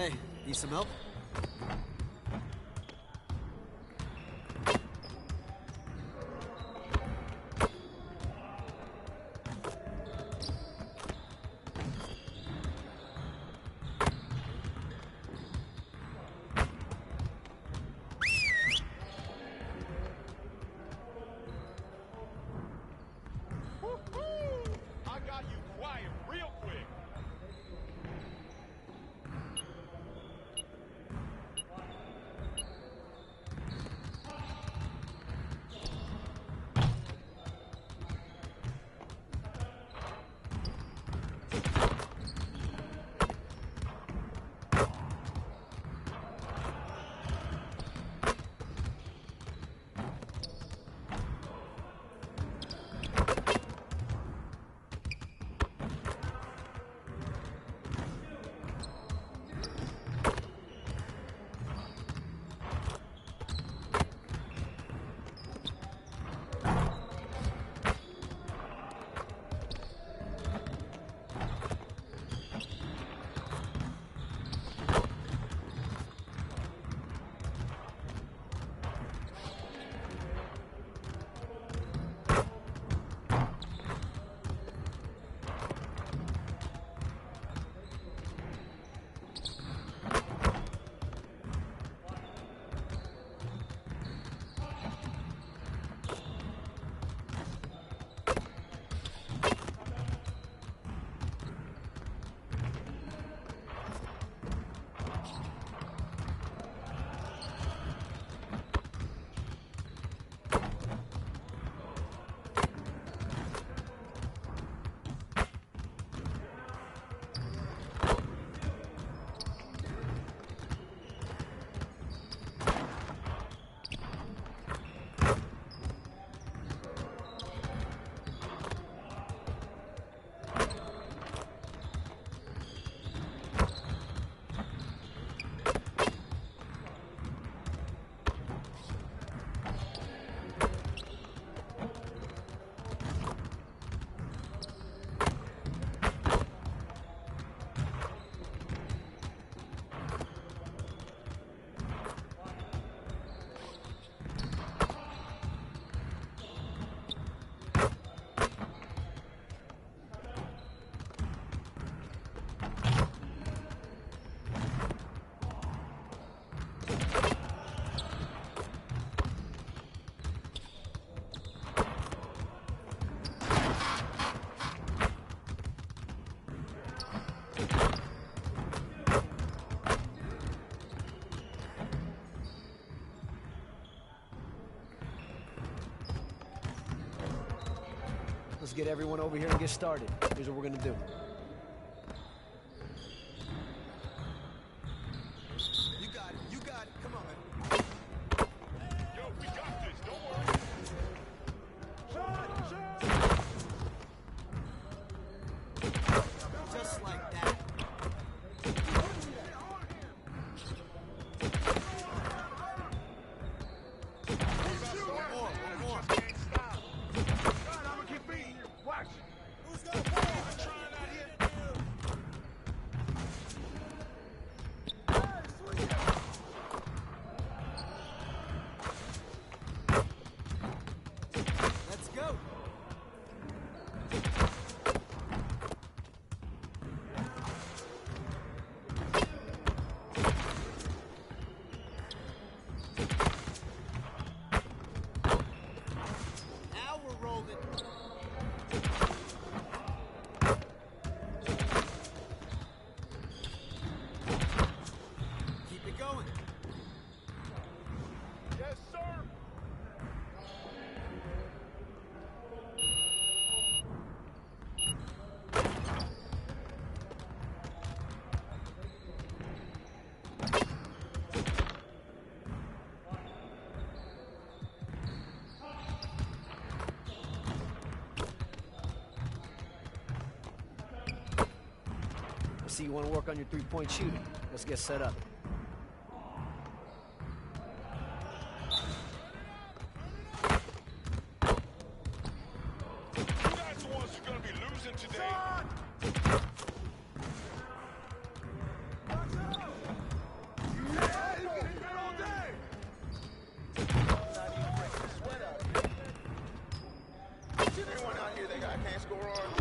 Hey, need some help? I got you quiet real quick. Let's get everyone over here and get started. Here's what we're gonna do. You got it. You got it. Come on, man. Yo, we got this. Don't worry. Just like that. One more. Can't stop. God, I'm gonna get beat. Watch. Who's got I'm trying out here. Let's go. Now we're rolling. Keep it going. Yes, sir. I see you want to work on your three-point shooting. Let's get set up. You guys the ones who are gonna be losing today. I can't score on.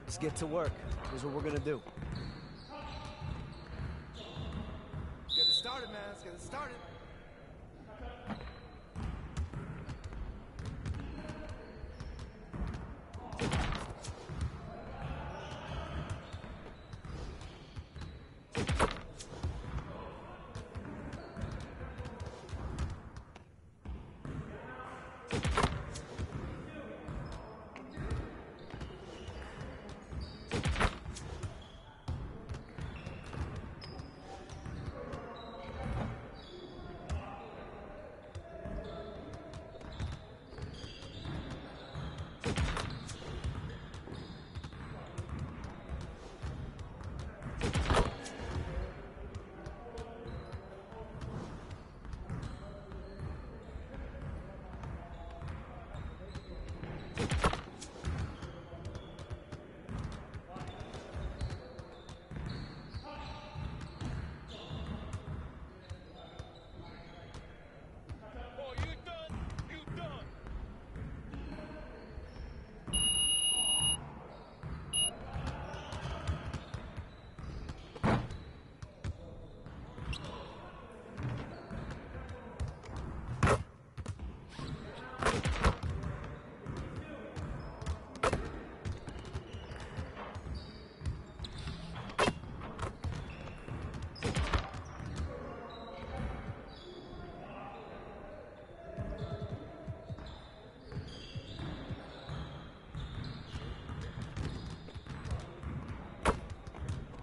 Let's get to work. Here's what we're gonna do. Get it started, man. Let's get it started.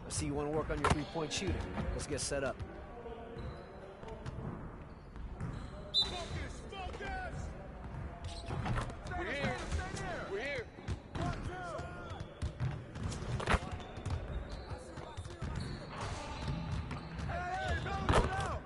I see you want to work on your three-point shooting. Let's get set up. We're here. We're here. Hey, don't do that.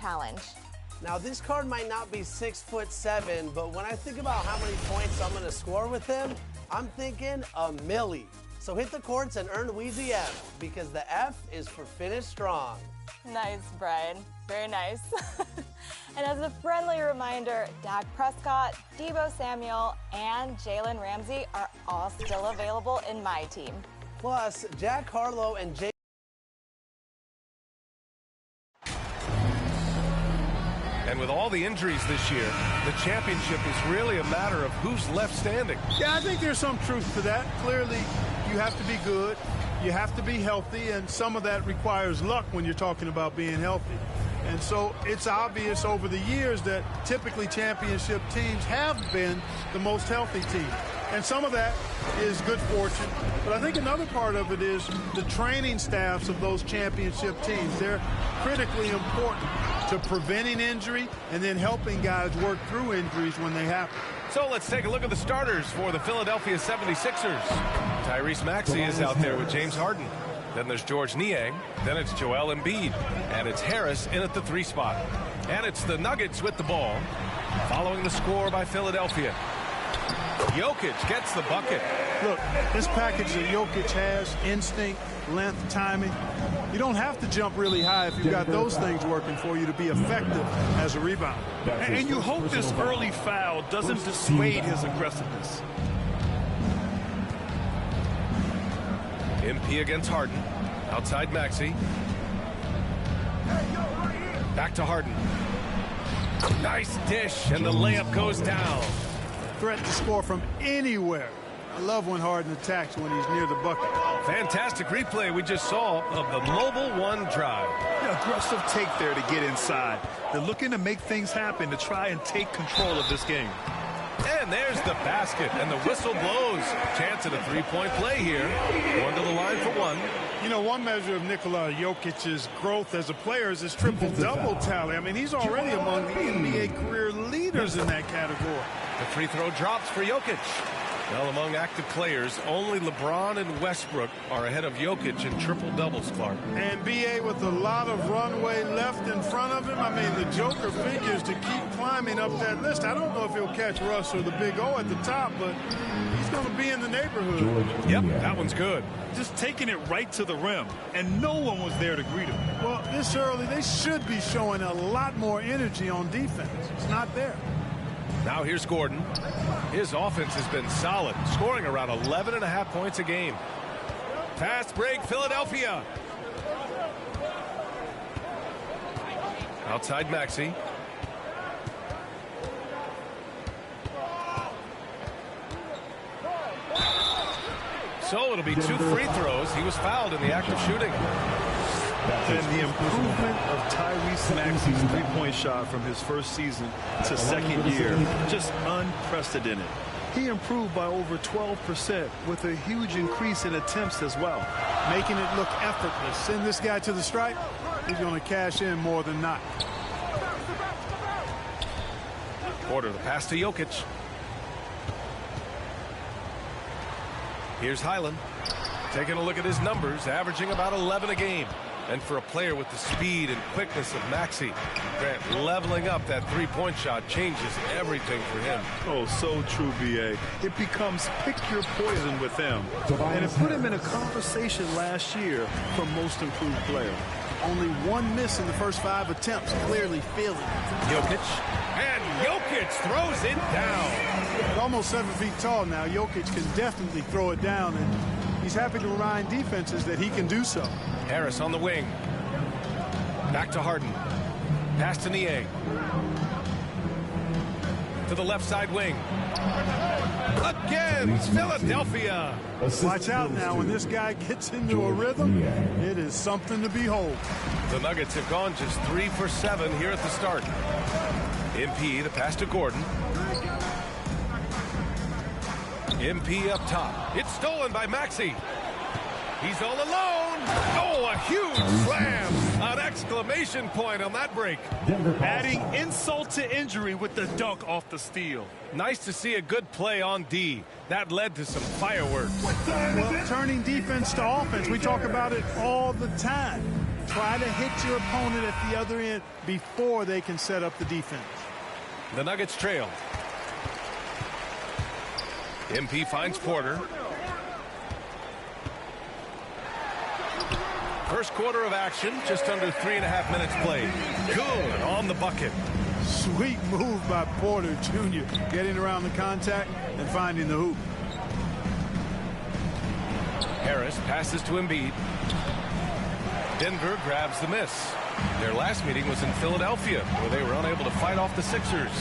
challenge. Now, this card might not be 6'7", but when I think about how many points I'm going to score with him, I'm thinking a milli. So hit the courts and earn Wheezy F, because the F is for finish strong. Nice, Brian. Very nice. And as a friendly reminder, Dak Prescott, Deebo Samuel, and Jalen Ramsey are all still available in my team. Plus, Jack Harlow and Jay. And with all the injuries this year, the championship is really a matter of who's left standing. Yeah, I think there's some truth to that. Clearly, you have to be good, you have to be healthy, and some of that requires luck when you're talking about being healthy. And so it's obvious over the years that typically championship teams have been the most healthy team. And some of that is good fortune. But I think another part of it is the training staffs of those championship teams. They're critically important to preventing injury and then helping guys work through injuries when they happen. So let's take a look at the starters for the Philadelphia 76ers. Tyrese Maxey is out there with James Harden. Then there's George Niang. Then it's Joel Embiid. And it's Harris in at the 3 spot. And it's the Nuggets with the ball, following the score by Philadelphia. Jokic gets the bucket. Look, this package that Jokic has, instinct, length, timing, you don't have to jump really high if you've got those things working for you to be effective as a rebounder. And you hope this early foul doesn't dissuade his aggressiveness. MP against Harden. Outside Maxey. Back to Harden. Nice dish, and the layup goes down. Threat to score from anywhere. I love when Harden attacks when he's near the bucket. Fantastic replay we just saw of the Mobile One drive. Yeah, aggressive take there to get inside. They're looking to make things happen to try and take control of this game. And there's the basket, and the whistle blows. Chance at a three-point play here. Going to the line for one. You know, one measure of Nikola Jokic's growth as a player is his triple-double tally. I mean, he's already among the NBA career leaders in that category. The free throw drops for Jokic. Well, among active players, only LeBron and Westbrook are ahead of Jokic in triple-doubles, Clark. And B.A. with a lot of runway left in front of him. I mean, the Joker figures to keep climbing up that list. I don't know if he'll catch Russ or the Big O at the top, but he's going to be in the neighborhood. Yep, that one's good. Just taking it right to the rim, and no one was there to greet him. Well, this early, they should be showing a lot more energy on defense. It's not there. Now here's Gordon. His offense has been solid, scoring around 11.5 points a game. Fast break, Philadelphia. Outside Maxey. So it'll be 2 free throws. He was fouled in the act of shooting. And the improvement of Tyrese Maxey's three-point shot from his first season to second year, just unprecedented. He improved by over 12% with a huge increase in attempts as well. Making it look effortless. Send this guy to the stripe, he's going to cash in more than not. Porter, the pass to Jokic. Here's Highland. Taking a look at his numbers, averaging about 11 a game. And for a player with the speed and quickness of Maxey, Grant, leveling up that three-point shot changes everything for him. Oh, so true, B.A. It becomes pick your poison with him. And it put him in a conversation last year for most improved player. Only 1 miss in the first 5 attempts, clearly feeling it. Jokic. And Jokic throws it down. At almost 7 feet tall now, Jokic can definitely throw it down, and he's happy to remind defenses that he can do so. Harris on the wing. Back to Harden. Pass to Niang. To the left side wing. Again, Philadelphia. Watch out now, when this guy gets into a rhythm, it is something to behold. The Nuggets have gone just 3 for 7 here at the start. MP, the pass to Gordon. MP up top. It's stolen by Maxey. He's all alone. Oh, a huge slam. An exclamation point on that break. Adding insult to injury with the dunk off the steal. Nice to see a good play on D. That led to some fireworks. Well, turning defense to offense, we talk about it all the time. Try to hit your opponent at the other end before they can set up the defense. The Nuggets trail. MP finds Porter. First quarter of action, just under 3.5 minutes played. Good on the bucket. Sweet move by Porter Jr. Getting around the contact and finding the hoop. Harris passes to Embiid. Denver grabs the miss. Their last meeting was in Philadelphia, where they were unable to fight off the Sixers.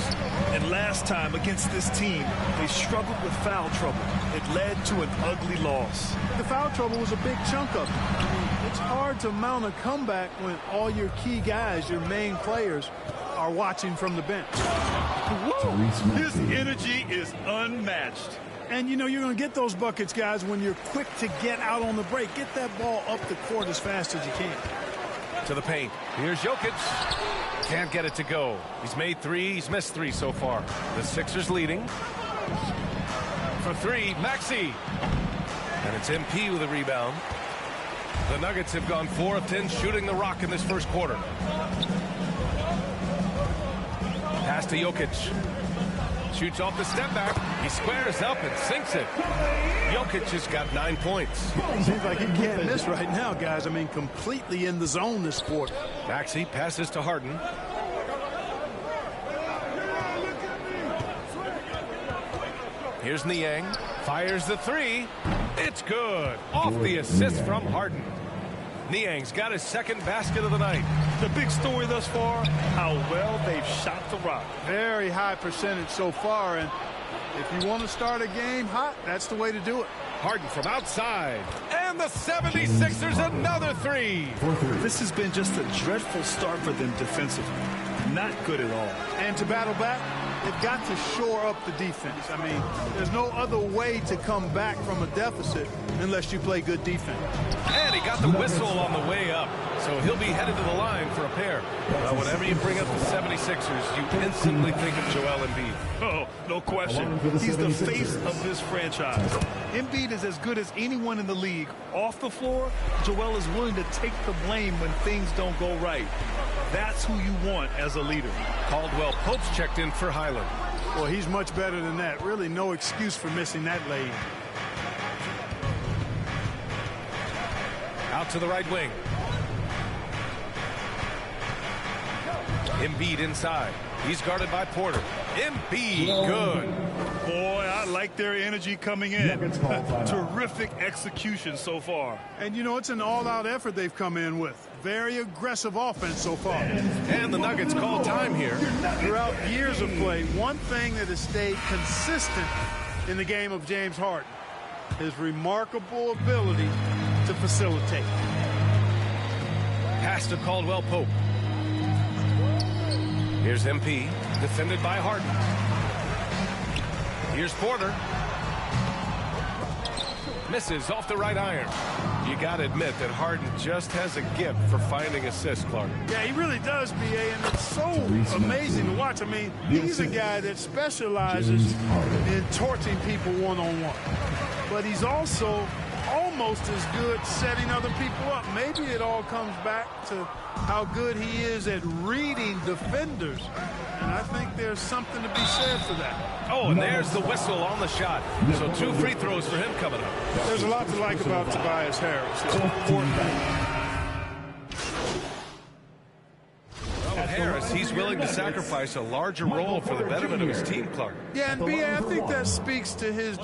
And last time against this team, they struggled with foul trouble. It led to an ugly loss. The foul trouble was a big chunk of it. I mean, it's hard to mount a comeback when all your key guys, your main players, are watching from the bench. His energy is unmatched. And, you know, you're going to get those buckets, guys, when you're quick to get out on the break. Get that ball up the court as fast as you can. To the paint. Here's Jokic. Can't get it to go. He's made 3. He's missed 3 so far. The Sixers leading. For 3, Maxey. And it's MP with a rebound. The Nuggets have gone 4 of 10 shooting the rock in this first quarter. Pass to Jokic. Shoots off the step back. He squares up and sinks it. Jokic has got 9 points. Seems like he can't miss right now, guys. I mean, completely in the zone this quarter. Maxey passes to Harden. Here's Niang. Fires the 3. It's good. Off the assist from Harden. Niang's got his second basket of the night. The big story thus far, how well they've shot the rock. Very high percentage so far, and if you want to start a game hot, that's the way to do it. Harden from outside. And the 76ers another 3. This has been just a dreadful start for them defensively. Not good at all. And to battle back, they've got to shore up the defense. I mean, there's no other way to come back from a deficit unless you play good defense. And he got the whistle on the way up, so he'll be headed to the line for a pair. Whenever you bring up the 76ers, you instantly think of Joel Embiid. Oh, no question. He's the face of this franchise. Embiid is as good as anyone in the league. Off the floor, Joel is willing to take the blame when things don't go right. That's who you want as a leader. Caldwell Pope's checked in for Highland. Well, he's much better than that. Really no excuse for missing that lane. Out to the right wing. Embiid inside. He's guarded by Porter. Embiid, good. Boy, I like their energy coming in. Terrific execution so far. And, you know, it's an all-out effort they've come in with. Very aggressive offense so far. And the Nuggets call time here. Throughout years of play, one thing that has stayed consistent in the game of James Harden, his remarkable ability to facilitate. Pass to Caldwell Pope. Here's MP, defended by Harden. Here's Porter. Misses off the right iron. You got to admit that Harden just has a gift for finding assists, Clark. Yeah, he really does, BA, and it's so amazing to watch. I mean, he's a guy that specializes in torching people one-on-one. But he's also almost as good setting other people up. Maybe it all comes back to how good he is at reading defenders. And I think there's something to be said for that. Oh, and there's the whistle on the shot. So 2 free throws for him coming up. There's a lot to like about Tobias Harris. It's important. Well, Harris, he's willing to sacrifice a larger role for the betterment of his team, Clark. Yeah, and B.A., I think that speaks to his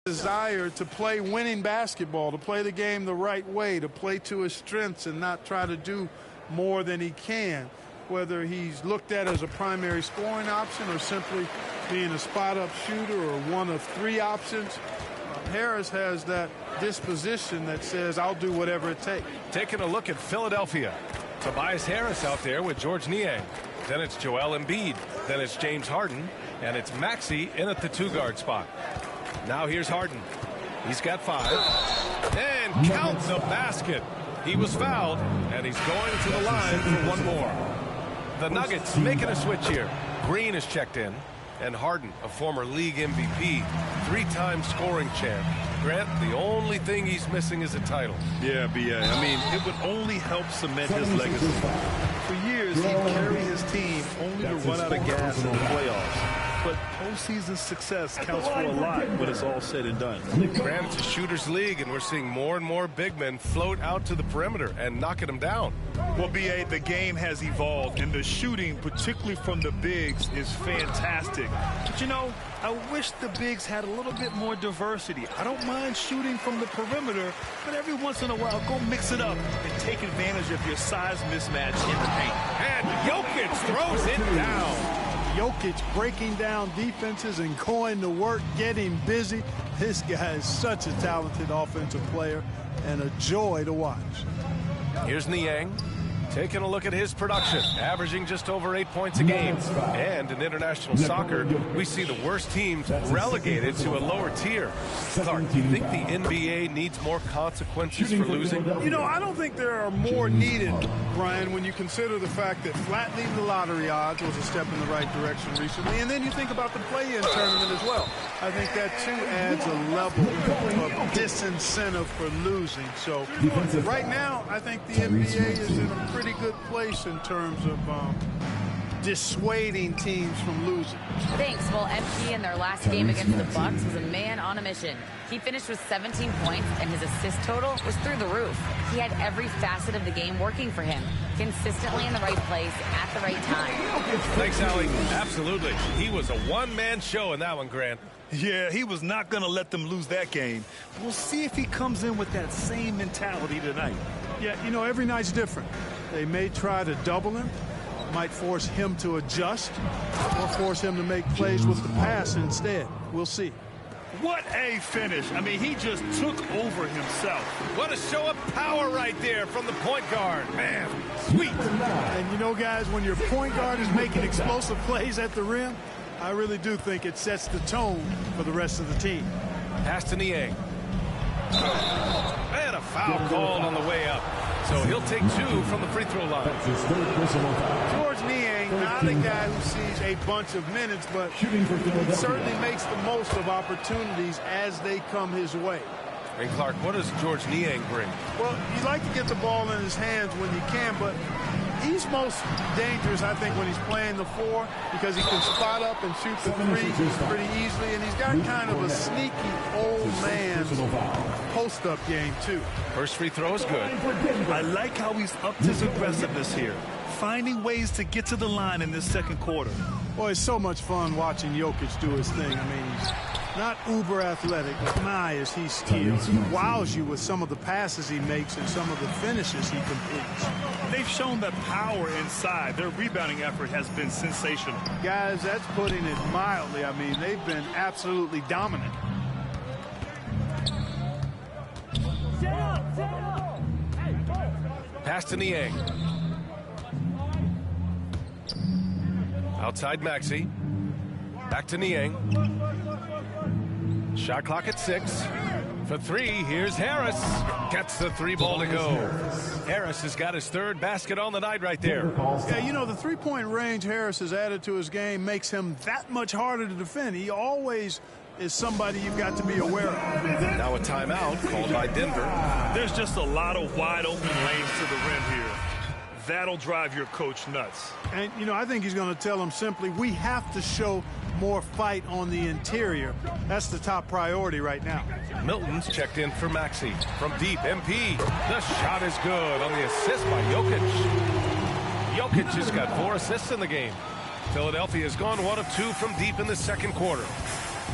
desire to play winning basketball, to play the game the right way, to play to his strengths and not try to do more than he can, whether he's looked at as a primary scoring option or simply being a spot-up shooter or one of 3 options. Harris has that disposition that says, I'll do whatever it takes. Taking a look at Philadelphia. Tobias Harris out there with George Niang. Then it's Joel Embiid. Then it's James Harden. And it's Maxey in at the 2-guard spot. Now here's Harden. He's got 5. And count the basket. He was fouled, and he's going to the line for one more. The Nuggets making a switch here. Green is checked in, and Harden, a former league MVP, 3-time scoring champ. Grant, the only thing he's missing is a title. Yeah, B.A. I mean, it would only help cement his legacy. For years, he'd carry his team only to run out of gas in the playoffs. But postseason success counts for a lot when it's all said and done. Grant, it's a shooter's league, and we're seeing more and more big men float out to the perimeter and knocking them down. Well, B.A., the game has evolved, and the shooting, particularly from the bigs, is fantastic. But, you know, I wish the bigs had a little bit more diversity. I don't mind shooting from the perimeter, but every once in a while, go mix it up and take advantage of your size mismatch in the paint. And Jokic throws it down. Jokic breaking down defenses and going to work, getting busy. This guy is such a talented offensive player and a joy to watch. Here's Niang taking a look at his production, averaging just over 8 points a game. And in international soccer, we see the worst teams relegated to a lower tier. Clark, do you think the NBA needs more consequences for losing? You know, I don't think there are more needed, Brian, when you consider the fact that flattening the lottery odds was a step in the right direction recently. And then you think about the play-in tournament as well. I think that, too, adds a level of disincentive for losing. So right now, I think the NBA is in a pretty good place in terms of dissuading teams from losing. Thanks. Well, MP in their last game against the Bucks was a man on a mission. He finished with 17 points, and his assist total was through the roof. He had every facet of the game working for him, consistently in the right place at the right time. Thanks, Allie. Absolutely. He was a one-man show in that one, Grant. Yeah, he was not going to let them lose that game. We'll see if he comes in with that same mentality tonight. Yeah, you know, every night's different. They may try to double him, might force him to adjust, or force him to make plays with the pass instead. We'll see. What a finish. I mean, he just took over himself. What a show of power right there from the point guard. Man, sweet. And, you know, guys, when your point guard is making explosive plays at the rim, I really do think it sets the tone for the rest of the team. Pass to Niang. And a foul called on the way up. So he'll take 2 from the free throw line. George Niang, not a guy who sees a bunch of minutes, but he certainly makes the most of opportunities as they come his way. And Clark, what does George Niang bring? Well, you like to get the ball in his hands when you can, but he's most dangerous, I think, when he's playing the 4 because he can spot up and shoot the 3 pretty easily, and he's got kind of a sneaky old man post-up game, too. First free throw is good. I like how he's upped his aggressiveness here, finding ways to get to the line in this second quarter. Boy, it's so much fun watching Jokic do his thing. I mean, he's not uber athletic, but my, is he skilled. He wows you with some of the passes he makes and some of the finishes he completes. They've shown that power inside. Their rebounding effort has been sensational. Guys, that's putting it mildly. I mean, they've been absolutely dominant. Pass to Niang. Outside Maxey. Back to Niang. Shot clock at 6. For 3, here's Harris. Gets the 3 ball to go. Harris has got his 3rd basket on the night right there. Yeah, you know, the three-point range Harris has added to his game makes him that much harder to defend. He always is somebody you've got to be aware of. Now a timeout called by Denver. There's just a lot of wide open lanes to the rim here. That'll drive your coach nuts. And, you know, I think he's going to tell him simply, we have to show more fight on the interior. That's the top priority right now. Milton's checked in for Maxey. From deep, MP. The shot is good on the assist by Jokic. Jokic has got 4 assists in the game. Philadelphia has gone 1 of 2 from deep in the second quarter.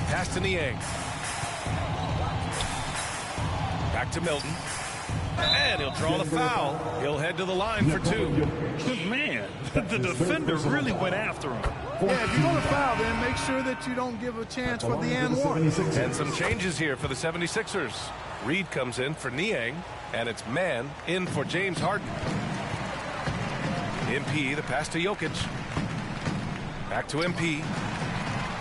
Pass to Niang. Back to Milton. And he'll draw the foul. He'll head to the line for 2. Man, the defender really went after him. Yeah, if you're going to foul, then make sure that you don't give a chance for the and one. And some changes here for the 76ers. Reed comes in for Niang, and it's man in for James Harden. MP, the pass to Jokic. Back to MP.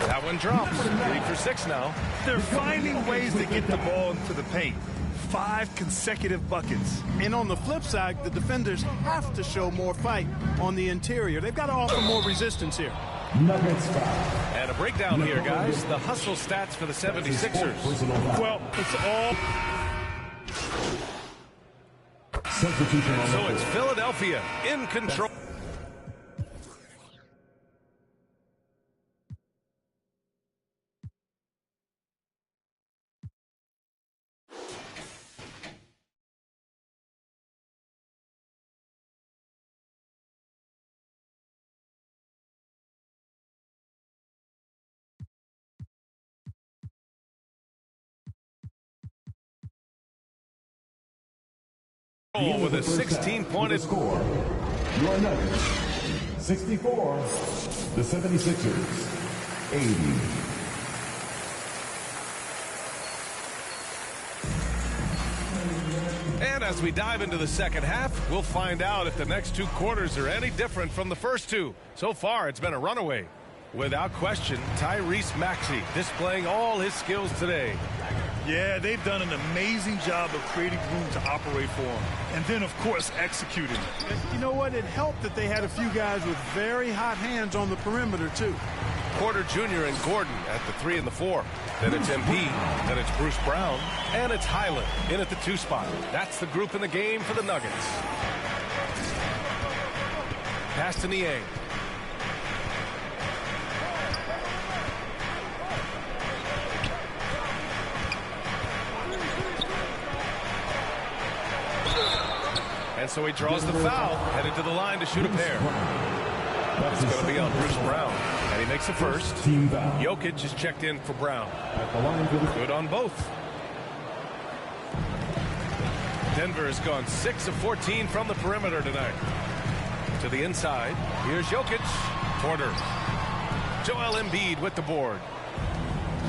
That one drops. 3 for 6 now. They're finding ways to get the ball into the paint. 5 consecutive buckets. And on the flip side, the defenders have to show more fight on the interior. They've got to offer more resistance here. And a breakdown here, guys. The hustle stats for the 76ers. Well, it's all... So it's Philadelphia in control. With a 16-point score. Your Nuggets 64, the 76ers 80. And as we dive into the second half, we'll find out if the next 2 quarters are any different from the first 2. So far, it's been a runaway. Without question, Tyrese Maxey displaying all his skills today. Yeah, they've done an amazing job of creating room to operate for him. And then, of course, executing. You know what? It helped that they had a few guys with very hot hands on the perimeter, too. Porter Jr. and Gordon at the 3 and the 4. Then it's MP, then it's Bruce Brown, and it's Highland in at the 2 spot. That's the group in the game for the Nuggets. Pass to Niang. And so he draws the foul, headed to the line to shoot a pair. It's going to be on Bruce Brown, and he makes the first. Jokic is checked in for Brown. Good on both. Denver has gone 6 of 14 from the perimeter tonight. To the inside, here's Jokic. Porter. Joel Embiid with the board.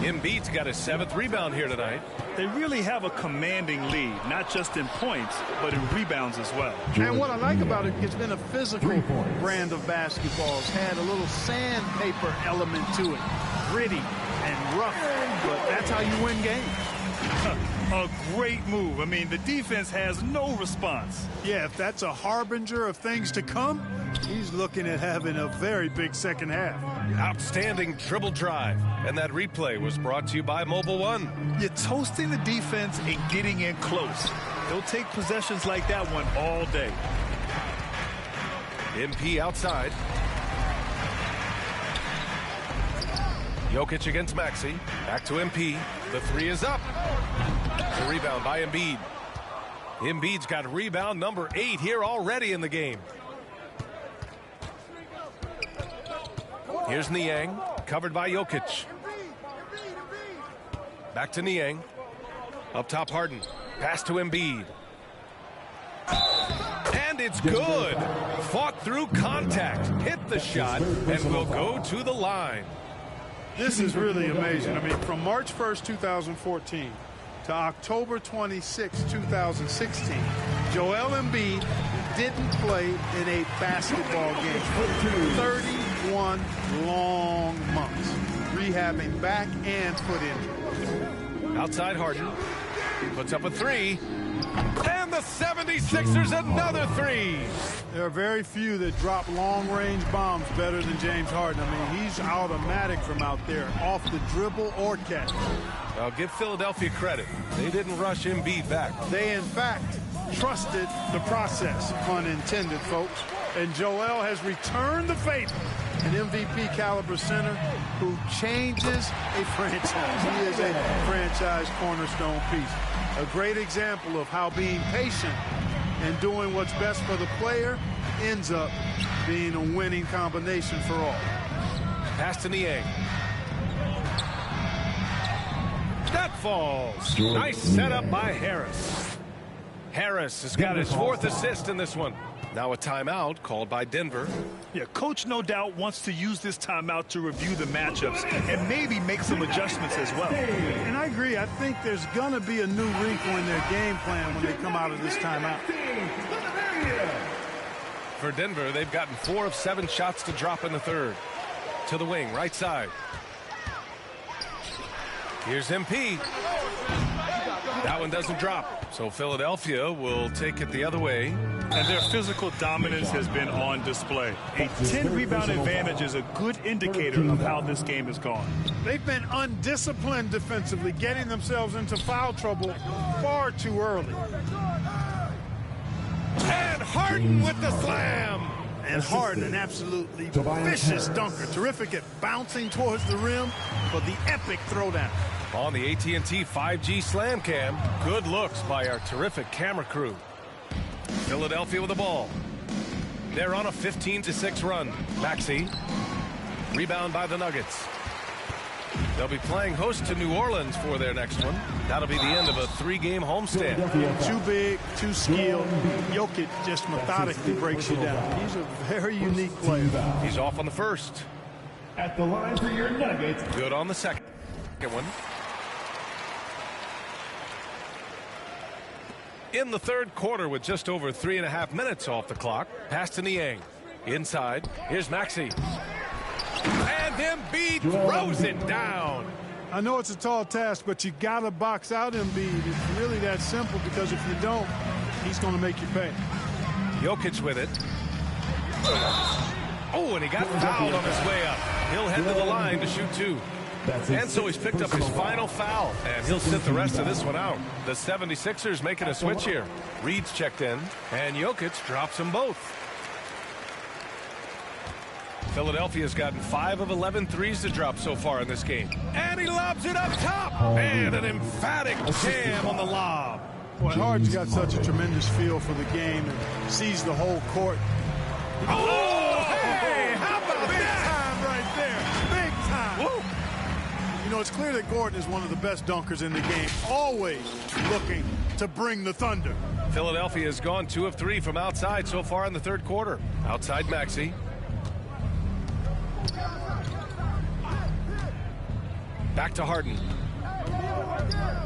Embiid's got his 7th rebound here tonight. They really have a commanding lead, not just in points, but in rebounds as well. And what I like about it, it's been a physical brand of basketball. It's had a little sandpaper element to it. Gritty and rough, but that's how you win games. A great move. I mean, the defense has no response. Yeah, if that's a harbinger of things to come, he's looking at having a very big second half. Outstanding dribble drive. And that replay was brought to you by Mobile One. You're toasting the defense and getting in close. They'll take possessions like that one all day. MP outside. Jokic against Maxey. Back to MP. The 3 is up. The rebound by Embiid. Embiid's got rebound number 8 here already in the game. Here's Niang, covered by Jokic. Back to Niang. Up top, Harden. Pass to Embiid. And it's good. Fought through contact. Hit the shot and will go to the line. This is really amazing. I mean, from March 1st, 2014 to October 26, 2016, Joel Embiid didn't play in a basketball game. 31 long months, rehabbing back and foot injury. Outside Harden. Puts up a 3. And the 76ers another 3. There are very few that drop long-range bombs better than James Harden. I mean, he's automatic from out there, off the dribble or catch. I'll give Philadelphia credit. They didn't rush Embiid back. They, in fact, trusted the process, pun intended, folks. And Joel has returned the favor. An MVP caliber center who changes a franchise. He is a franchise cornerstone piece. A great example of how being patient and doing what's best for the player ends up being a winning combination for all. Pass to Niang. That falls. Nice setup by Harris. Harris has got his 4th assist in this one. Now a timeout called by Denver. Yeah, coach no doubt wants to use this timeout to review the matchups and maybe make some adjustments as well. And I agree. I think there's going to be a new wrinkle in their game plan when they come out of this timeout. For Denver, they've gotten 4 of 7 shots to drop in the 3rd. To the wing, right side. Here's MP. That one doesn't drop. So Philadelphia will take it the other way. And their physical dominance has been on display. A 10-rebound advantage is a good indicator of how this game has gone. They've been undisciplined defensively, getting themselves into foul trouble far too early. And Harden with the slam. And Harden, an absolutely vicious dunker. Terrific at bouncing towards the rim, but the epic throwdown. On the AT&T 5G Slam Cam, good looks by our terrific camera crew. Philadelphia with the ball. They're on a 15-6 run. Maxey. Rebound by the Nuggets. They'll be playing host to New Orleans for their next one. That'll be the end of a 3-game homestand. Too big, too skilled. Jokic just methodically breaks you down. He's a very unique player. He's off on the first. At the line for your Nuggets. Good on the second one. In the third quarter with just over 3.5 minutes off the clock. Pass to Niang. Inside. Here's Maxey. And Embiid throws it down. I know it's a tall task, but you got to box out Embiid. It's really that simple, because if you don't, he's going to make you pay. Jokic with it. Oh, and he got fouled on his way up. He'll head to the line to shoot 2. And so he's picked up his final foul, and he'll sit the rest of this one out. The 76ers making a switch here. Reed's checked in, and Jokic drops them both. Philadelphia's gotten 5 of 11 threes to drop so far in this game. And he lobs it up top. And an emphatic jam on the lob. Boy, Harden's got such a tremendous feel for the game and sees the whole court. Oh, hey, how about big that? time right there. Big time. Woo. You know, it's clear that Gordon is one of the best dunkers in the game, always looking to bring the thunder. Philadelphia has gone 2 of 3 from outside so far in the third quarter. Outside Maxey. Back to Harden.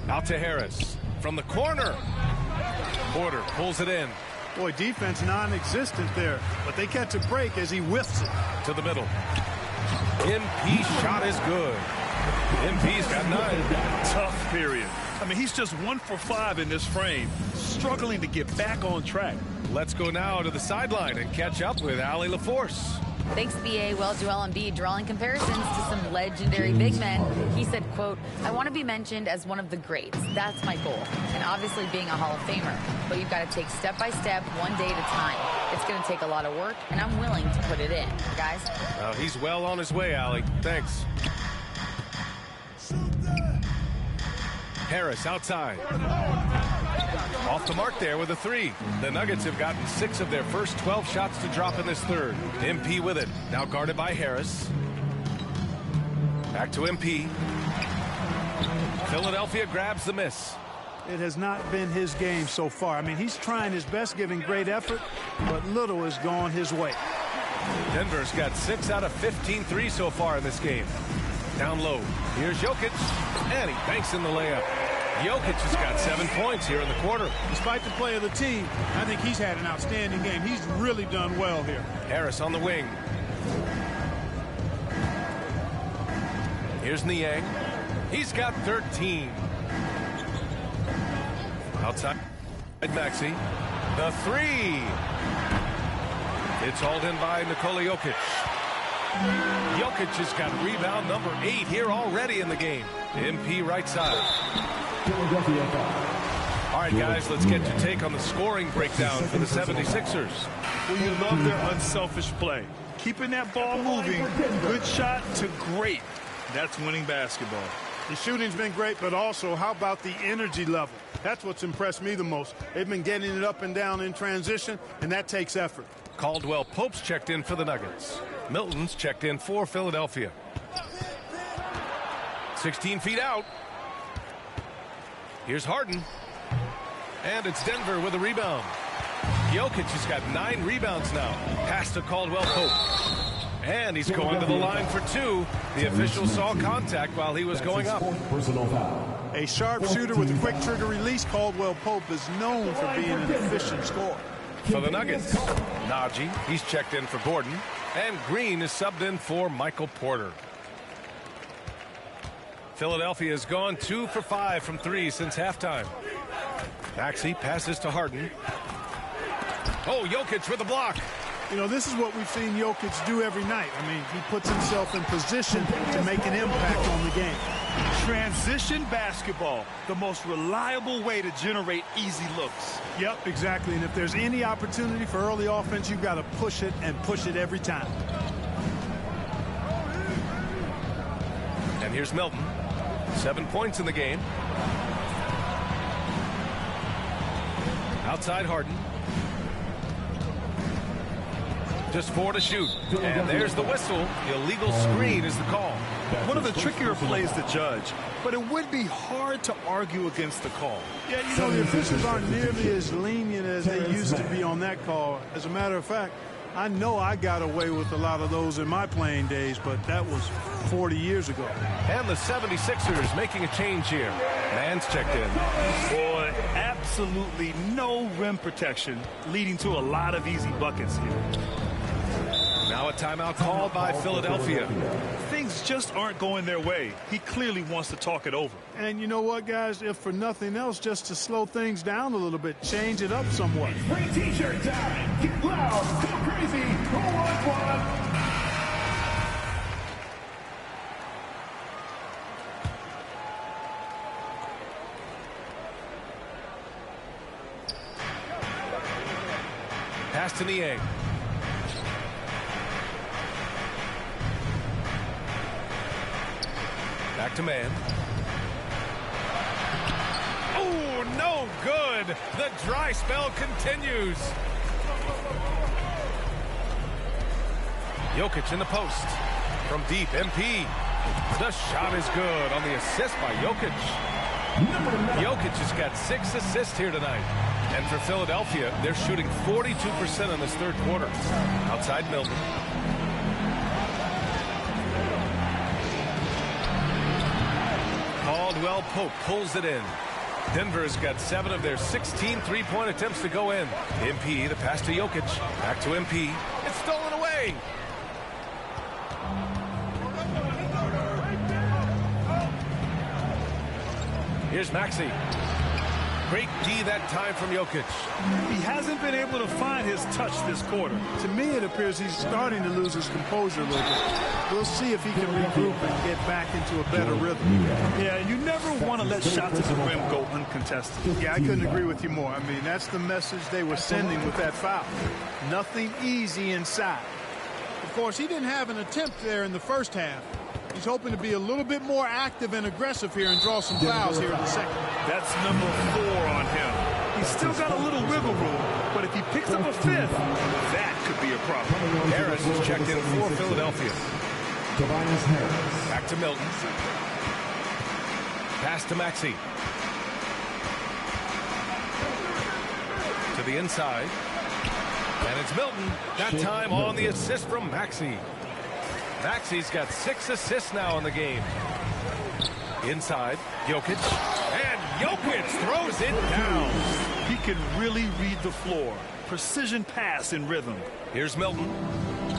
Out to Harris. From the corner. Porter pulls it in. Boy, defense non-existent there, but they catch a break as he whiffs it. To the middle. MP's shot is good. MP's got 9. Tough period. I mean, he's just 1 for 5 in this frame, struggling to get back on track. Let's go now to the sideline and catch up with Allie LaForce. Thanks, BA. Well, Joel Embiid drawing comparisons to some legendary big men. He said, quote, "I want to be mentioned as one of the greats. That's my goal. And obviously being a Hall of Famer. But you've got to take step by step, one day at a time. It's going to take a lot of work, and I'm willing to put it in." Guys? He's well on his way, Allie. Thanks. Harris outside. Off the mark there with a 3. The Nuggets have gotten 6 of their first 12 shots to drop in this third. MP with it. Now guarded by Harris. Back to MP. Philadelphia grabs the miss. It has not been his game so far. I mean, he's trying his best, giving great effort, but little has gone his way. Denver's got 6 out of 15 threes so far in this game. Down low. Here's Jokic. And he banks in the layup. Jokic has got 7 points here in the quarter. Despite the play of the team, I think he's had an outstanding game. He's really done well here. Harris on the wing. Here's Niang. He's got 13. Outside Maxey. The 3. It's hauled in by Nikola Jokic. Jokic has got rebound number 8 here already in the game. MP right side. All right, guys, let's get your take on the scoring breakdown for the 76ers. Well, you love their unselfish play. Keeping that ball moving, good shot to great. That's winning basketball. The shooting's been great, but also, how about the energy level? That's what's impressed me the most. They've been getting it up and down in transition, and that takes effort. Caldwell Pope's checked in for the Nuggets. Milton's checked in for Philadelphia. 16 feet out. Here's Harden. And it's Denver with a rebound. Jokic has got 9 rebounds now. Pass to Caldwell Pope. And he's going to the line for 2. The official saw contact while he was going up. A sharp shooter with a quick trigger release, Caldwell Pope is known for being an efficient scorer. For the Nuggets, Najee, he's checked in for Gordon. And Green is subbed in for Michael Porter. Philadelphia has gone 2 for 5 from 3 since halftime. Maxey passes to Harden. Oh, Jokic with a block. You know, this is what we've seen Jokic do every night. I mean, he puts himself in position to make an impact on the game. Transition basketball, the most reliable way to generate easy looks. Yep, exactly. And if there's any opportunity for early offense, you've got to push it and push it every time. And here's Milton. 7 points in the game. Outside Harden. Just 4 to shoot. And there's the whistle. Illegal screen is the call. One of the trickier plays to judge, but it would be hard to argue against the call. Yeah, you know, the officials aren't nearly as lenient as they used to be on that call. As a matter of fact, I know I got away with a lot of those in my playing days, but that was 40 years ago. And the 76ers making a change here. Man's checked in. Boy, absolutely no rim protection, leading to a lot of easy buckets here. Now a timeout called by Philadelphia. Things just aren't going their way. He clearly wants to talk it over. And you know what, guys? If for nothing else, just to slow things down a little bit, change it up somewhat. Free t-shirt time. Get loud. Go crazy. Go on. Pass to Niang. Back to man. Oh, no good. The dry spell continues. Jokic in the post. From deep, MP. The shot is good on the assist by Jokic. Jokic has got 6 assists here tonight. And for Philadelphia, they're shooting 42% in this third quarter. Outside Milton. Caldwell Pope pulls it in. Denver's got 7 of their 16 three-point attempts to go in. MP, the pass to Jokic. Back to MP. It's stolen away. Here's Maxey. Great D that time from Jokic. He hasn't been able to find his touch this quarter. To me, it appears he's starting to lose his composure a little bit. We'll see if he can regroup and get back into a better rhythm. Yeah, you never want to let shots at the rim go uncontested. Yeah, I couldn't agree with you more. I mean, that's the message they were sending with that foul. Nothing easy inside. Of course, he didn't have an attempt there in the first half. He's hoping to be a little bit more active and aggressive here and draw some fouls here in the second. That's number 4 on him. He's still got a little wiggle room, but if he picks up a 5th, that could be a problem. Harris is checked in for Philadelphia. Back to Milton. Pass to Maxey. To the inside. And it's Milton. That time on the assist from Maxey. Maxey's got 6 assists now in the game. Inside, Jokic. And Jokic throws it down. He can really read the floor. Precision pass in rhythm. Here's Milton.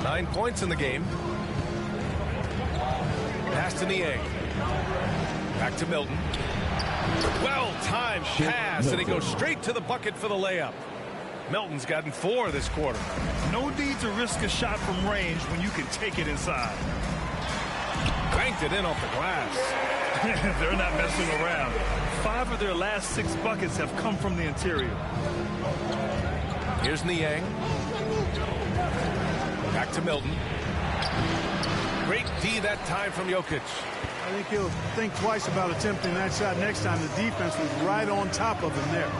9 points in the game. Pass to Niang. Back to Milton. Well-timed pass, and he goes straight to the bucket for the layup. Milton's gotten 4 this quarter. No need to risk a shot from range when you can take it inside. Banked it in off the glass. They're not messing around. 5 of their last 6 buckets have come from the interior. Here's Niang. Back to Milton. Great D that time from Jokic. I think he'll think twice about attempting that shot next time. The defense was right on top of him there.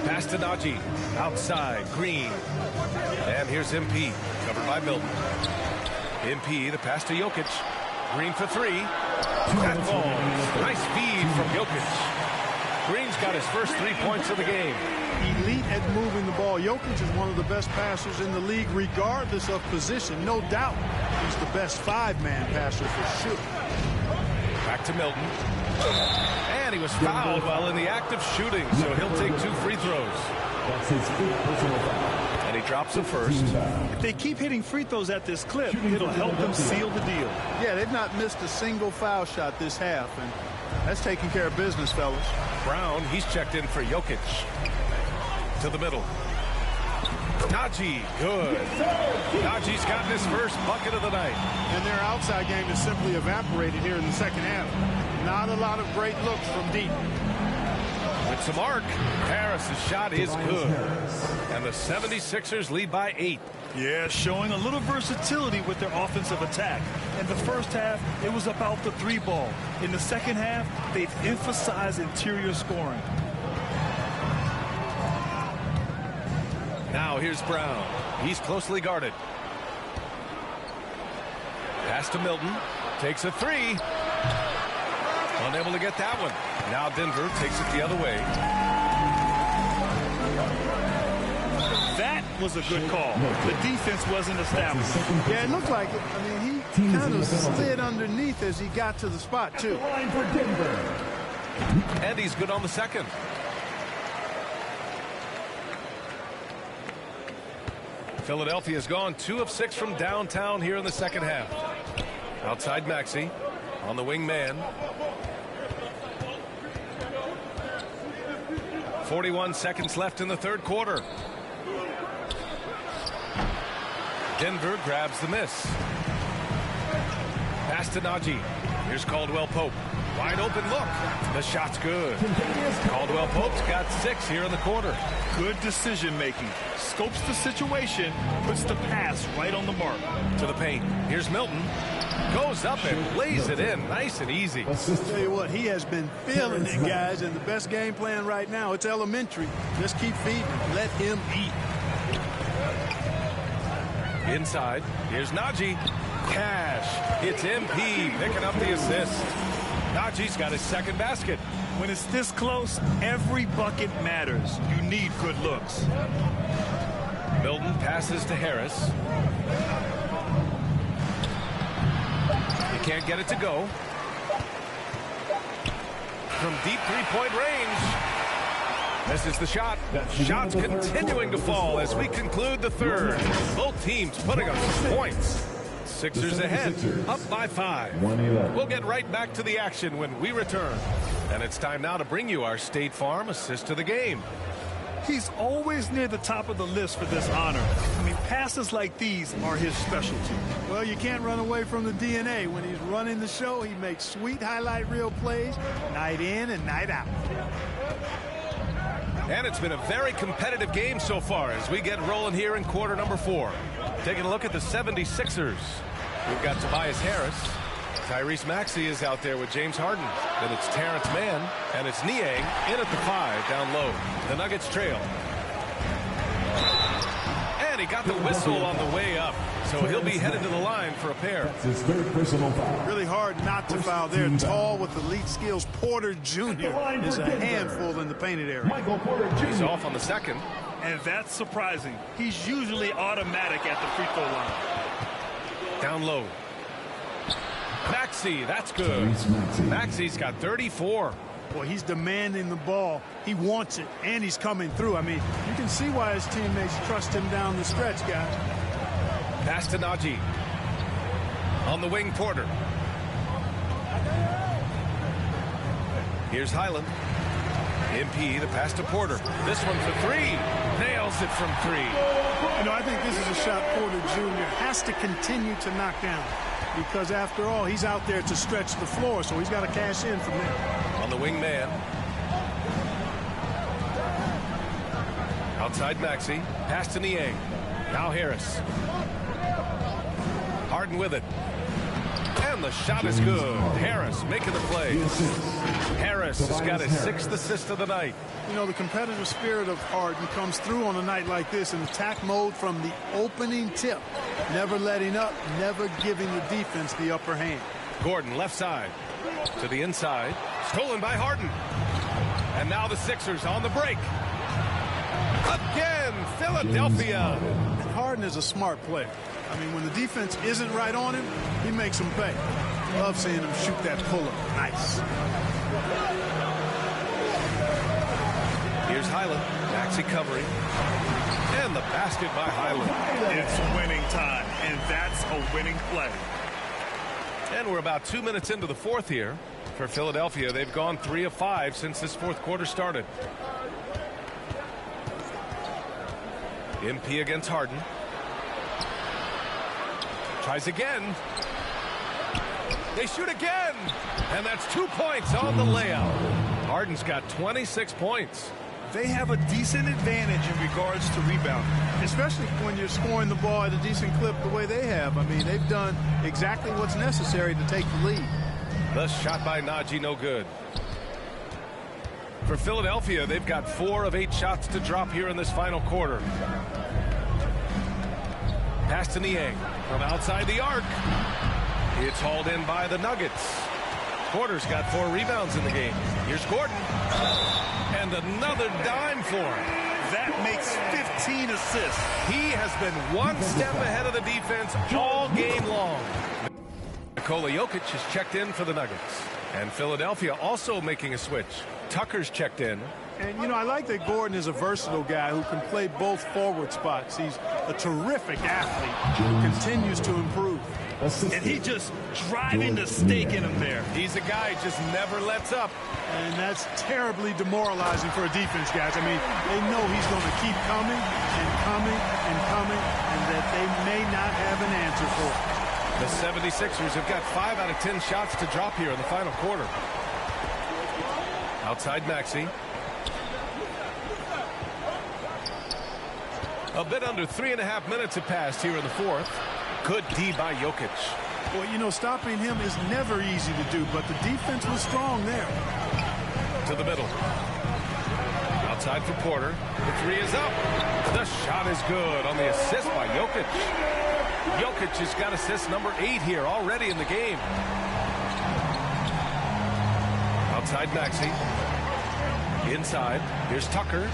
Pass to Najee. Outside, Green. And here's MP. Covered by Milton. MP, the pass to Jokic. Green for 3. That falls. Nice feed from Jokic. Green's got his first 3 points of the game. Elite at moving the ball. Jokic is one of the best passers in the league, regardless of position. No doubt he's the best 5-man passer for sure. Back to Milton. And he was fouled while in the act of shooting, so he'll take 2 free throws. That's his 5th personal foul. And he drops the first. If they keep hitting free throws at this clip, it'll help them seal the deal. Yeah, they've not missed a single foul shot this half, and That's taking care of business, fellas. Brown, he's checked in for Jokic. To the middle. Najee, good. Najee's gotten his first bucket of the night. And their outside game is simply evaporated here in the second half. Not a lot of great looks from deep. It's a mark. Harris's shot is good. And the 76ers lead by 8. Yeah, showing a little versatility with their offensive attack. In the first half, it was about the three ball. In the second half, they've emphasized interior scoring. Now here's Brown. He's closely guarded. Pass to Milton. Takes a three. Unable to get that one. Now Denver takes it the other way. That was a good call. The defense wasn't established. Yeah, it looked like it. I mean, he kind of slid underneath as he got to the spot, too. And he's good on the second. Philadelphia's gone 2 of 6 from downtown here in the second half. Outside Maxey on the wing man. 41 seconds left in the third quarter. Denver grabs the miss. Pass to Najee. Here's Caldwell Pope. Wide open look. The shot's good. Caldwell Pope's got 6 here in the quarter. Good decision making. Scopes the situation, puts the pass right on the mark. To the paint. Here's Milton. Goes up and lays it in nice and easy. Tell you what, he has been feeling it, guys, and the best game plan right now, it's elementary. Just keep feeding him. Let him eat. Inside. Here's Najee. Cash. It's MP picking up the assist. Najee's got his second basket. When it's this close, every bucket matters. You need good looks. Milton passes to Harris. He can't get it to go. From deep three-point range. This is the shot. Shots continuing to fall as we conclude the third. Both teams putting up points. Sixers ahead, up by 5. We'll get right back to the action when we return. And it's time now to bring you our State Farm assist to the game. He's always near the top of the list for this honor. I mean, passes like these are his specialty. Well, you can't run away from the DNA. When he's running the show, he makes sweet highlight reel plays night in and night out. And it's been a very competitive game so far as we get rolling here in quarter number 4. Taking a look at the 76ers. We've got Tobias Harris. Tyrese Maxey is out there with James Harden. Then it's Terrence Mann, and it's Niang in at the 5 down low. The Nuggets trail. And he got the whistle on the way up, so he'll be headed to the line for a pair. His third personal foul. Really hard not to foul there. Tall with elite skills. Porter Jr. is a handful in the painted area. Michael Porter Jr. He's off on the second. And that's surprising. He's usually automatic at the free throw line. Down low. Maxey, that's good. Maxey's got 34. Boy, he's demanding the ball. He wants it, and he's coming through. I mean, you can see why his teammates trust him down the stretch, guys. Pass to Najee. On the wing, Porter. Here's Highland. MP, the pass to Porter. This one for 3. Nails it from 3. You know, I think this is a shot Porter Jr. has to continue to knock down. Because after all, he's out there to stretch the floor, so he's got to cash in from there. On the wing man. Outside Maxey. Pass to Niang. Now Harris. Harden with it. And the shot is good. Harris making the play. Harris has got his 6th assist of the night. You know, the competitive spirit of Harden comes through on a night like this in attack mode from the opening tip. Never letting up, never giving the defense the upper hand. Gordon left side to the inside. Stolen by Harden. And now the Sixers on the break. Again, Philadelphia. And Harden is a smart player. I mean, when the defense isn't right on him, he makes them pay. Love seeing him shoot that pull-up. Nice. Here's Highland. Maxey covering. And the basket by Highland. It's winning time, and that's a winning play. And we're about 2 minutes into the fourth here. For Philadelphia, they've gone 3 of 5 since this fourth quarter started. MP against Harden. Tries again. They shoot again. And that's 2 points on the layout. Harden's got 26 points. They have a decent advantage in regards to rebounding. Especially when you're scoring the ball at a decent clip the way they have. I mean, they've done exactly what's necessary to take the lead. The shot by Najee, no good. For Philadelphia, they've got 4 of 8 shots to drop here in this final quarter. Pass to Niang from outside the arc. It's hauled in by the Nuggets. Porter's got 4 rebounds in the game. Here's Gordon. And another dime for him. That makes 15 assists. He has been one step ahead of the defense all game long. Nikola Jokic has checked in for the Nuggets. And Philadelphia also making a switch. Tucker's checked in. And, you know, I like that Gordon is a versatile guy who can play both forward spots. He's a terrific athlete who continues to improve. And he just driving the stake in him there. He's a guy who just never lets up. And that's terribly demoralizing for a defense, guys. I mean, they know he's going to keep coming and coming and coming, and that they may not have an answer for it. The 76ers have got 5 out of 10 shots to drop here in the final quarter. Outside Maxey. A bit under 3.5 minutes have passed here in the fourth. Good D by Jokic. Well, you know, stopping him is never easy to do, but the defense was strong there. To the middle. Outside for Porter. The 3 is up. The shot is good on the assist by Jokic. Jokic has got assist number 8 here already in the game. Outside Maxey. Inside. Here's Tucker.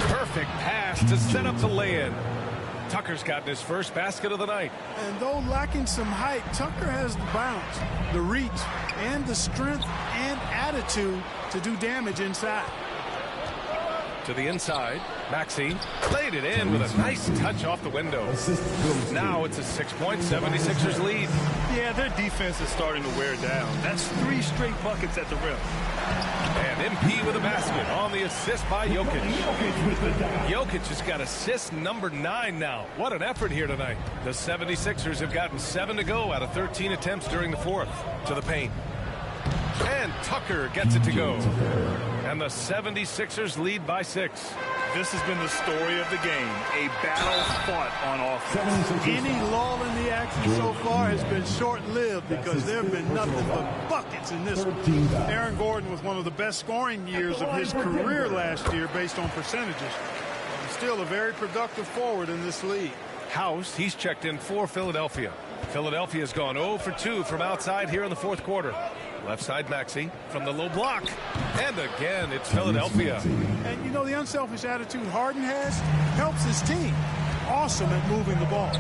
Perfect pass to set up the lay-in. Tucker's gotten his first basket of the night. And though lacking some height, Tucker has the bounce, the reach, and the strength and attitude to do damage inside. To the inside, Maxey played it in with a nice touch off the window. Now it's a 6-point 76ers lead. Yeah, their defense is starting to wear down. That's 3 straight buckets at the rim. And MP with a basket on the assist by Jokic. Jokic has got assist number 9 now. What an effort here tonight. The 76ers have gotten 7 to go out of 13 attempts during the fourth. To the paint. And Tucker gets it to go. And the 76ers lead by 6. This has been the story of the game. A battle fought on offense. Any lull in the action so far has been short-lived because there have been nothing but buckets in this one. Aaron Gordon with one of the best scoring years of his career last year based on percentages. Still a very productive forward in this league. House, he's checked in for Philadelphia. Philadelphia's gone 0 for 2 from outside here in the fourth quarter. Left side Maxey from the low block. And again, it's Philadelphia. And, you know, the unselfish attitude Harden has helps his team. Awesome at moving the ball.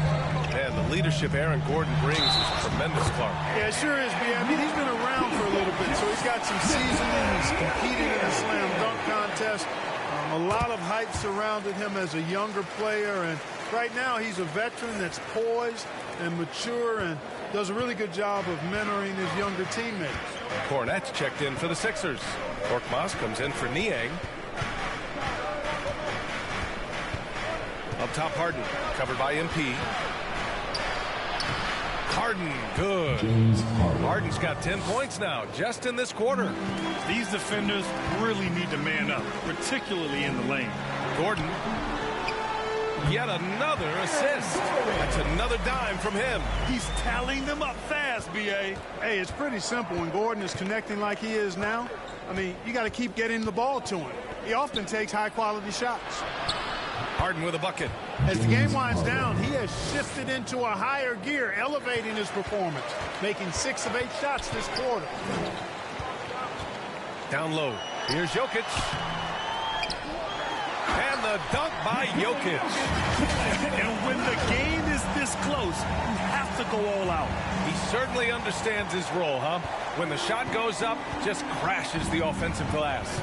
And the leadership Aaron Gordon brings is tremendous, Clark. Yeah, it sure is, B. I mean, he's been around for a little bit, so he's got some seasoning. He's competed in a slam dunk contest. A lot of hype surrounded him as a younger player, and right now he's a veteran that's poised and mature and does a really good job of mentoring his younger teammates. Cornette's checked in for the Sixers. Korkmaz comes in for Niang. Up top, Harden, covered by MP. Harden, good. Harden's got 10 points now, just in this quarter. These defenders really need to man up, particularly in the lane. Gordon, yet another assist. That's another dime from him. He's tallying them up fast, B.A. Hey, it's pretty simple when Gordon is connecting like he is now. I mean, you got to keep getting the ball to him. He often takes high-quality shots. Harden with a bucket. As the game winds down, he has shifted into a higher gear, elevating his performance, making 6 of 8 shots this quarter. Down low. Here's Jokic. And the dunk by Jokic. And when the game is this close, you have to go all out. He certainly understands his role, huh? When the shot goes up, just crashes the offensive glass.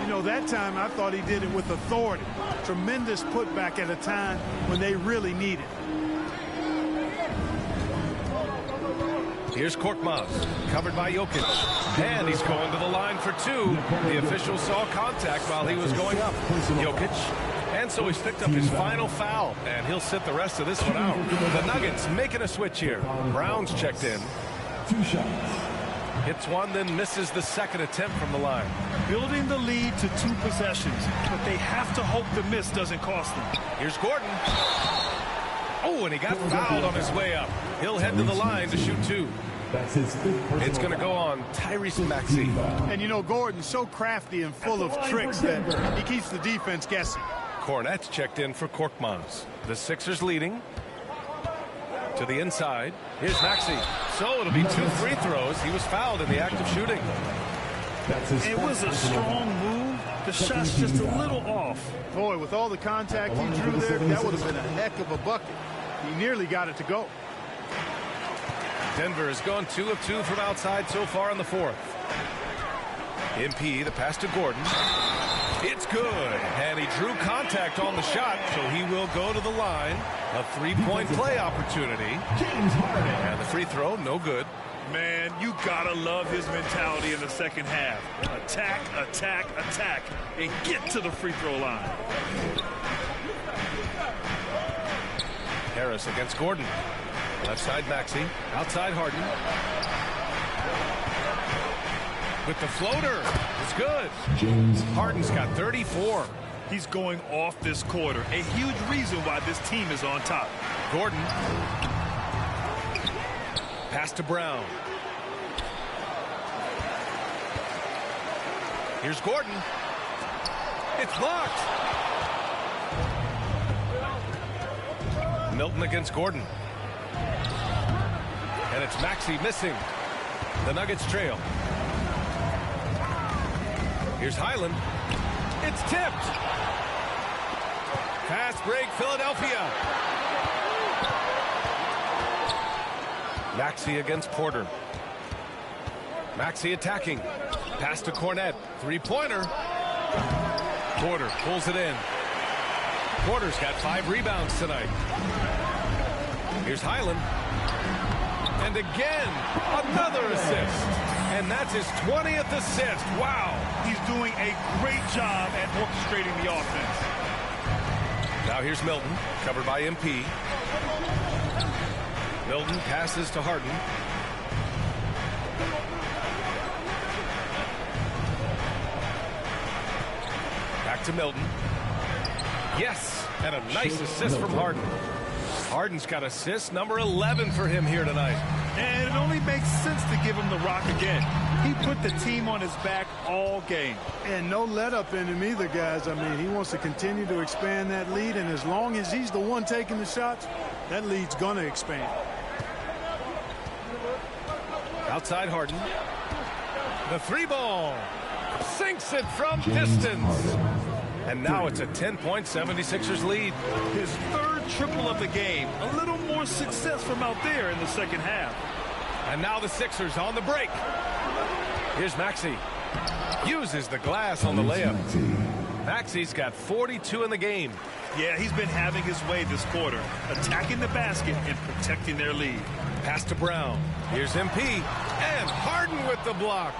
You know, that time I thought he did it with authority. Tremendous putback at a time when they really need it. Here's Korkmaz, covered by Jokic. And he's going to the line for two. The official saw contact while he was going up. Jokic. And so he's picked up his final foul, and he'll sit the rest of this one out. The Nuggets making a switch here. Brown's checked in. 2 shots. Hits one, then misses the second attempt from the line. Building the lead to 2 possessions, but they have to hope the miss doesn't cost them. Here's Gordon. Oh, and he got fouled on his way up. He'll head to the line to shoot 2. That's his 5th. It's going to go on Tyrese Maxey. And you know, Gordon's so crafty and full of tricks that he keeps the defense guessing. Cornette's checked in for Korkmaz. The Sixers leading. To the inside. Here's Maxey. So it'll be 2 free throws. He was fouled in the act of shooting. It was a strong move. The shot's just a little off. Boy, with all the contact he drew there, that would have been a heck of a bucket. He nearly got it to go. Denver has gone 2 of 2 from outside so far in the 4th. MP, the pass to Gordon. It's good. And he drew contact on the shot, so he will go to the line. A 3-point play opportunity. And the free throw, no good. Man, you gotta love his mentality in the second half. Attack, attack, attack, and get to the free throw line. Harris against Gordon. Left side Maxey. Outside Harden. With the floater. It's good. Harden's got 34. He's going off this quarter. A huge reason why this team is on top. Gordon. Pass to Brown. Here's Gordon. It's blocked. Milton against Gordon. And it's Maxey missing. The Nuggets trail. Here's Highland. It's tipped. Fast break, Philadelphia. Maxey against Porter. Maxey attacking. Pass to Cornette. 3-pointer. Porter pulls it in. Porter's got 5 rebounds tonight. Here's Highland. And again, another assist. And that's his 20th assist. Wow. He's doing a great job at orchestrating the offense. Now here's Milton, covered by MP. Milton passes to Harden. Back to Milton. Yes, and a nice assist from Harden. Harden's got assist number 11 for him here tonight. And it only makes sense to give him the rock again. He put the team on his back all game. And no let up in him either, guys. I mean, he wants to continue to expand that lead, and as long as he's the one taking the shots, that lead's going to expand. Outside Harden. The 3-ball. Sinks it from distance. And now it's a 10-point 76ers lead. His 3rd triple of the game. A little more success from out there in the second half. And now the Sixers on the break. Here's Maxey. Uses the glass on the layup. Maxey's got 42 in the game. Yeah, he's been having his way this quarter. Attacking the basket and protecting their lead. Pass to Brown. Here's MP. And Harden with the block.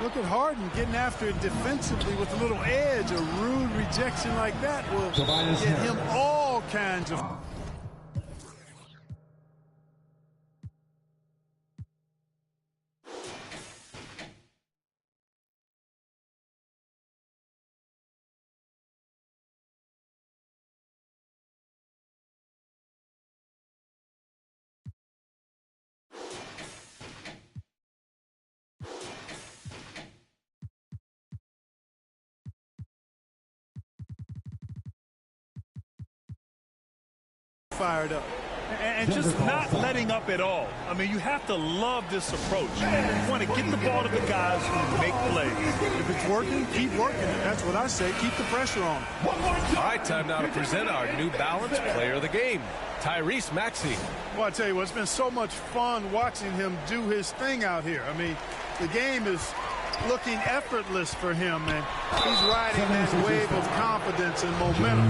Look at Harden getting after it defensively with a little edge. A rude rejection like that will get him all kinds of... fired up. And just not letting up at all. I mean, you have to love this approach. You want to get the ball to the guys who make plays. If it's working, keep working it. That's what I say. Keep the pressure on. All right, time now to present our New Balance Player of the Game, Tyrese Maxey. Well, I tell you what, it's been so much fun watching him do his thing out here. I mean, the game is looking effortless for him, and he's riding that wave of confidence and momentum,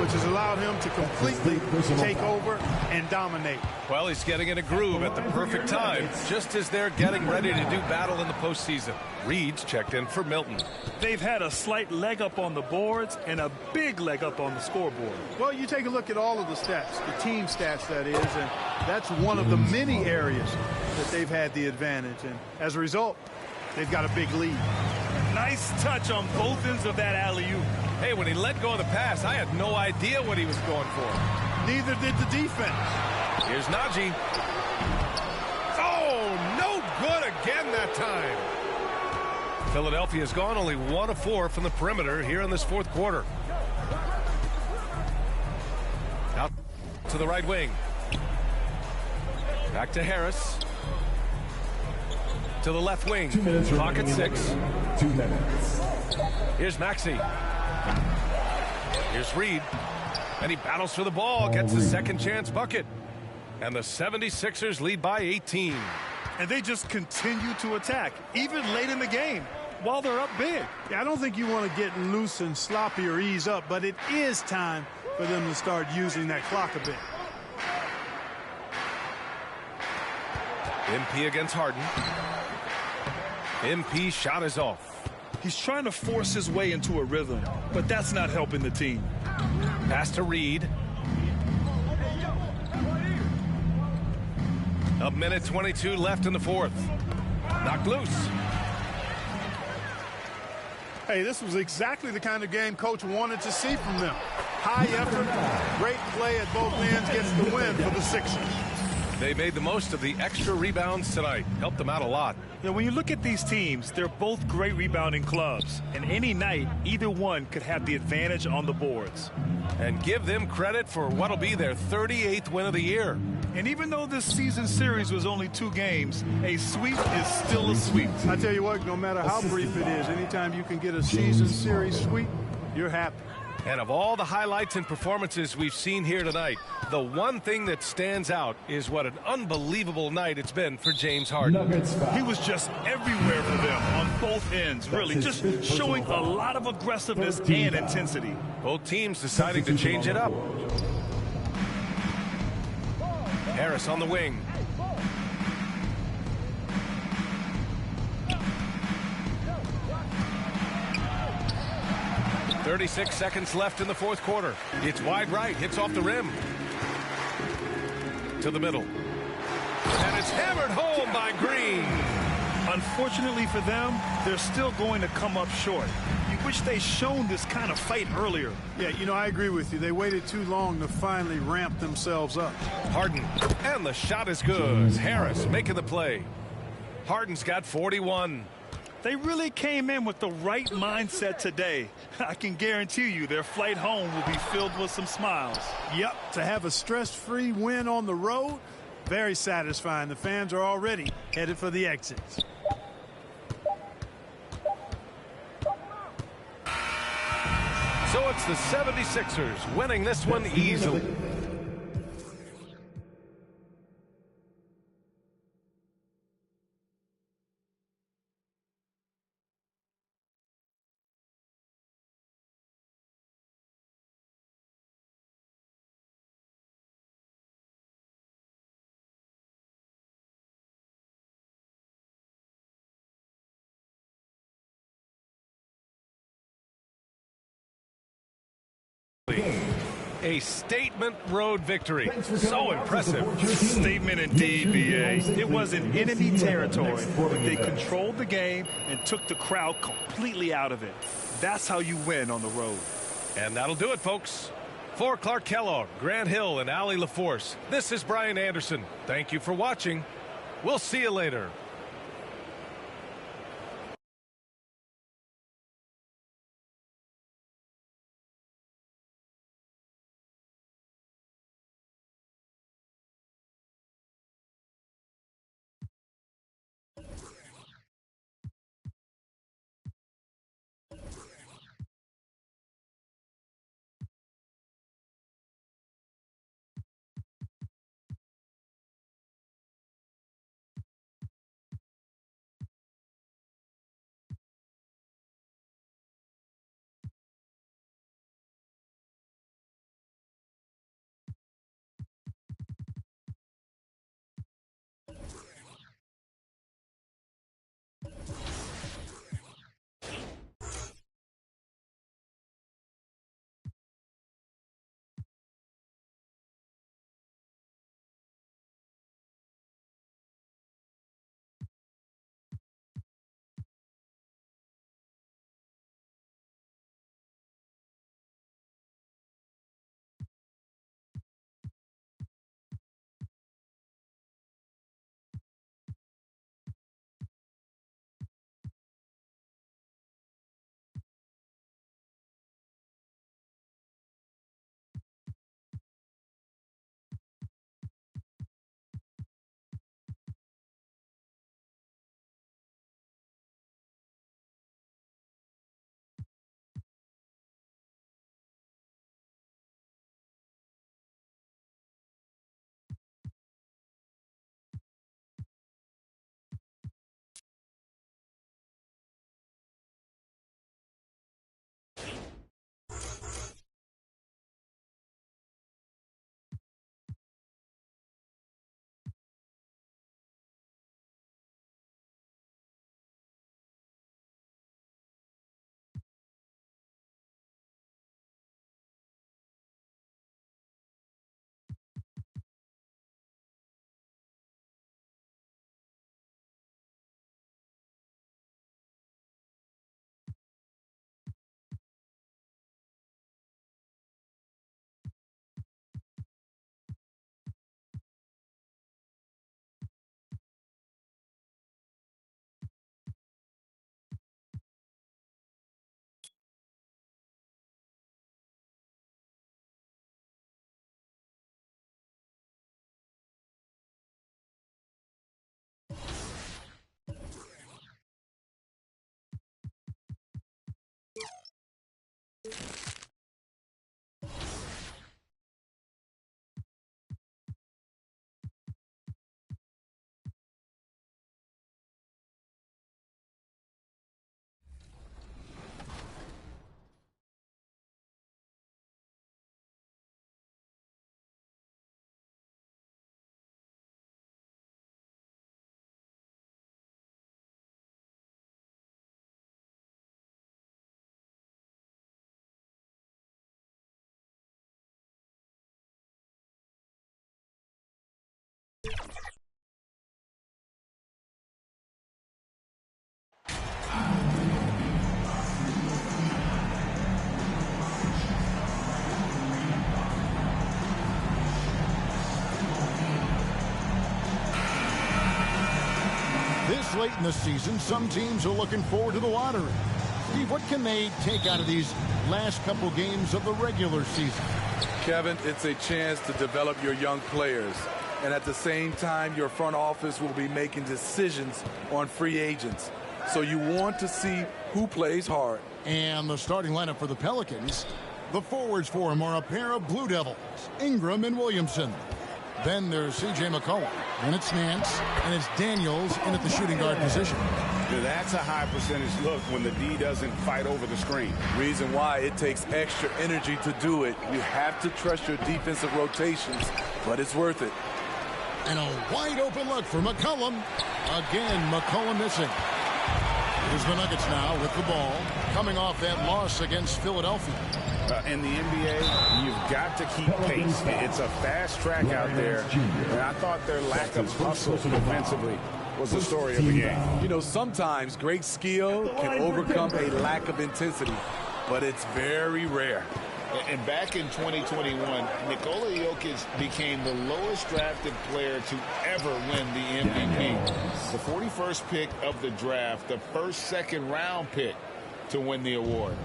which has allowed him to completely take over and dominate. Well, he's getting in a groove at the perfect time, just as they're getting ready to do battle in the postseason. Reed's checked in for Milton. They've had a slight leg up on the boards and a big leg up on the scoreboard. Well, you take a look at all of the stats, the team stats that is, and that's one of the many areas that they've had the advantage. And as a result, they've got a big lead. Nice touch on both ends of that alley-oop. Hey, when he let go of the pass, I had no idea what he was going for. Neither did the defense. Here's Najee. Oh, no good again that time. Philadelphia's gone only 1 of 4 from the perimeter here in this fourth quarter. Out to the right wing. Back to Harris. To the left wing. Pocket 6. 2 minutes. Here's Maxey. Here's Reed. And he battles for the ball, gets the second chance bucket. And the 76ers lead by 18. And they just continue to attack, even late in the game, while they're up big. Yeah, I don't think you want to get loose and sloppy or ease up, but it is time for them to start using that clock a bit. MP against Harden. MP shot is off. He's trying to force his way into a rhythm, but that's not helping the team. Pass to Reed. A minute 22 left in the fourth. Knocked loose. Hey, this was exactly the kind of game coach wanted to see from them. High effort, great play at both ends gets the win for the Sixers. They made the most of the extra rebounds tonight. Helped them out a lot. You know, when you look at these teams, they're both great rebounding clubs. And any night, either one could have the advantage on the boards. And give them credit for what'll be their 38th win of the year. And even though this season series was only 2 games, a sweep is still a sweep. I tell you what, no matter how brief it is, anytime you can get a season series sweep, you're happy. And of all the highlights and performances we've seen here tonight, the one thing that stands out is what an unbelievable night it's been for James Harden. He was just everywhere for them on both ends, really, just showing a lot of aggressiveness and intensity. Both teams deciding to change it up. Harris on the wing. "36 seconds left in the fourth quarter. It's wide right, hits off the rim. To the middle. And it's hammered home by Green. Unfortunately for them, they're still going to come up short. You wish they'd shown this kind of fight earlier. Yeah, you know, I agree with you. They waited too long to finally ramp themselves up. Harden, and the shot is good. Harris making the play. Harden's got 41. They really came in with the right mindset today. I can guarantee you their flight home will be filled with some smiles. Yep, to have a stress-free win on the road, very satisfying. The fans are already headed for the exits. So it's the 76ers winning this one easily. A statement road victory. So impressive. Statement indeed, B.A. It was in enemy territory, but they controlled the game and took the crowd completely out of it. That's how you win on the road. And that'll do it, folks. For Clark Kellogg, Grant Hill, and Allie LaForce, this is Brian Anderson. Thank you for watching. We'll see you later. This late in the season, some teams are looking forward to the lottery. Steve, what can they take out of these last couple games of the regular season? Kevin, it's a chance to develop your young players. And at the same time, your front office will be making decisions on free agents. So you want to see who plays hard. And the starting lineup for the Pelicans, the forwards for them are a pair of Blue Devils, Ingram and Williamson. Then there's C.J. McCollum, and it's Nance, and it's Daniels in at the shooting guard position. That's a high percentage look when the D doesn't fight over the screen. Reason why it takes extra energy to do it. You have to trust your defensive rotations, but it's worth it. And a wide open look for McCollum. Again, McCollum missing. Here's the Nuggets now with the ball, coming off that loss against Philadelphia. In the NBA, you've got to keep pace. It's a fast track out there, and I thought their lack of hustle defensively was the story of the game. You know, sometimes great skill can overcome a lack of intensity, but it's very rare. And back in 2021, Nikola Jokic became the lowest drafted player to ever win the MVP. The 41st pick of the draft, the first second-round pick to win the award.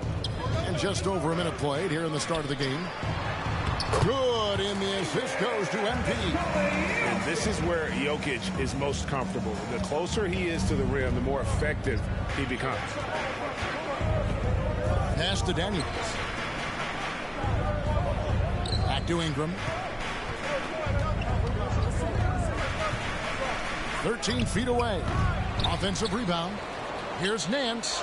And just over a minute played here in the start of the game. Good, and the assist goes to MP. And this is where Jokic is most comfortable. The closer he is to the rim, the more effective he becomes. Pass to Daniels. Back to Ingram. 13 feet away. Offensive rebound. Here's Nance.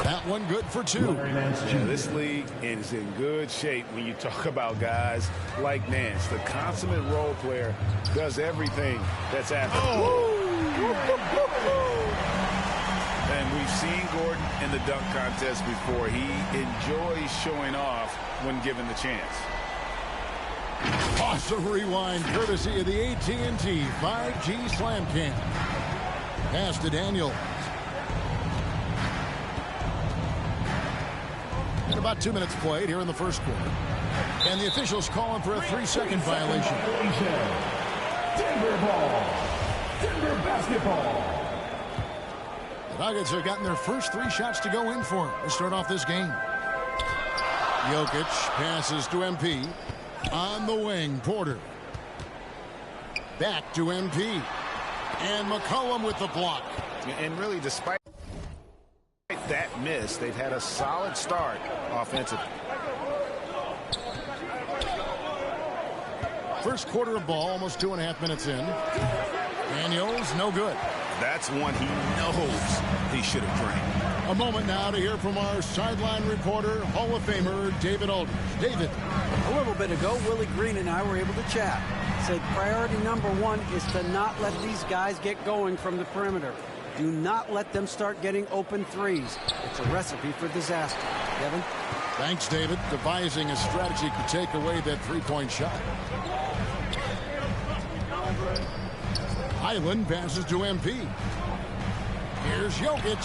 That one good for two. Yeah, this league is in good shape when you talk about guys like Nance. The consummate role player does everything that's after. And we've seen Gordon in the dunk contest before. He enjoys showing off when given the chance. Awesome rewind courtesy of the AT&T 5G Slam Cam. Pass to Daniels. And about 2 minutes played here in the first quarter. And the officials calling for a 3-second violation. Denver ball. Denver basketball. The Nuggets have gotten their first 3 shots to go in for to start off this game. Jokic passes to MP. On the wing, Porter. Back to MP. And McCollum with the block. And really, despite that miss, they've had a solid start offensively. First quarter of ball, almost 2.5 minutes in. Daniels, no good. That's one he knows he should have drained. A moment now to hear from our sideline reporter, Hall of Famer David Aldridge. David. A little bit ago, Willie Green and I were able to chat. Said priority number 1 is to not let these guys get going from the perimeter. Do not let them start getting open threes. It's a recipe for disaster. Kevin? Thanks, David. Devising a strategy to take away that three-point shot. Highland passes to MP. Here's Jokic.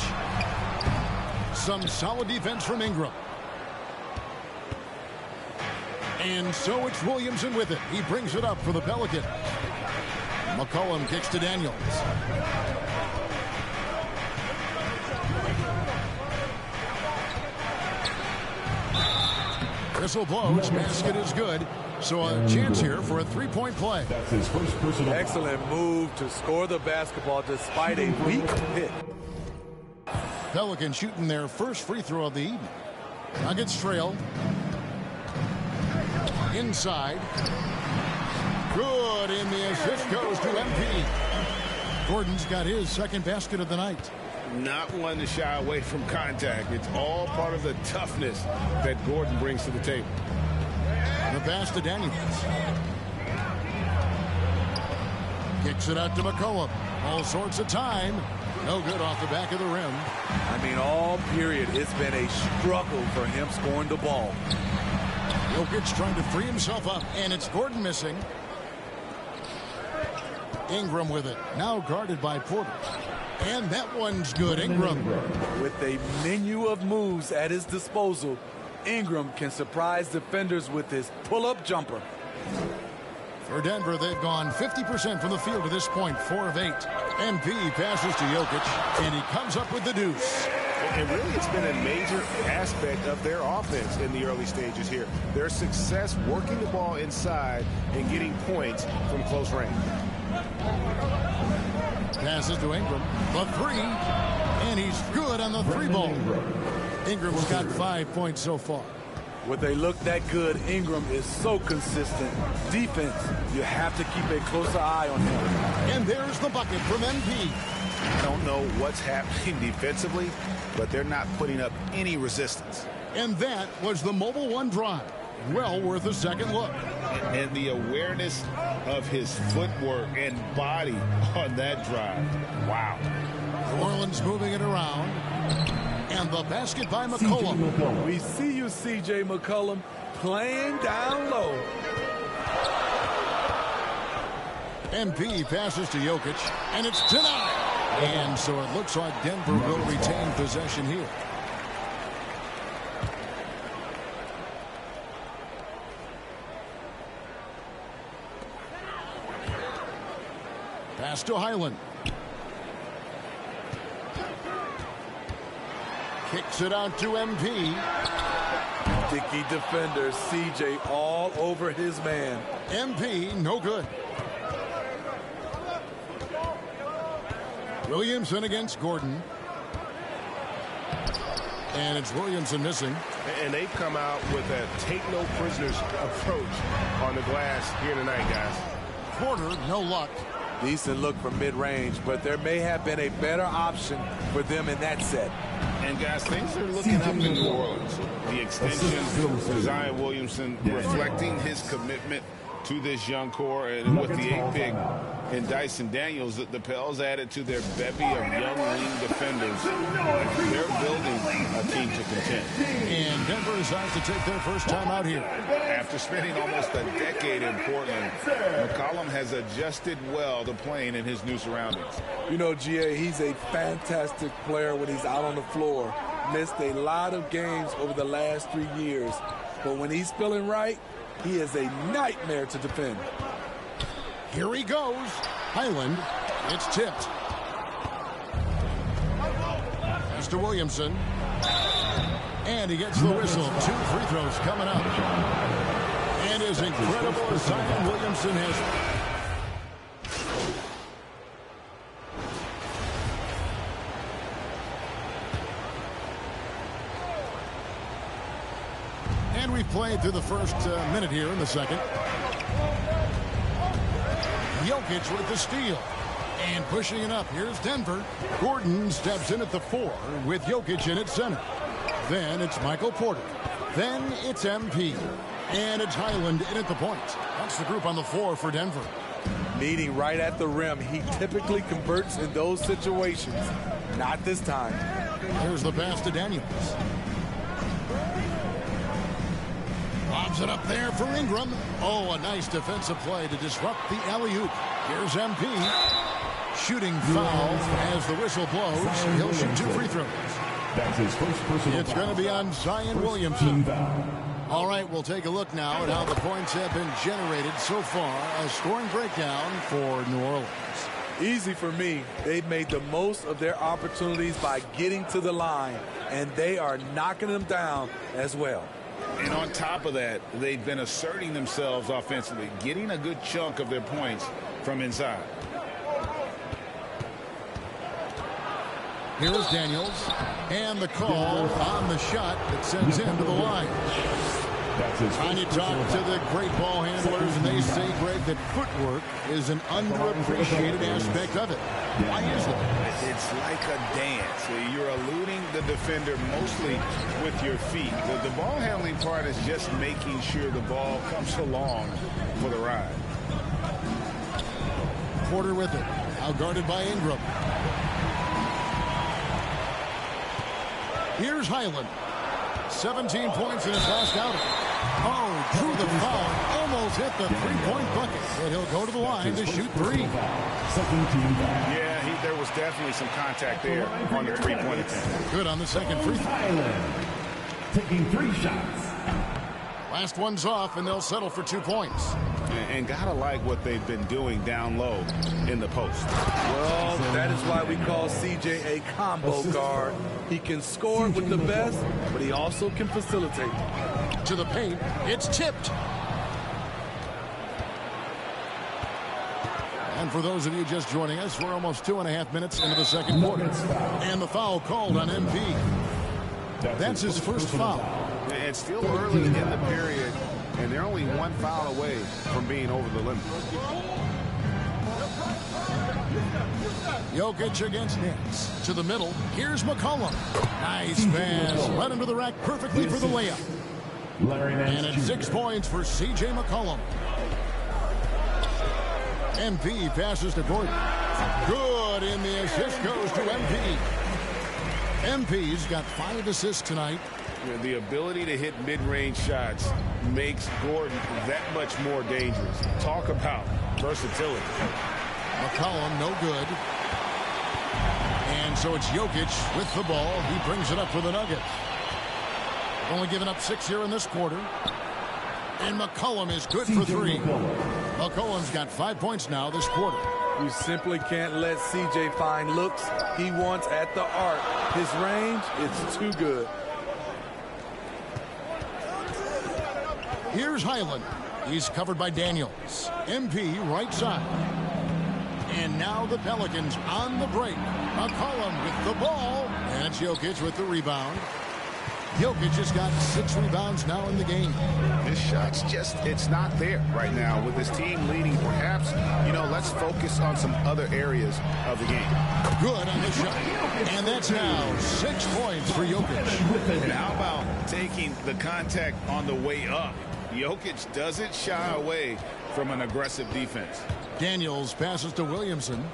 Some solid defense from Ingram. And so it's Williamson with it. He brings it up for the Pelicans. McCollum kicks to Daniels. Whistle blows. Basket is good. So a chance here for a three-point play. That's his first personal. Excellent move to score the basketball despite a weak hit. Pelicans shooting their first free throw of the evening. Nuggets trail. Inside. Good, and the assist goes to MP. Gordon's got his second basket of the night. Not one to shy away from contact. It's all part of the toughness that Gordon brings to the table. The pass to Daniels. Kicks it out to McCollum. All sorts of time. No good off the back of the rim. I mean, all period, it's been a struggle for him scoring the ball. Jokic trying to free himself up, and it's Gordon missing. Ingram with it. Now guarded by Porter. And that one's good. Ingram. With a menu of moves at his disposal, Ingram can surprise defenders with his pull-up jumper. For Denver, they've gone 50% from the field to this point, 4 of 8. MP passes to Jokic, and he comes up with the deuce. And really, it's been a major aspect of their offense in the early stages here. Their success working the ball inside and getting points from close range. Passes to Ingram. The three. And he's good on the three ball. Ingram's got 5 points so far. When they look that good, Ingram is so consistent. Defense, you have to keep a closer eye on him. And there's the bucket from MP. I don't know what's happening defensively, but they're not putting up any resistance. And that was the Mobile One drive. Well worth a second look. And the awareness of his footwork and body on that drive. Wow. New Orleans moving it around. And the basket by McCollum. We see you, C.J. McCollum, playing down low. MP passes to Jokic, and it's denied. And so it looks like Denver will retain possession here. Pass to Highland. Kicks it out to MP. Dickey defender, C.J. all over his man. MP, no good. Williamson against Gordon. And it's Williamson missing. And they've come out with a take-no-prisoners approach on the glass here tonight, guys. Porter, no luck. Decent look from mid-range, but there may have been a better option for them in that set. And, guys, things are looking up in New Orleans. The extension to Zion Williamson reflecting his commitment to this young core, and with the 8 pick and Dyson Daniels, the Pels added to their bevy of young wing defenders. They're building a team to contend. And Denver is out to take their first time out here. After spending almost a decade in Portland, McCollum has adjusted well to playing in his new surroundings. You know, GA, he's a fantastic player when he's out on the floor. Missed a lot of games over the last 3 years. But when he's feeling right, he is a nightmare to defend. Here he goes. Highland. It's tipped. Mr. Williamson. And he gets the whistle. 2 free throws coming up. And as incredible as Zion Williamson has... And we've played through the first minute here in the second. Jokic with the steal. And pushing it up. Here's Denver. Gordon steps in at the 4 with Jokic in at center. Then it's Michael Porter. Then it's MP. And it's Highland in at the point. That's the group on the floor for Denver. Meeting right at the rim. He typically converts in those situations. Not this time. Here's the pass to Daniels. Lobs it up there for Ingram. Oh, a nice defensive play to disrupt the alley-oop. Here's MP. Shooting foul as the whistle blows. He'll shoot 2 free throws. That's his first personal It's going to be on Zion Williamson. All right, we'll take a look now at how the points have been generated so far. A scoring breakdown for New Orleans. Easy for me. They've made the most of their opportunities by getting to the line, and they are knocking them down as well. And on top of that, they've been asserting themselves offensively, getting a good chunk of their points from inside. Here's Daniels. And the call on the shot that sends him to the line. And you talk to the great ball handlers, and they say, Greg, that footwork is an underappreciated aspect of it. Why is that? It's like a dance. You're eluding the defender mostly with your feet. The ball handling part is just making sure the ball comes along for the ride. Porter with it. Now guarded by Ingram. Here's Highland. 17 points in his last outing. Oh, drew the foul. Almost hit the three-point bucket. But he'll go to the line to shoot three. Yeah, there was definitely some contact there on the three-point attempt. Good on the second free throw. Taking 3 shots. Last one's off, and they'll settle for 2 points. And gotta like what they've been doing down low in the post. Well, that is why we call CJ a combo guard. He can score with the best, but he also can facilitate. To the paint, it's tipped. And for those of you just joining us, we're almost 2.5 minutes into the second quarter. And the foul called on MP. That's his first foul. It's still early in the period, and they're only 1 foul away from being over the limit. Jokic against Nix. To the middle. Here's McCollum. Nice pass. Led into the rack perfectly for the layup. And it's 6 points for C.J. McCollum. MP passes to Gordon. Good, and the assist goes to MP. MP's got 5 assists tonight. The ability to hit mid-range shots makes Gordon that much more dangerous. Talk about versatility. McCollum, no good. And so it's Jokic with the ball. He brings it up for the Nuggets. Only given up 6 here in this quarter. And McCollum is good for 3. McCollum's got 5 points now this quarter. You simply can't let CJ find looks he wants at the arc. His range, it's too good. Here's Highland. He's covered by Daniels. MP right side. And now the Pelicans on the break. McCollum with the ball. And it's Jokic with the rebound. Jokic has got 6 rebounds now in the game. His shot's just, it's not there right now with his team leading. Perhaps, let's focus on some other areas of the game. Good on the shot. And that's now 6 points for Jokic. And how about taking the contact on the way up? Jokic doesn't shy away from an aggressive defense. Daniels passes to Williamson.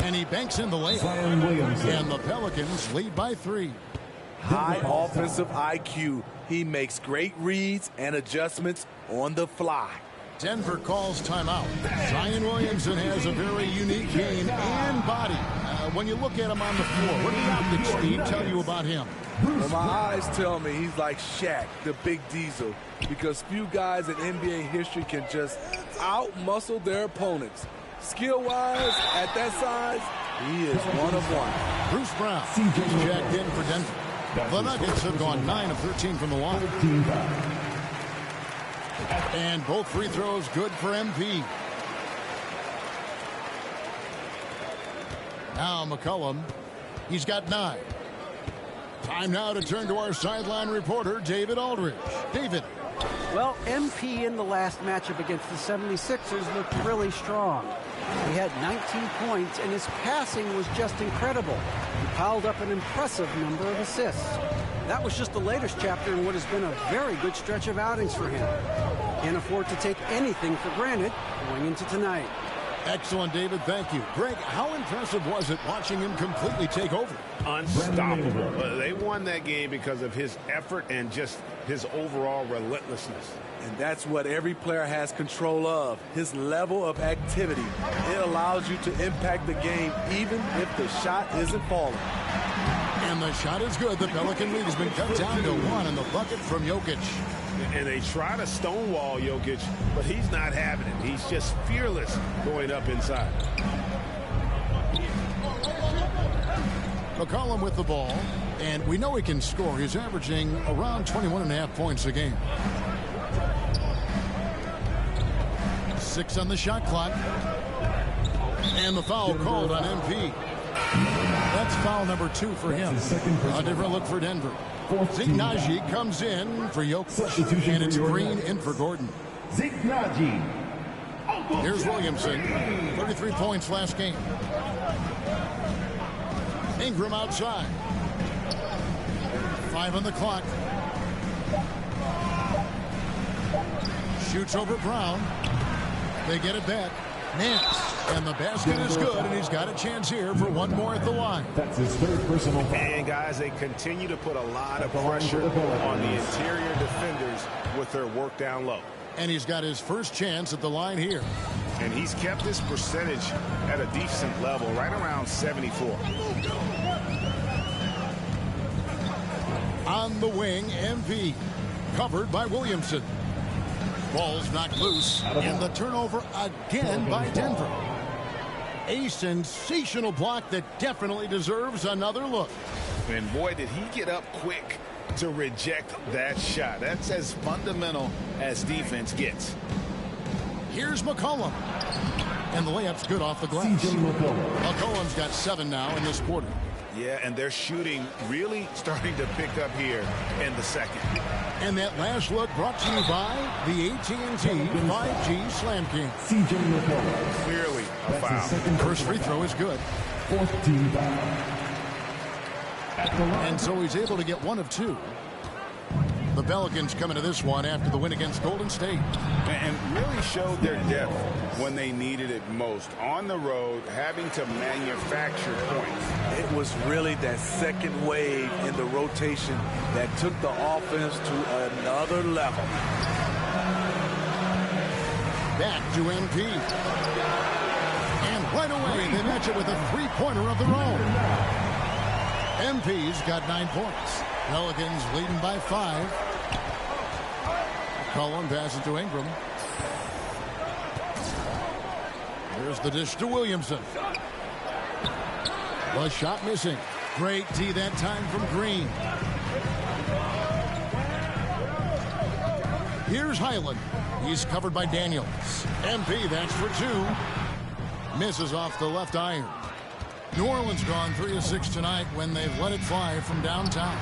And he banks in the layup. And the Pelicans lead by 3. High offensive IQ. He makes great reads and adjustments on the fly. Denver calls timeout. Zion Williamson has a very unique game and body. When you look at him on the floor, what do the optics, Steve, tell you about him? Well, my eyes tell me he's like Shaq, the big diesel, because few guys in NBA history can just out-muscle their opponents. Skill-wise, at that size, he is one of one. Bruce Brown is jacked in for Denver. The Nuggets have gone 9 of 13 from the line. And both free throws good for MP. Now McCollum, he's got 9. Time now to turn to our sideline reporter, David Aldridge. David. Well, MP in the last matchup against the 76ers looked really strong. He had 19 points, and his passing was just incredible. He piled up an impressive number of assists. That was just the latest chapter in what has been a very good stretch of outings for him. Can't afford to take anything for granted going into tonight. Excellent, David. Thank you. Greg, how impressive was it watching him completely take over? Unstoppable. They won that game because of his effort and just his overall relentlessness. And that's what every player has control of, his level of activity. It allows you to impact the game even if the shot isn't falling. And the shot is good. The Pelican lead has been cut down to 1 in the bucket from Jokic. And they try to stonewall Jokic, but he's not having it. He's just fearless going up inside. McCollum with the ball, and we know he can score. He's averaging around 21.5 points a game. 6 on the shot clock. And the foul called on MP. That's foul number 2 for him. A different look for Denver. Zignaji comes in for Jokic, and it's Green in for Gordon. Zignaji. Here's Williamson, 33 points last game. Ingram outside. 5 on the clock. Shoots over Brown. They get it back. Nance. And the basket is good, and he's got a chance here for one more at the line. That's his third personal foul. And guys, they continue to put a lot of pressure on the interior defenders with their work down low. And he's got his first chance at the line here. And he's kept this percentage at a decent level, right around 74. On the wing, MP. Covered by Williamson. Ball's knocked loose, and the turnover again by Denver. A sensational block that definitely deserves another look. And boy, did he get up quick to reject that shot. That's as fundamental as defense gets. Here's McCollum. And the layup's good off the glass. McCollum's got 7 now in this quarter. Yeah, and their shooting really starting to pick up here in the second. And that last look brought to you by the AT&T 5G Slam King. Clearly a foul. First free throw is good. 14 foul. And so he's able to get 1 of 2. The Pelicans coming to this one after the win against Golden State. And really showed their depth when they needed it most. On the road, having to manufacture points. It was really that second wave in the rotation that took the offense to another level. Back to MP. And right away, they match it with a three-pointer of their own. MP's got 9 points. Pelicans leading by 5. Cullen passes to Ingram. Here's the dish to Williamson. The shot missing. Great D that time from Green. Here's Highland. He's covered by Daniels. MP, that's for 2. Misses off the left iron. New Orleans gone 3 of 6 tonight when they've let it fly from downtown.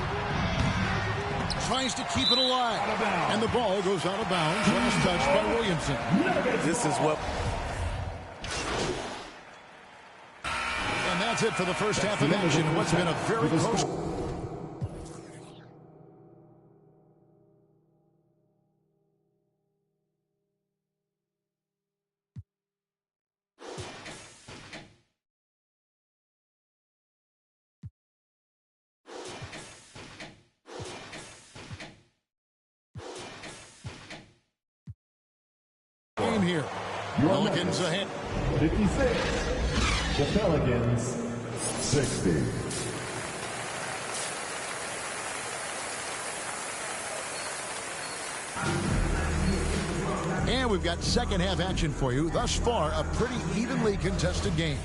Tries to keep it alive. And the ball goes out of bounds. Last touch by Williamson. This is what... And that's it for the first half of action. What's been a very close... game here. Pelicans ahead. 56. The Pelicans 60. And we've got second half action for you. Thus far, a pretty evenly contested game.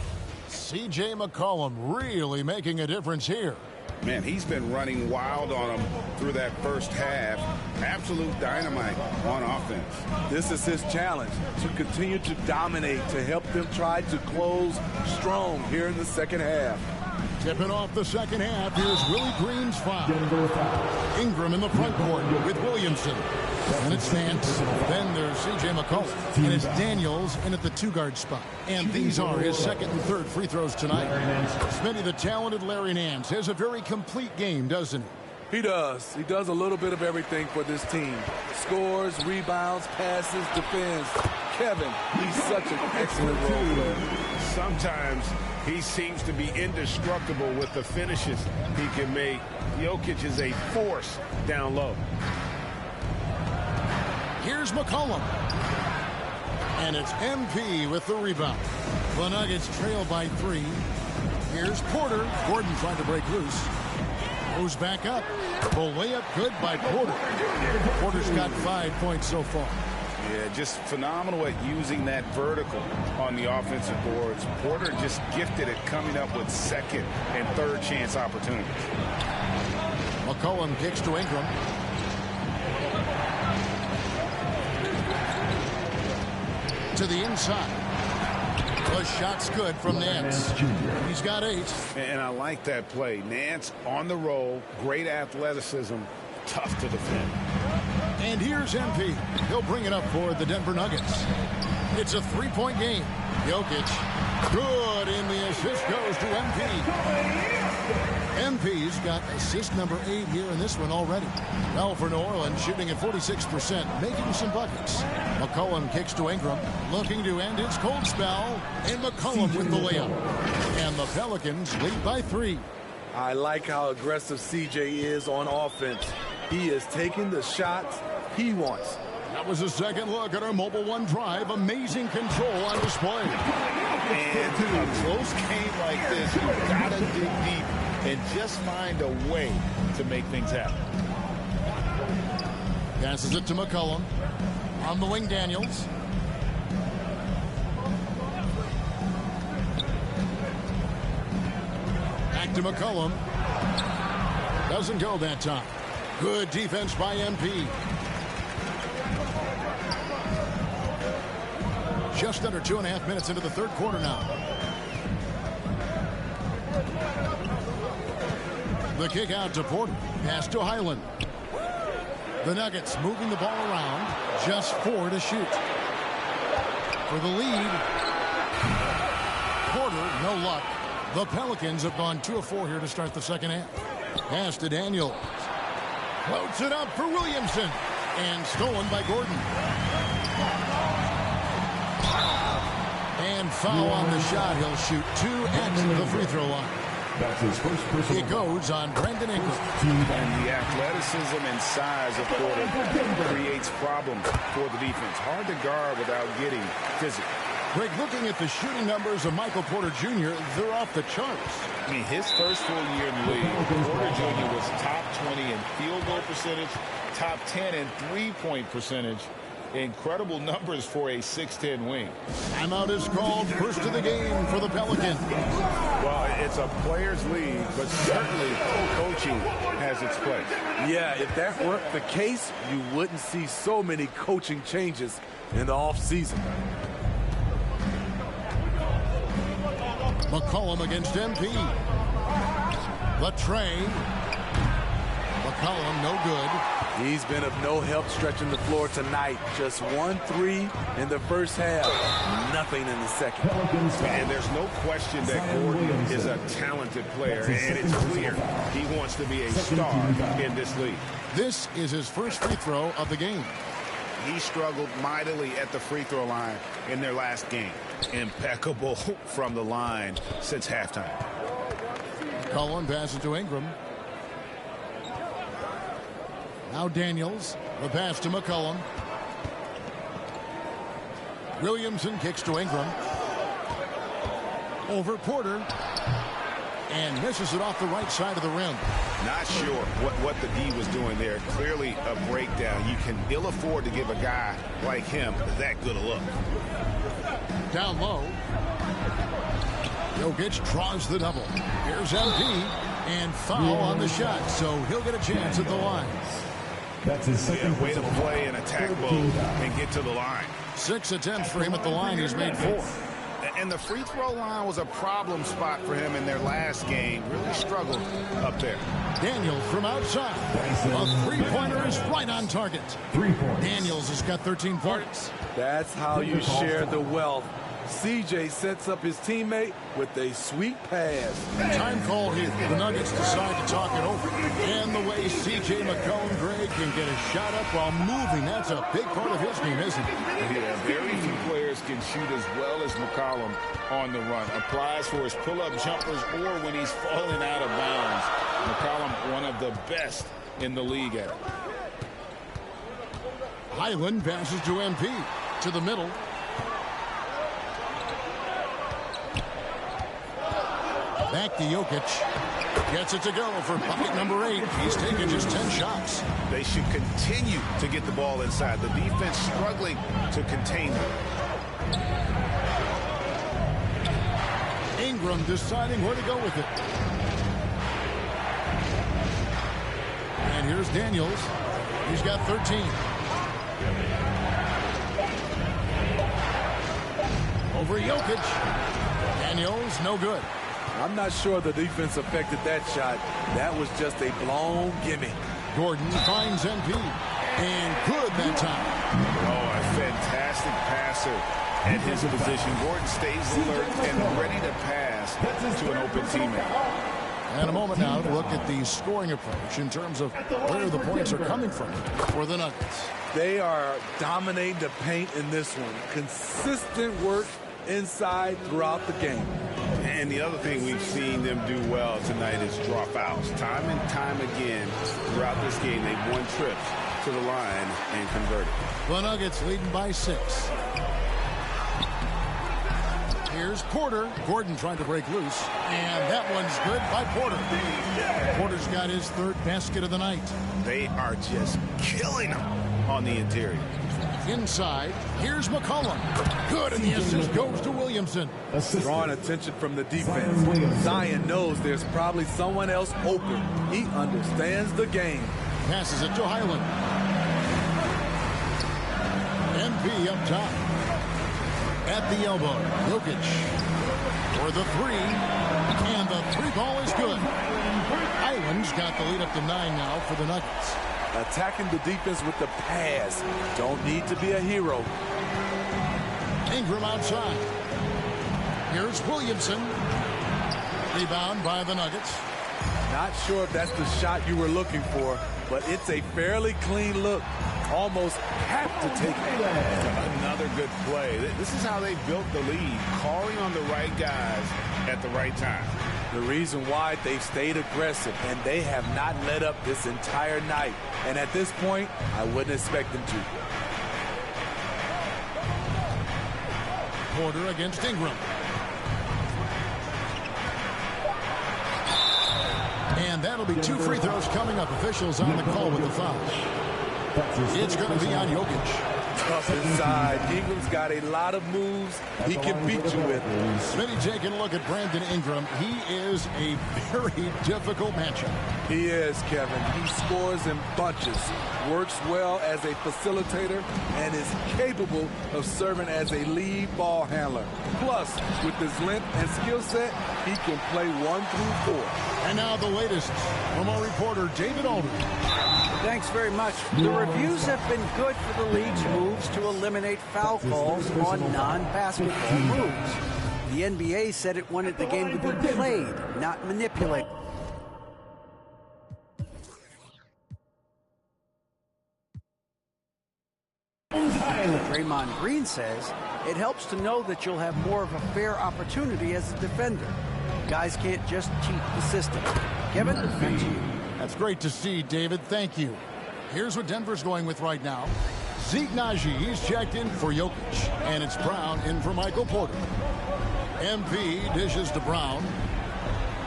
C.J. McCollum really making a difference here. Man, he's been running wild on them through that first half. Absolute dynamite on offense. This is his challenge, to continue to dominate, to help them try to close strong here in the second half. Tipping off the second half, here's Willie Green's foul. Ingram in the front court with Williamson. And it's Nance. Then there's C.J. McCollum. And it's Daniels in at the 2-guard spot. And these are his second and third free throws tonight. Smitty, the talented Larry Nance, has a very complete game, doesn't he? He does. He does a little bit of everything for this team. Scores, rebounds, passes, defends. Kevin, he's such an excellent role player. Sometimes he seems to be indestructible with the finishes he can make. Jokic is a force down low. Here's McCollum. And it's MP with the rebound. The Nuggets trail by 3. Here's Porter. Gordon trying to break loose. Goes back up. The layup good by Porter. Porter's got 5 points so far. Yeah, just phenomenal at using that vertical on the offensive boards. Porter just gifted at coming up with second and third chance opportunities. McCollum kicks to Ingram. To the inside. The shot's good from Nance. He's got 8. And I like that play. Nance on the roll, great athleticism, tough to defend. And here's MP. He'll bring it up for the Denver Nuggets. It's a 3-point game. Jokic, good, and the assist goes to MP. MP's got assist number 8 here in this one already. Well, for New Orleans, shooting at 46%, making some buckets. McCollum kicks to Ingram, looking to end his cold spell, and McCollum with the layup. And the Pelicans lead by 3. I like how aggressive CJ is on offense. He is taking the shots he wants. That was a second look at our Mobile One drive. Amazing control on display. And a close game like this, you've got to dig deep and just find a way to make things happen. Passes it to McCollum. On the wing, Daniels. Back to McCollum. Doesn't go that time. Good defense by MP. Just under 2.5 minutes into the third quarter now. The kick out to Porter. Pass to Highland. The Nuggets moving the ball around. Just 4 to shoot. For the lead. Porter, no luck. The Pelicans have gone 2 of 4 here to start the second half. Pass to Daniels. Floats it up for Williamson. And stolen by Gordon. And foul on the shot. He'll shoot 2 at the free throw line. That's his first personal. It goes on Brandon Ingram. And the athleticism and size of Porter creates problems for the defense. Hard to guard without getting physical. Greg, looking at the shooting numbers of Michael Porter Jr., they're off the charts. I mean, his first full year in the league, Porter Jr. was top 20 in field goal percentage, top 10 in three-point percentage. Incredible numbers for a 6'10 wing. Timeout is called. First of the game for the Pelicans. Well, it's a players' league, but certainly coaching has its place. Yeah, if that weren't the case, you wouldn't see so many coaching changes in the offseason. McCollum against MP. The tray. McCollum, no good. He's been of no help stretching the floor tonight. Just 1 3 in the first half. Nothing in the second. And there's no question that Gordon is a talented player, and it's clear he wants to be a star in this league. This is his first free throw of the game. He struggled mightily at the free throw line in their last game. Impeccable from the line since halftime. Cullen passes to Ingram. Now Daniels. The pass to McCollum. Williamson kicks to Ingram. Over Porter. And misses it off the right side of the rim. Not sure what the D was doing there. Clearly a breakdown. You can ill afford to give a guy like him that good a look. Down low. Jokic draws the double. Here's MP. And foul on the shot. So he'll get a chance at the line. That's his second. Way to play and attack mode and get to the line. 6 attempts for him at the line. He's made 4. And the free throw line was a problem spot for him in their last game. Really struggled up there. Daniels from outside. A three-pointer is right on target. 3 points. Daniels has got 13 points. That's how you share the wealth. CJ sets up his teammate with a sweet pass. Time call here. The Nuggets decide to talk it over. And the way CJ McCollum, Greg, can get a shot up while moving, that's a big part of his game, isn't it? Yeah, very few players can shoot as well as McCollum on the run. Applies for his pull-up jumpers or when he's falling out of bounds. McCollum, one of the best in the league at it. Highland passes to MP. To the middle. Back to Jokic. Gets it to go for bucket number 8. He's taken just 10 shots. They should continue to get the ball inside. The defense struggling to contain them. Ingram deciding where to go with it. And here's Daniels. He's got 13. Over Jokic. Daniels, no good. I'm not sure the defense affected that shot. That was just a blown gimme. Gordon finds MP. And good that time. Oh, a fantastic passer at his position. Gordon stays alert and ready to pass to an open teammate. And a moment now to look at the scoring approach in terms of where the points are coming from for the Nuggets. They are dominating the paint in this one. Consistent work inside throughout the game. And the other thing we've seen them do well tonight is dropouts. Time and time again throughout this game, they've won trips to the line and converted. The Nuggets leading by 6. Here's Porter. Gordon trying to break loose. And that one's good by Porter. Porter's got his 3rd basket of the night. They are just killing them on the interior. Inside, here's McCollum. Good, and the assist goes to Williamson. Drawing attention from the defense. Zion knows there's probably someone else open. He understands the game. Passes it to Highland. MP up top. At the elbow, Jokic for the 3, and the 3 ball is good. Highland's got the lead up to 9 now for the Nuggets. Attacking the defense with the pass. Don't need to be a hero. Ingram outside. Here's Williamson. Rebound by the Nuggets. Not sure if that's the shot you were looking for, but it's a fairly clean look. Almost have to take it. Another good play. This is how they built the lead, calling on the right guys at the right time. The reason why they've stayed aggressive, and they have not let up this entire night. And at this point, I wouldn't expect them to. Porter against Ingram. And that'll be 2 free throws coming up. Officials on the call with the foul. It's going to be on Jokic. Tough inside. Ingram's got a lot of moves he can beat you with. Smitty taking a look at Brandon Ingram. He is a very difficult matchup. He is, Kevin. He scores in bunches, works well as a facilitator, and is capable of serving as a lead ball handler. Plus, with his length and skill set, he can play 1 through 4. And now the latest from our reporter, David Aldridge. Thanks very much. The reviews have been good for the league's moves to eliminate foul calls on non-basketball moves. The NBA said it wanted the game to be played, not manipulated. Draymond Green says it helps to know that you'll have more of a fair opportunity as a defender. Guys can't just cheat the system. Kevin, back to you. That's great to see, David. Thank you. Here's what Denver's going with right now. Zeke Naji, he's checked in for Jokic. And it's Brown in for Michael Porter. MP dishes to Brown.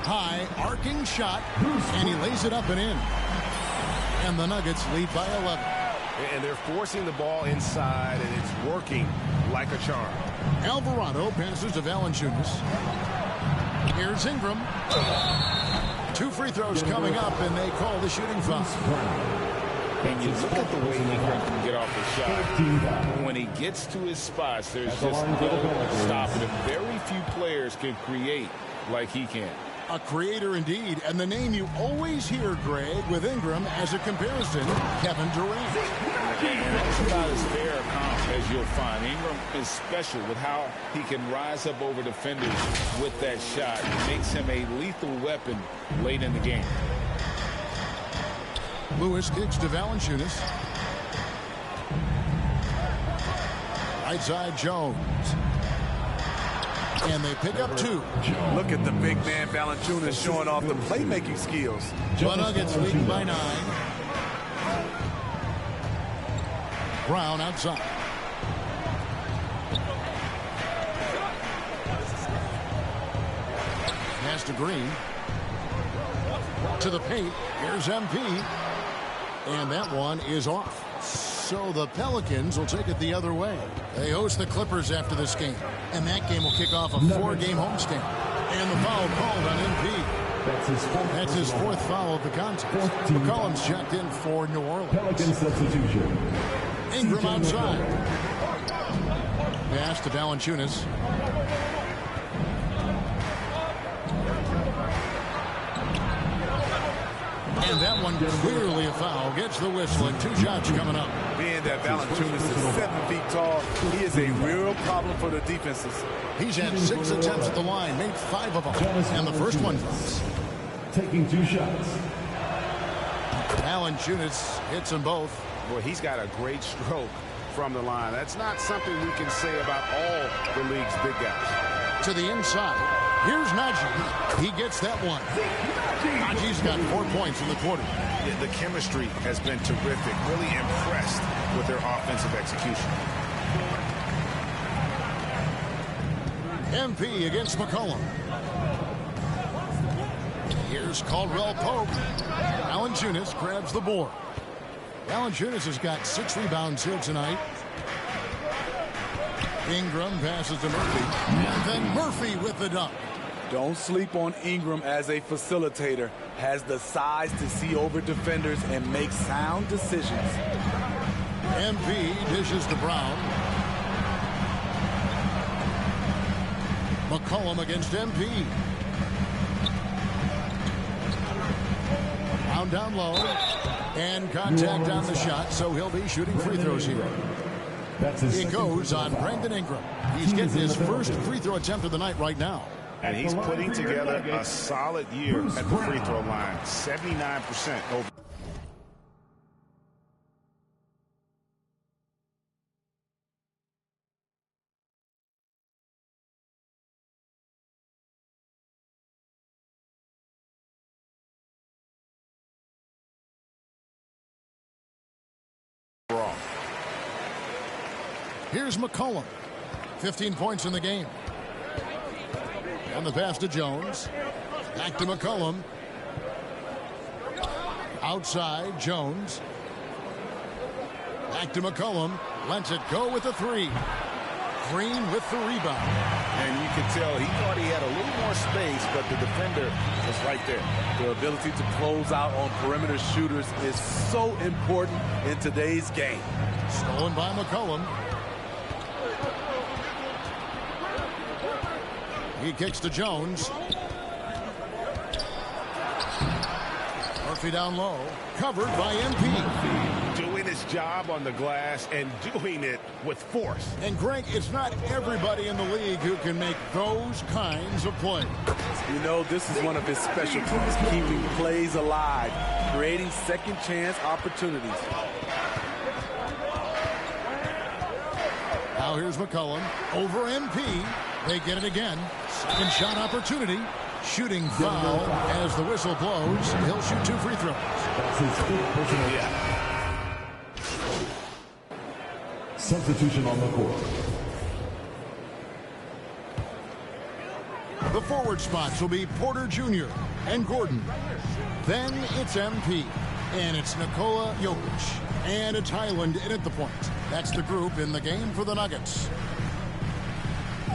High, arcing shot, and he lays it up and in. And the Nuggets lead by 11. And they're forcing the ball inside, and it's working like a charm. Alvarado passes to Valanciunas. Here's Ingram. 2 free throws coming up, and they call the shooting foul. And you look at the way Ingram can get off the shot. When he gets to his spots, there's just no stopping him. Very few players can create like he can. A creator indeed, and the name you always hear, Greg, with Ingram as a comparison, Kevin Durant. And that's about as fair a comp as you'll find. Ingram is special with how he can rise up over defenders with that shot. It makes him a lethal weapon late in the game. Lewis kicks to Valanciunas. Right side, Jones. And they pick up 2. Look at the big man Valanciunas showing off the playmaking skills. The Nuggets leading by 9. Brown outside. Pass to Green. To the paint. Here's MP. And that one is off. So the Pelicans will take it the other way. They host the Clippers after this game. And that game will kick off a 4-game homestand. And the foul called on MP. That's his 4th foul of the contest. McCollum's checked in for New Orleans. Pelican substitution. Ingram outside. Pass to Valanciunas. And that one clearly a foul. Gets the whistle and 2 shots coming up. Being that Valanciunas is 7 feet tall, he is a real problem for the defenses. He's had 6 attempts at the line, made 5 of them. And the first one drops. Taking 2 shots. Valanciunas hits them both. Boy, he's got a great stroke from the line. That's not something we can say about all the league's big guys. To the inside. Here's Najee. He gets that one. Najee's got 4 points in the quarter. Yeah, the chemistry has been terrific. Really impressed with their offensive execution. MP against McCollum. Here's Caldwell Pope. Valanciunas grabs the board. Valanciunas has got 6 rebounds here tonight. Ingram passes to Murphy. And then Murphy with the dunk. Don't sleep on Ingram as a facilitator. Has the size to see over defenders and make sound decisions. MP dishes to Brown. McCollum against MP. Brown down low. And contact on the shot, so he'll be shooting free throws here. It goes on Brandon Ingram. He's getting his first free throw attempt of the night right now. And he's putting together a solid year at the free throw line. 79% over. Here's McCollum. 15 points in the game. And the pass to Jones. Back to McCollum. Outside, Jones. Back to McCollum. Lets it go with the 3. Green with the rebound. And you can tell he thought he had a little more space, but the defender was right there. The ability to close out on perimeter shooters is so important in today's game. Stolen by McCollum. He kicks to Jones. Murphy down low. Covered by MP. Doing his job on the glass and doing it with force. And Greg, it's not everybody in the league who can make those kinds of plays. You know, this is one of his specialties, keeping plays alive, creating second chance opportunities. Now here's McCollum over MP. They get it again. Second shot opportunity. Shooting foul as the whistle blows. He'll shoot 2 free throws. That's his 5th personal. Yeah. Substitution on the court. The forward spots will be Porter Jr. and Gordon. Then it's MP. And it's Nikola Jokic. And it's Highland in at the point. That's the group in the game for the Nuggets.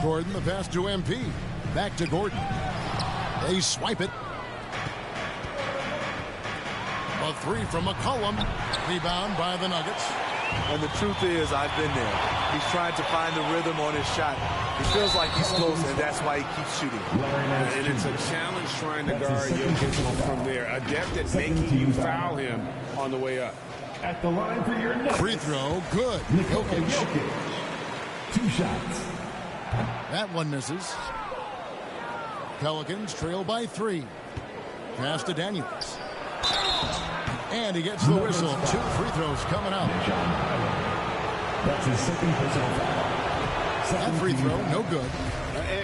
Gordon, the pass to MP. Back to Gordon. They swipe it. A 3 from McCollum. Rebound by the Nuggets. And the truth is, I've been there. He's trying to find the rhythm on his shot. He feels like he's close, and that's why he keeps shooting. And it's a challenge trying to guard Jokic from there. Adept at making you foul him on the way up. At the line for your next free throw, good. Jokic. 2 shots. That one misses. Pelicans trail by 3. Pass to Daniels. And he gets the whistle. 2 free throws coming up. That's his 2nd personal foul. That free throw, no good.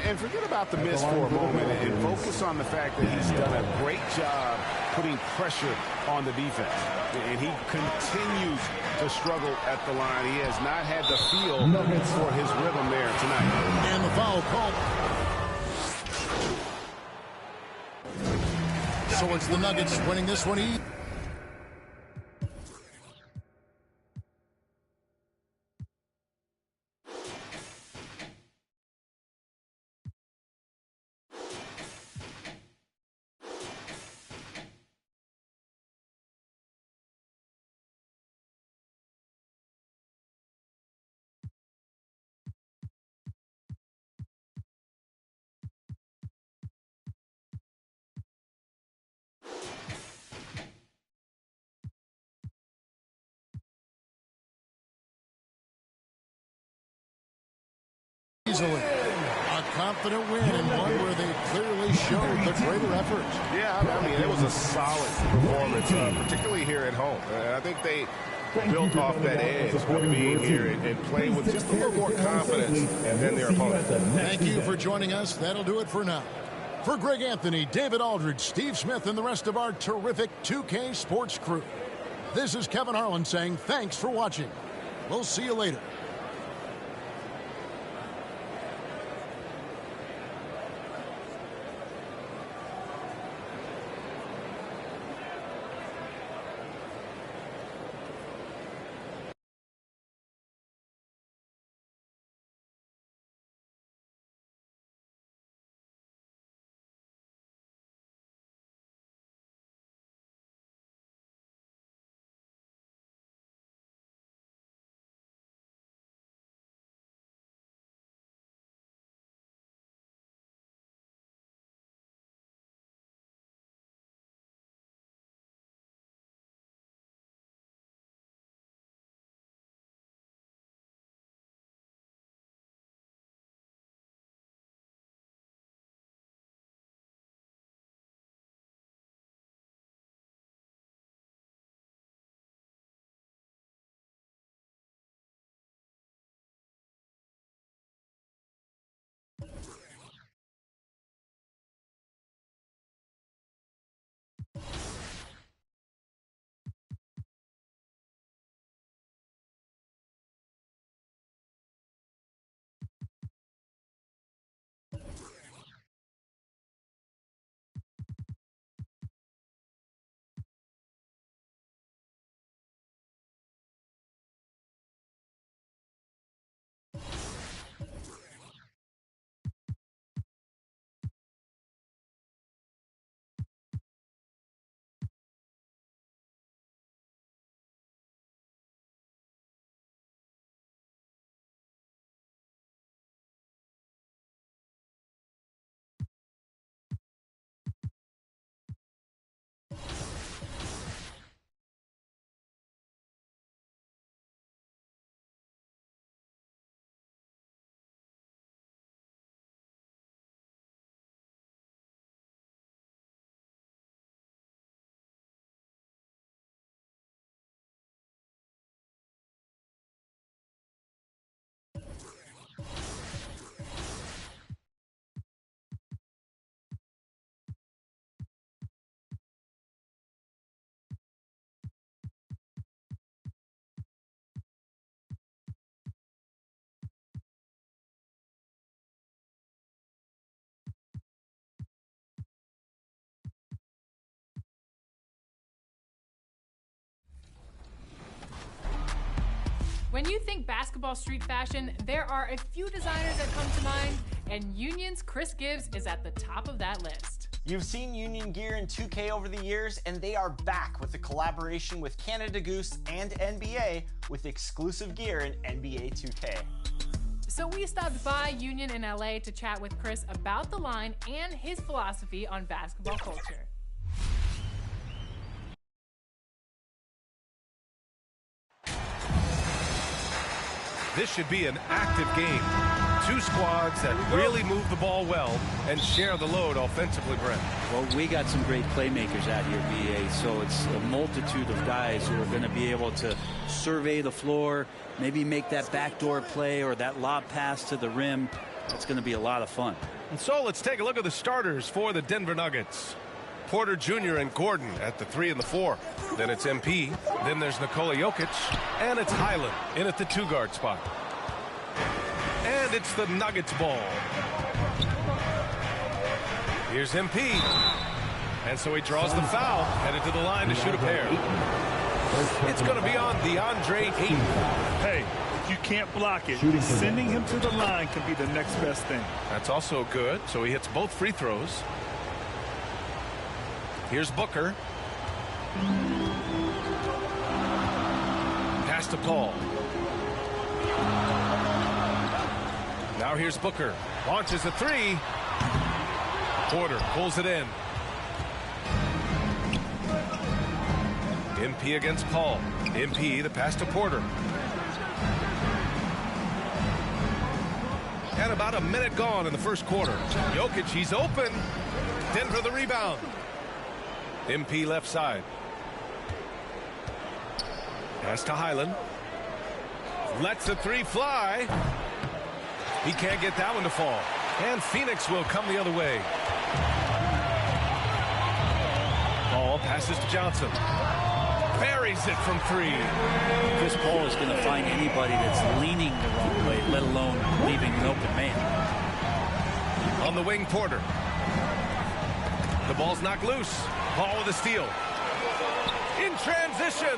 And forget about the miss for a moment and focus on the fact that he's done a great job putting pressure on the defense. And he continues to struggle at the line. He has not had the feel for his rhythm there tonight. And the foul called. So it's the Nuggets winning this one. easily. A confident win and one where they clearly showed the greater effort. Yeah, I mean, it was a solid performance, particularly here at home. I think they built off that edge of being here and playing with just a little more confidence than their opponent. Thank you for joining us. That'll do it for now. For Greg Anthony, David Aldridge, Steve Smith, and the rest of our terrific 2K Sports crew, this is Kevin Harlan saying thanks for watching. We'll see you later. When you think basketball street fashion, there are a few designers that come to mind, and Union's Chris Gibbs is at the top of that list. You've seen Union gear in 2K over the years, and they are back with a collaboration with Canada Goose and NBA with exclusive gear in NBA 2K. So we stopped by Union in LA to chat with Chris about the line and his philosophy on basketball culture. This should be an active game. Two squads that really move the ball well and share the load offensively, Brent. Well, we got some great playmakers out here, BA, so it's a multitude of guys who are going to be able to survey the floor, maybe make that backdoor play or that lob pass to the rim. It's going to be a lot of fun. And so let's take a look at the starters for the Denver Nuggets. Porter Jr. and Gordon at the 3 and the 4. Then it's MP. Then there's Nikola Jokic. And it's Highland in at the 2-guard spot. And it's the Nuggets ball. Here's MP. And so he draws the foul. Headed to the line to shoot a pair. It's going to be on DeAndre Ayton. Hey, you can't block it. Sending him to the line can be the next best thing. That's also good. So he hits both free throws. Here's Booker. Pass to Paul. Now here's Booker. Launches a 3. Porter pulls it in. MP against Paul. MP, the pass to Porter. And about a minute gone in the first quarter. Jokic, he's open. Denver the rebound. MP left side. Pass to Highland. Lets the three fly. He can't get that one to fall. And Phoenix will come the other way. Ball passes to Johnson. Buries it from three. Chris Paul is going to find anybody that's leaning the wrong way, let alone leaving an open man. On the wing, Porter. The ball's knocked loose. Paul with a steal. In transition.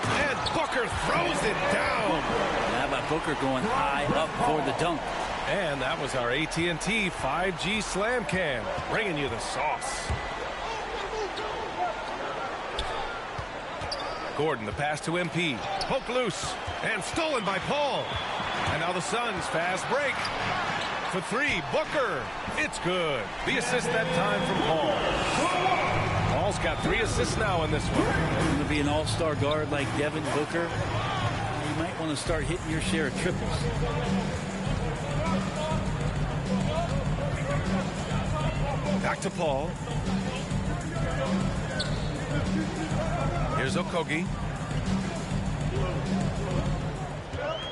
And Booker throws it down. How about Booker going high up for the dunk? And that was our AT&T 5G Slam Cam, bringing you the sauce. Gordon, the pass to MP. Poke loose. And stolen by Paul. And now the Suns fast break. For three, Booker. It's good. The assist that time from Paul. Paul's got 3 assists now in this one. Going to be an all-star guard like Devin Booker. You might want to start hitting your share of triples. Back to Paul. Here's Okogie.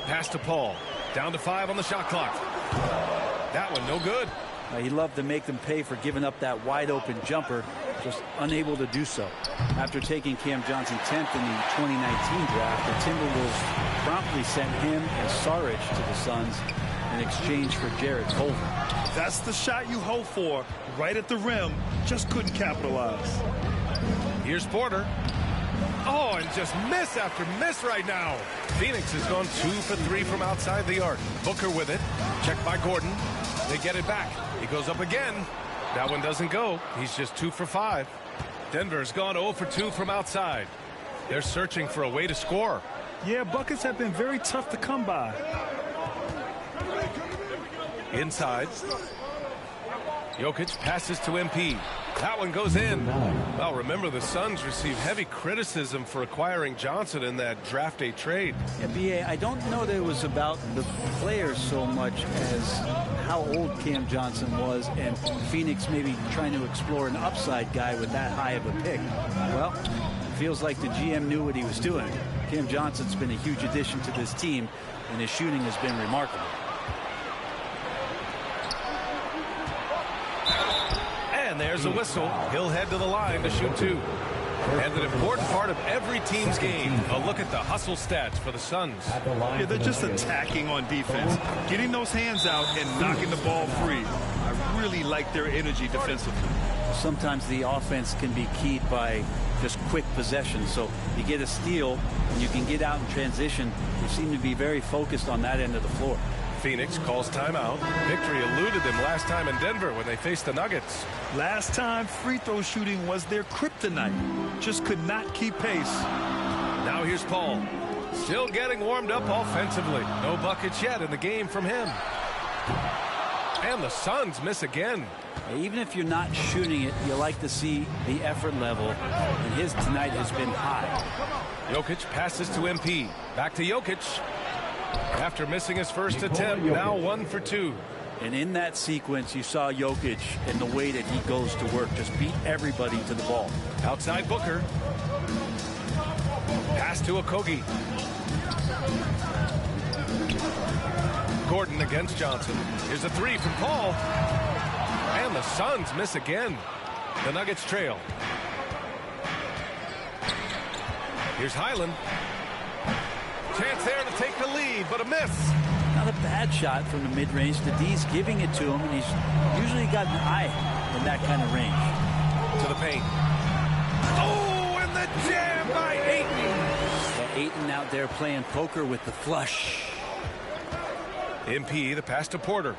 Pass to Paul. Down to 5 on the shot clock. That one no good. He loved to make them pay for giving up that wide open jumper, just unable to do so. After taking Cam Johnson 10th in the 2019 draft, the Timberwolves promptly sent him and Saric to the Suns in exchange for Jarrett Culver. That's the shot you hope for, right at the rim. Just couldn't capitalize. Here's Porter. Oh, and just miss after miss right now. Phoenix has gone 2 for 3 from outside the arc. Booker with it. Checked by Gordon. They get it back. He goes up again. That one doesn't go. He's just 2 for 5. Denver's gone 0 for 2 from outside. They're searching for a way to score. Yeah, buckets have been very tough to come by. Inside. Jokic passes to MP. That one goes in. Well, remember, the Suns received heavy criticism for acquiring Johnson in that draft day trade. Yeah, B.A., I don't know that it was about the players so much as how old Cam Johnson was and Phoenix maybe trying to explore an upside guy with that high of a pick. Well, it feels like the GM knew what he was doing. Cam Johnson's been a huge addition to this team, and his shooting has been remarkable. And there's a whistle. He'll head to the line to shoot 2. And an important part of every team's game, a look at the hustle stats for the Suns. Yeah, they're just attacking on defense, getting those hands out and knocking the ball free. I really like their energy defensively. Sometimes the offense can be keyed by just quick possession. So you get a steal and you can get out in transition. They seem to be very focused on that end of the floor. Phoenix calls timeout. Victory eluded them last time in Denver when they faced the Nuggets. Last time, free throw shooting was their kryptonite. Just could not keep pace. Now here's Paul. Still getting warmed up offensively. No buckets yet in the game from him. And the Suns miss again. Even if you're not shooting it, you like to see the effort level. And his tonight has been high. Jokic passes to MP. Back to Jokic. After missing his first attempt, now 1 for 2. And in that sequence, you saw Jokic and the way that he goes to work. Just beat everybody to the ball. Outside Booker. Pass to Okogie. Gordon against Johnson. Here's a 3 from Paul. And the Suns miss again. The Nuggets trail. Here's Highland. Chance there to take the lead, but a miss. Not a bad shot from the mid-range. The D's giving it to him, and he's usually got an eye in that kind of range. To the paint. Oh, and the jam by Ayton. Ayton out there playing poker with the flush. MP, the pass to Porter.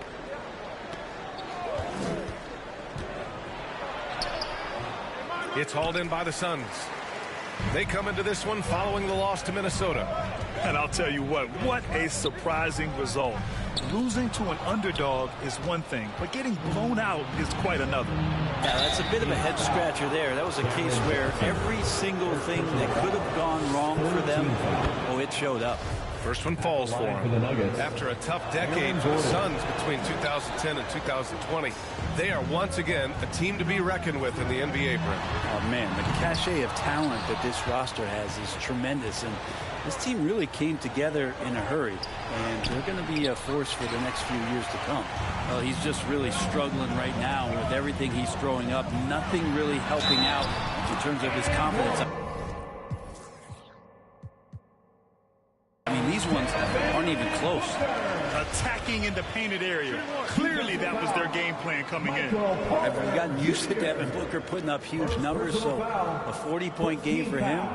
It's hauled in by the Suns. They come into this one following the loss to Minnesota. And I'll tell you what a surprising result. Losing to an underdog is one thing, but getting blown out is quite another. Yeah, that's a bit of a head scratcher there. That was a case where every single thing that could have gone wrong for them, it showed up. First one falls for him. After a tough decade for the Suns between 2010 and 2020, they are once again a team to be reckoned with in the NBA, Brent. Oh, man, the cachet of talent that this roster has is tremendous, and this team really came together in a hurry, and they're going to be a force for the next few years to come. Well, he's just really struggling right now with everything he's throwing up. Nothing really helping out in terms of his confidence. I mean, these ones aren't even close. Attacking in the painted area. Clearly that was their game plan coming in. I've gotten used to Devin Booker putting up huge numbers, so a 40-point game for him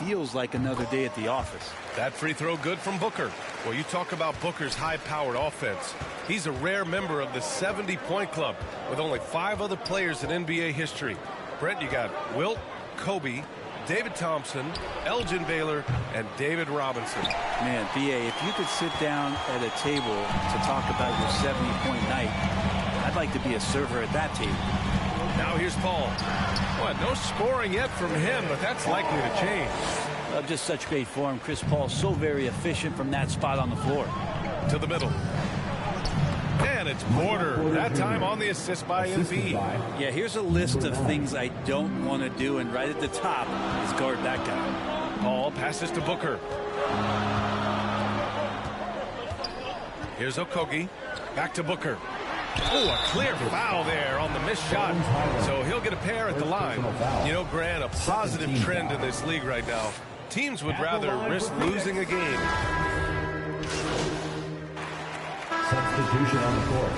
feels like another day at the office. That free throw good from Booker. Well, you talk about Booker's high-powered offense. He's a rare member of the 70-point club with only 5 other players in NBA history. Brent, you got Wilt, Kobe, David Thompson, Elgin Baylor, and David Robinson. Man, B.A., if you could sit down at a table to talk about your 70-point night, I'd like to be a server at that table. Now here's Paul. What, no scoring yet from him, but that's likely to change. Just such great form. Chris Paul so very efficient from that spot on the floor. To the middle. And it's Porter. That time on the assist by Embiid. Yeah, here's a list of things I don't want to do, and right at the top is guard that guy. Paul passes to Booker. Here's Okogie. Back to Booker. Oh, a clear foul there on the missed shot. So he'll get a pair at the line. You know, Grant, a positive trend in this league right now. Teams would rather risk losing a game. Substitution on the court.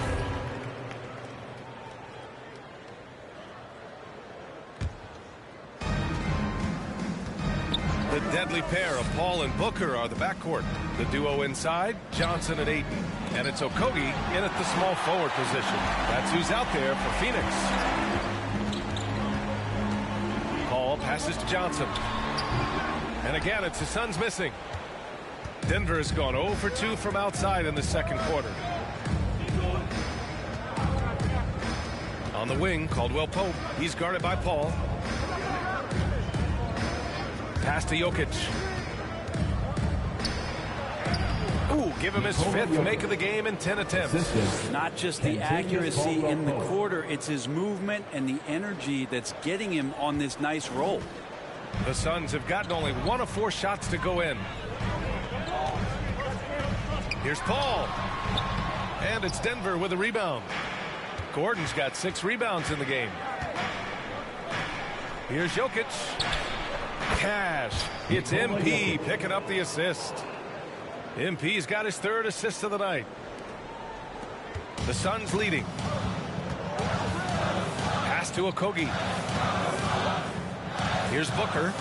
The deadly pair of Paul and Booker are the backcourt. The duo inside, Johnson and Ayton. And it's Okogie in at the small forward position. That's who's out there for Phoenix. Paul passes to Johnson. And again, it's the Suns missing. Denver has gone 0 for 2 from outside in the second quarter. On the wing, Caldwell Pope. He's guarded by Paul. Pass to Jokic. Ooh, give him his 5th make of the game in 10 attempts. Not just the accuracy in the quarter, it's his movement and the energy that's getting him on this nice roll. The Suns have gotten only 1 of 4 shots to go in. Here's Paul. And it's Denver with a rebound. Gordon's got 6 rebounds in the game. Here's Jokic. Cash. It's MP picking up the assist. MP's got his 3rd assist of the night. The Suns leading. Pass to Okogie. Here's Booker.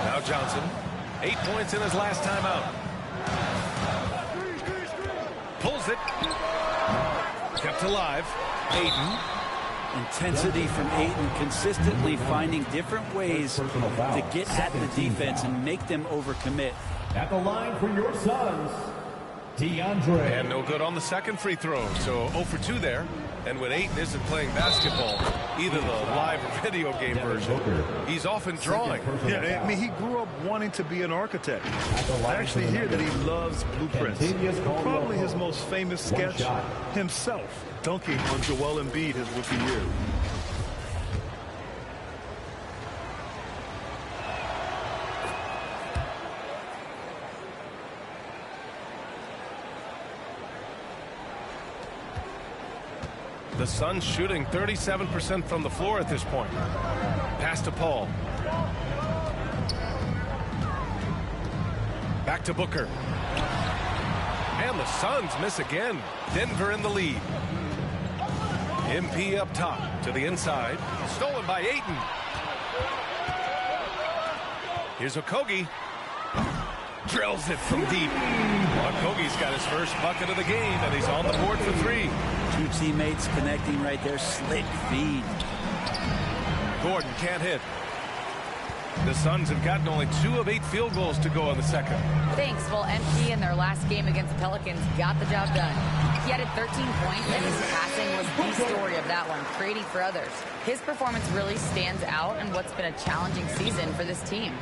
Now Johnson. 8 points in his last time out. Pulls it. Kept alive. Ayton. Intensity from Ayton, consistently finding different ways to get at the defense and make them overcommit. At the line for your Suns, DeAndre. And no good on the second free throw, so 0 for 2 there. And when Ayton isn't playing basketball, either the live or video game version, he's often drawing. Yeah, I mean, he grew up wanting to be an architect. I actually hear that he loves blueprints. Probably his most famous sketch, himself dunking on Joel Embiid his rookie year. The Suns shooting 37% from the floor at this point. Pass to Paul. Back to Booker. And the Suns miss again. Denver in the lead. MP up top to the inside. Stolen by Ayton. Here's Okogie. Drills it from deep. Okogie's got his first bucket of the game, and he's on the board for 3. 2 teammates connecting right there. Slick feed. Gordon can't hit. The Suns have gotten only 2 of 8 field goals to go in the second. Thanks. Well, MP in their last game against the Pelicans got the job done. He added 13 points, and his passing was the story of that one, creating for others. His performance really stands out in what's been a challenging season for this team.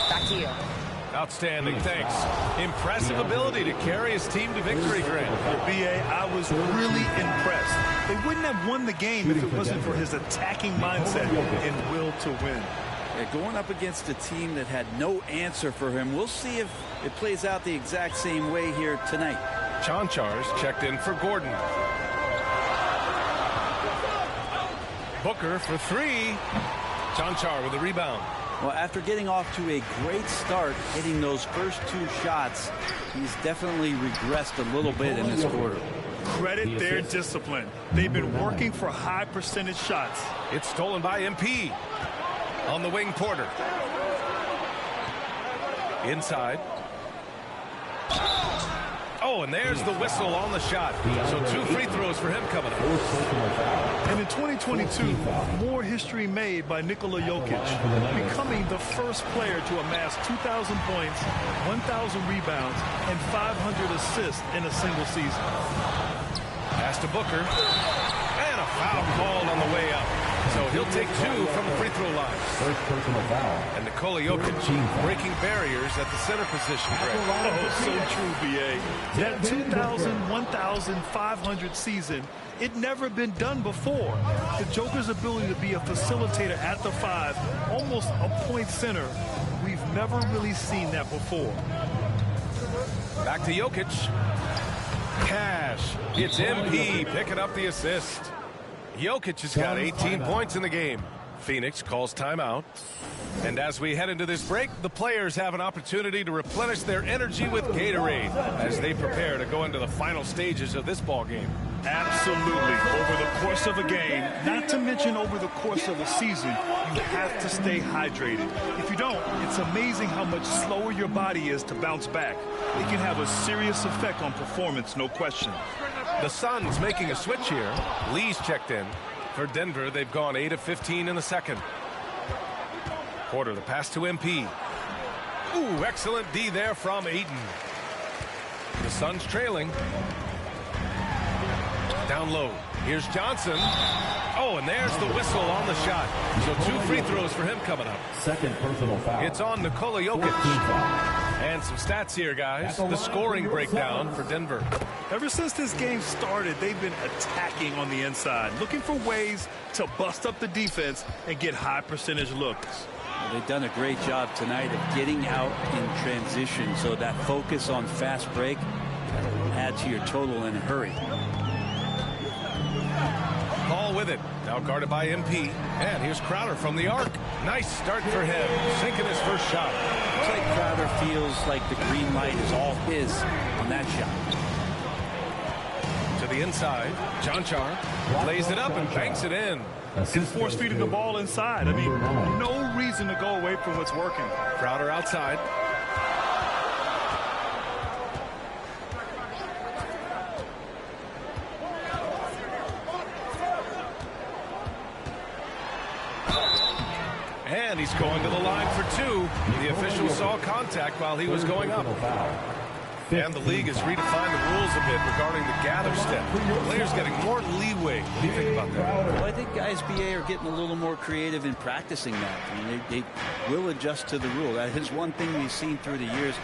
Back to you. Outstanding, thanks. Impressive ability to carry his team to victory, Grant. BA, I was really impressed. They wouldn't have won the game if it wasn't for his attacking mindset and will to win. Yeah, going up against a team that had no answer for him. We'll see if it plays out the exact same way here tonight. Chanchar's checked in for Gordon. Booker for 3. Chanchar with the rebound. Well, after getting off to a great start, hitting those first 2 shots, he's definitely regressed a little bit in this quarter. Credit their discipline. They've been working for high percentage shots. It's stolen by MP. On the wing, Porter. Inside. Oh, and there's the whistle on the shot. So 2 free throws for him coming up. And in 2022, more history made by Nikola Jokic, becoming the first player to amass 2,000 points, 1,000 rebounds, and 500 assists in a single season. Pass to Booker. And a foul called on the way up. So he'll take 2 from the free throw line. First personal foul. And Nikola Jokic breaking barriers at the center position. Oh, so true, BA. That 2,000, 1,500 season, it never been done before. The Joker's ability to be a facilitator at the 5, almost a point center, we've never really seen that before. Back to Jokic. Cash. It's MP picking up the assist. Jokic has got 18 points in the game. Phoenix calls timeout. And as we head into this break, the players have an opportunity to replenish their energy with Gatorade as they prepare to go into the final stages of this ball game. Absolutely. Over the course of a game, not to mention over the course of a season, you have to stay hydrated. If you don't, it's amazing how much slower your body is to bounce back. It can have a serious effect on performance, no question. The Suns making a switch here. Lee's checked in. For Denver, they've gone 8 of 15 in the second. Porter, the pass to MP. Ooh, excellent D there from Ayton. The Suns trailing. Down low. Here's Johnson. Oh, and there's the whistle on the shot. So 2 free throws for him coming up. Second personal foul. It's on Nikola Jokic. And some stats here, guys. The scoring breakdown for Denver. Ever since this game started, they've been attacking on the inside, looking for ways to bust up the defense and get high percentage looks. Well, they've done a great job tonight of getting out in transition, so that focus on fast break add to your total in a hurry. Paul with it. Now guarded by MP. And here's Crowder from the arc. Nice start for him. Sinking his first shot. Looks like Crowder feels like the green light is all his on that shot. To the inside. Chanchar lays it up and banks it in. He's force feeding the ball inside. I mean, no reason to go away from what's working. Crowder outside. And he's going to the line for 2. The official saw contact while he was going up. And the league has redefined the rules a bit regarding the gather step. Players getting more leeway. What do you think about that? Well, I think guys, BA, are getting a little more creative in practicing that. I mean, they will adjust to the rule. That is one thing we've seen through the years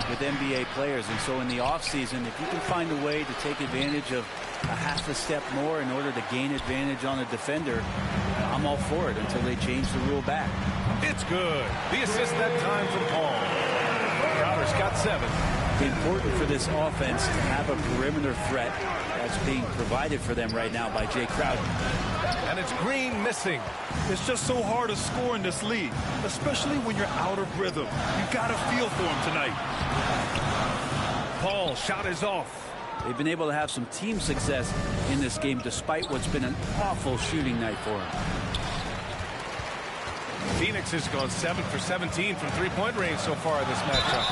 with NBA players. And so in the offseason, if you can find a way to take advantage of a half a step more in order to gain advantage on a defender, I'm all for it until they change the rule back. It's good. The assist that time from Paul. Crowder's got 7. Important for this offense to have a perimeter threat that's being provided for them right now by Jay Crowder. And it's Green missing. It's just so hard to score in this league, especially when you're out of rhythm. You've got to feel for him tonight. Paul, shot is off. They've been able to have some team success in this game despite what's been an awful shooting night for them. Phoenix has gone 7 for 17 from three-point range so far in this matchup.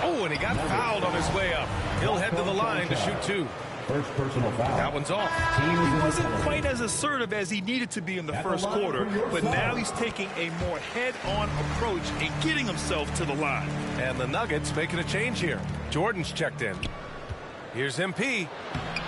Oh, and he got fouled on his way up. He'll head to the line to shoot 2. First personal foul. That one's off. He wasn't quite as assertive as he needed to be in the first quarter, but now he's taking a more head-on approach and getting himself to the line. And the Nuggets making a change here. Jordan's checked in. Here's MP.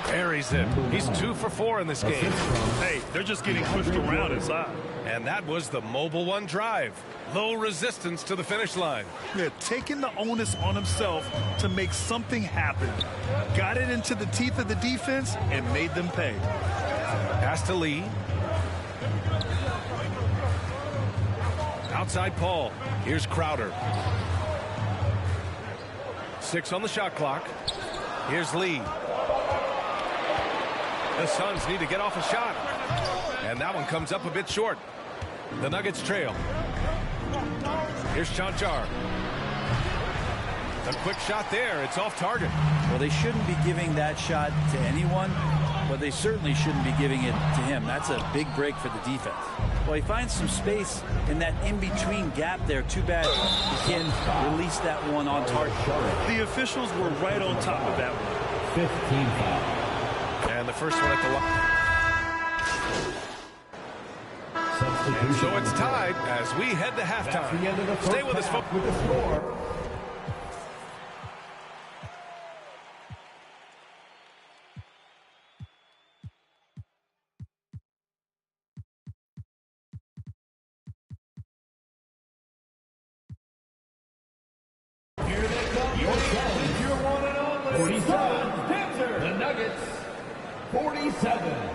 Buries it. He's 2 for 4 in this game. Hey, they're just getting pushed around inside. And that was the mobile one drive. Low resistance to the finish line. Yeah, taking the onus on himself to make something happen. Got it into the teeth of the defense and made them pay. Pass to Lee. Outside Paul. Here's Crowder. 6 on the shot clock. Here's Lee. The Suns need to get off a shot. And that one comes up a bit short. The Nuggets trail. Here's Chanchar. A quick shot there. It's off target. Well, they shouldn't be giving that shot to anyone, but they certainly shouldn't be giving it to him. That's a big break for the defense. Well, he finds some space in that in-between gap there. Too bad he can't release that one on target. The officials were right on top of that one. 15 foul. And the first one at the line. And so it's tied as we head to halftime. Stay with us, folks. With the score. Here they come. Your challenge, your one and only 47. Panthers. The Nuggets, 47.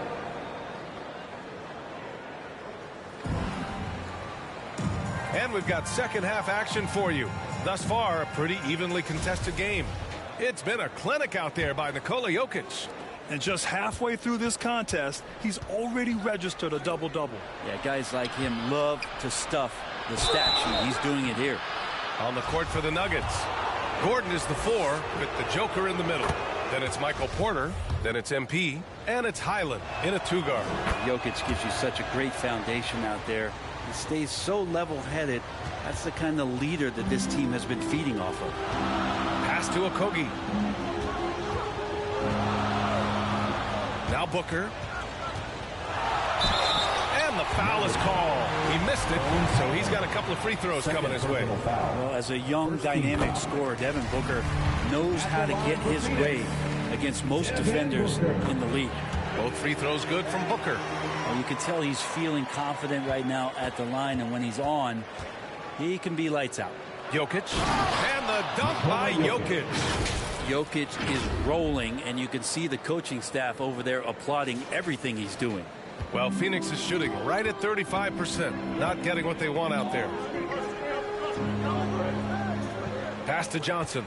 And we've got second half action for you. Thus far, a pretty evenly contested game. It's been a clinic out there by Nikola Jokic. And just halfway through this contest, he's already registered a double-double. Yeah, guys like him love to stuff the stat sheet. He's doing it here. On the court for the Nuggets. Gordon is the 4 with the Joker in the middle. Then it's Michael Porter. Then it's MP. And it's Highland in a 2-guard. Jokic gives you such a great foundation out there. He stays so level-headed. That's the kind of leader that this team has been feeding off of. Pass to Okogie. Now Booker. And the foul is called. He missed it, so he's got a couple of free throws coming his way. Well, as a young, dynamic scorer, Devin Booker knows how to get his way against most defenders in the league. Both free throws good from Booker. Well, you can tell he's feeling confident right now at the line, and when he's on, he can be lights out. Jokic. And the dunk by Jokic. Jokic is rolling, and you can see the coaching staff over there applauding everything he's doing. Well, Phoenix is shooting right at 35%. Not getting what they want out there. Pass to Johnson.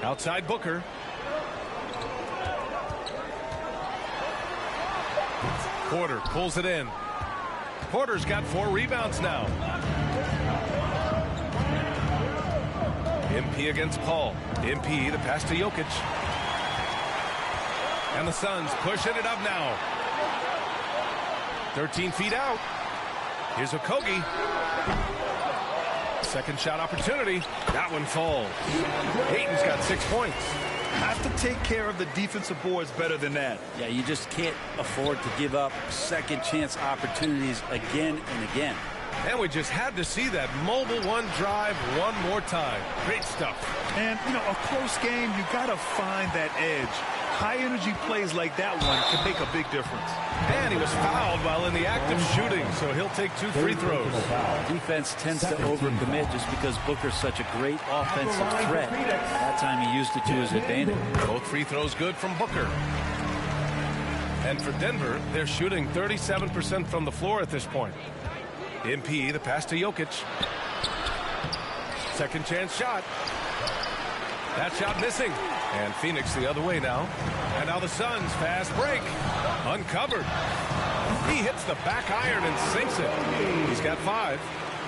Outside Booker. Porter pulls it in. Porter's got 4 rebounds now. MP against Paul. MP, the pass to Jokic. And the Suns pushing it up now. 13 feet out. Here's Okogie. Second shot opportunity. That one falls. Ayton's got 6 points. Have to take care of the defensive boards better than that. Yeah, you just can't afford to give up second chance opportunities again and again. And we just had to see that mobile one drive one more time. Great stuff. And, you know, a close game, you got to find that edge. High-energy plays like that one can make a big difference. And he was fouled while in the act of shooting, so he'll take 2 free throws. Defense tends to overcommit just because Booker's such a great offensive threat. That time he used it to his advantage. Both free throws good from Booker. And for Denver, they're shooting 37% from the floor at this point. MP, the pass to Jokic. Second chance shot. That shot missing. And Phoenix the other way now. And now the Suns fast break. Uncovered. He hits the back iron and sinks it. He's got 5.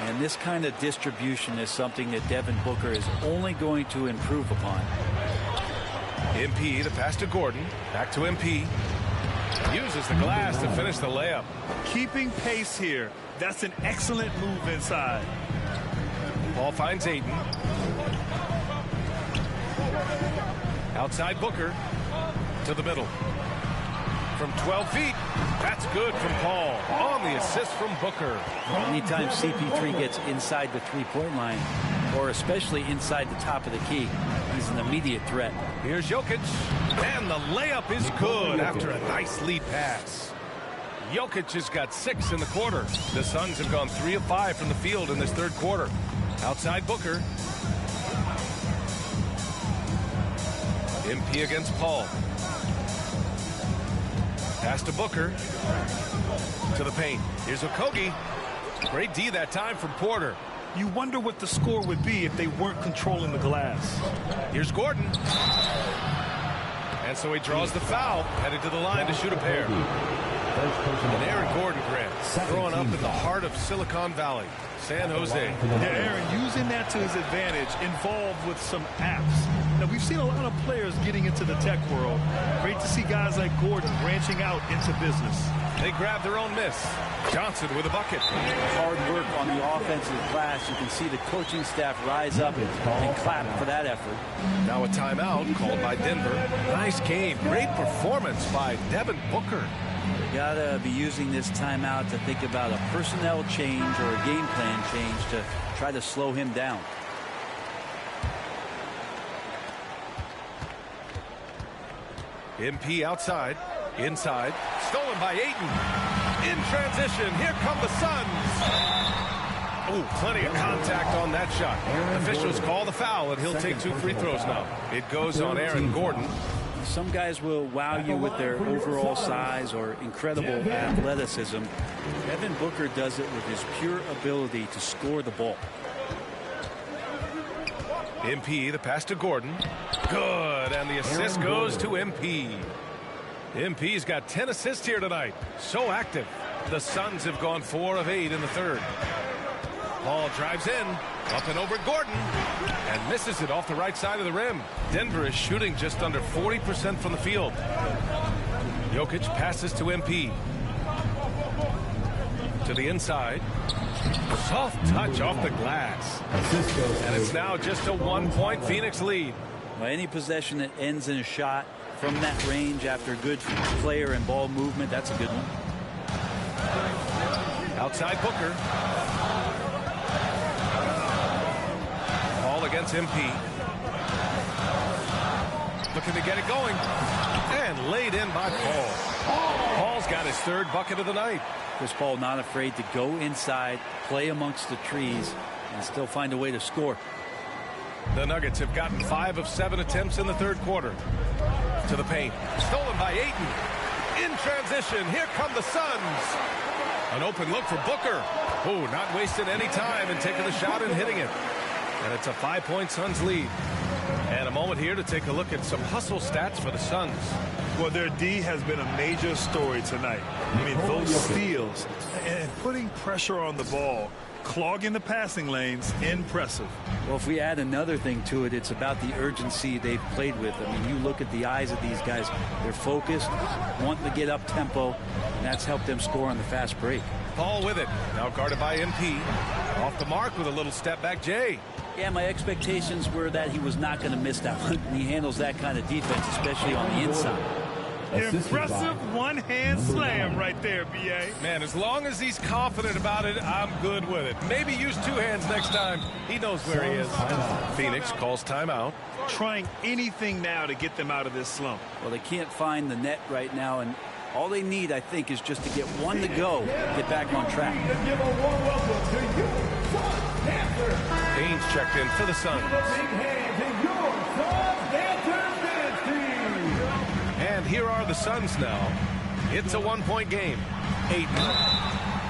And this kind of distribution is something that Devin Booker is only going to improve upon. MP, the pass to Gordon. Back to MP. Uses the glass to finish the layup. Keeping pace here. That's an excellent move inside. Ball finds Ayton. Outside Booker to the middle. From 12 feet. That's good from Paul. On the assist from Booker. Anytime CP3 gets inside the three-point line, or especially inside the top of the key, he's an immediate threat. Here's Jokic. And the layup is good after a nice lead pass. Jokic has got 6 in the quarter. The Suns have gone 3 of 5 from the field in this third quarter. Outside Booker. MP against Paul. Pass to Booker. To the paint. Here's Okogie. Great D that time from Porter. You wonder what the score would be if they weren't controlling the glass. Here's Gordon. And so he draws the foul, headed to the line to shoot a pair. And Aaron Gordon, Grant, growing up in the heart of Silicon Valley, San Jose. Yeah, Aaron, using that to his advantage, involved with some apps. Now, we've seen a lot of players getting into the tech world. Great to see guys like Gordon branching out into business. They grab their own miss. Johnson with a bucket. Hard work on the offensive glass. You can see the coaching staff rise up and clap for that effort. Now a timeout called by Denver. Nice game. Great performance by Devin Booker. You gotta be using this timeout to think about a personnel change or a game plan change to try to slow him down. MP outside. Inside. Stolen by Ayton. In transition. Here come the Suns. Oh, plenty of contact on that shot. Officials call the foul, and he'll take 2 free throws now. It goes on Aaron Gordon. Some guys will wow you with their overall size or incredible athleticism. Devin Booker does it with his pure ability to score the ball. MP, the pass to Gordon. Good, and the assist goes to MP. MP's got 10 assists here tonight. So active. The Suns have gone 4 of 8 in the third. Paul drives in, up and over Gordon, and misses it off the right side of the rim. Denver is shooting just under 40% from the field. Jokic passes to MP. To the inside. Soft touch off the glass. And it's now just a 1-point Phoenix lead. Well, any possession that ends in a shot from that range after good player and ball movement, that's a good one. Outside Booker. Ball against MP. Looking to get it going. And laid in by Paul. Paul's got his third bucket of the night. Chris Paul not afraid to go inside, play amongst the trees, and still find a way to score. The Nuggets have gotten 5 of 7 attempts in the third quarter. To the paint. Stolen by Ayton. In transition. Here come the Suns. An open look for Booker. Oh, not wasting any time and taking the shot and hitting it. And it's a 5-point Suns lead. And a moment here to take a look at some hustle stats for the Suns. Well, their D has been a major story tonight. I mean, those steals and putting pressure on the ball, clogging the passing lanes, impressive. Well, if we add another thing to it, it's about the urgency they've played with. I mean, you look at the eyes of these guys. They're focused, wanting to get up tempo, and that's helped them score on the fast break. Paul with it. Now guarded by MP. Off the mark with a little step back, Jay. Yeah, my expectations were that he was not going to miss that one. He handles that kind of defense, especially on the inside. Impressive one-hand slam right there, B.A. Man, as long as he's confident about it, I'm good with it. Maybe use 2 hands next time. He knows where he is. Phoenix calls timeout. Trying anything now to get them out of this slump. Well, they can't find the net right now, and all they need, I think, is just to get one to go, get back on track. Give a warm welcome to you, Suns Dancers. Baines checked in for the Suns. Big hand to your Suns Dancers dance team. And here are the Suns now. It's a 1-point game. 8.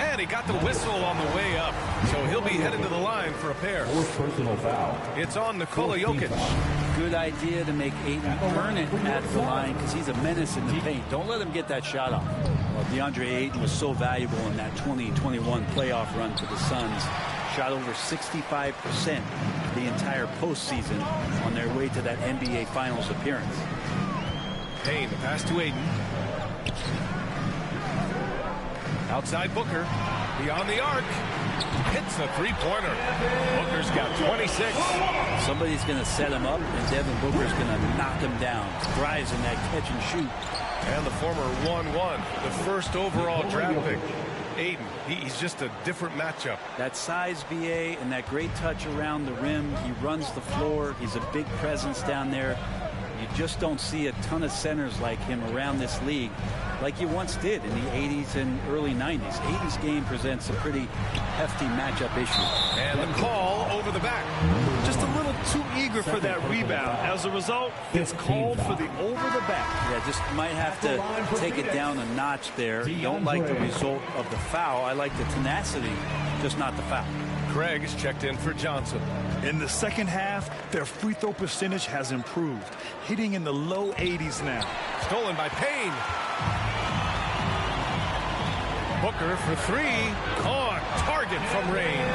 And he got the whistle on the way up. So he'll be headed to the line for a pair. Personal foul. It's on Nikola Jokic. Good idea to make Ayton earn it at the line because he's a menace in the paint. Don't let him get that shot off. Well, DeAndre Ayton was so valuable in that 2021 playoff run for the Suns. Shot over 65% the entire postseason on their way to that NBA Finals appearance. Payne, the pass to Ayton. Outside Booker. Beyond the arc. Hits the three-pointer. Booker's got 26. Somebody's going to set him up, and Devin Booker's going to knock him down. Thrives in that catch and shoot. And the former 1-1, the first overall draft pick. Aiden, he's just a different matchup. That size, BA, and that great touch around the rim. He runs the floor. He's a big presence down there. You just don't see a ton of centers like him around this league like you once did in the 80s and early 90s. 80s game presents a pretty hefty matchup issue. And the call over the back. Just a little too eager for that rebound. As a result, it's called for the over the back. Yeah, just might have to take it down a notch there. Don't like the result of the foul. I like the tenacity, just not the foul. Craig is checked in for Johnson. In the second half, their free throw percentage has improved, hitting in the low 80s now. Stolen by Payne. Booker for three. On target from range.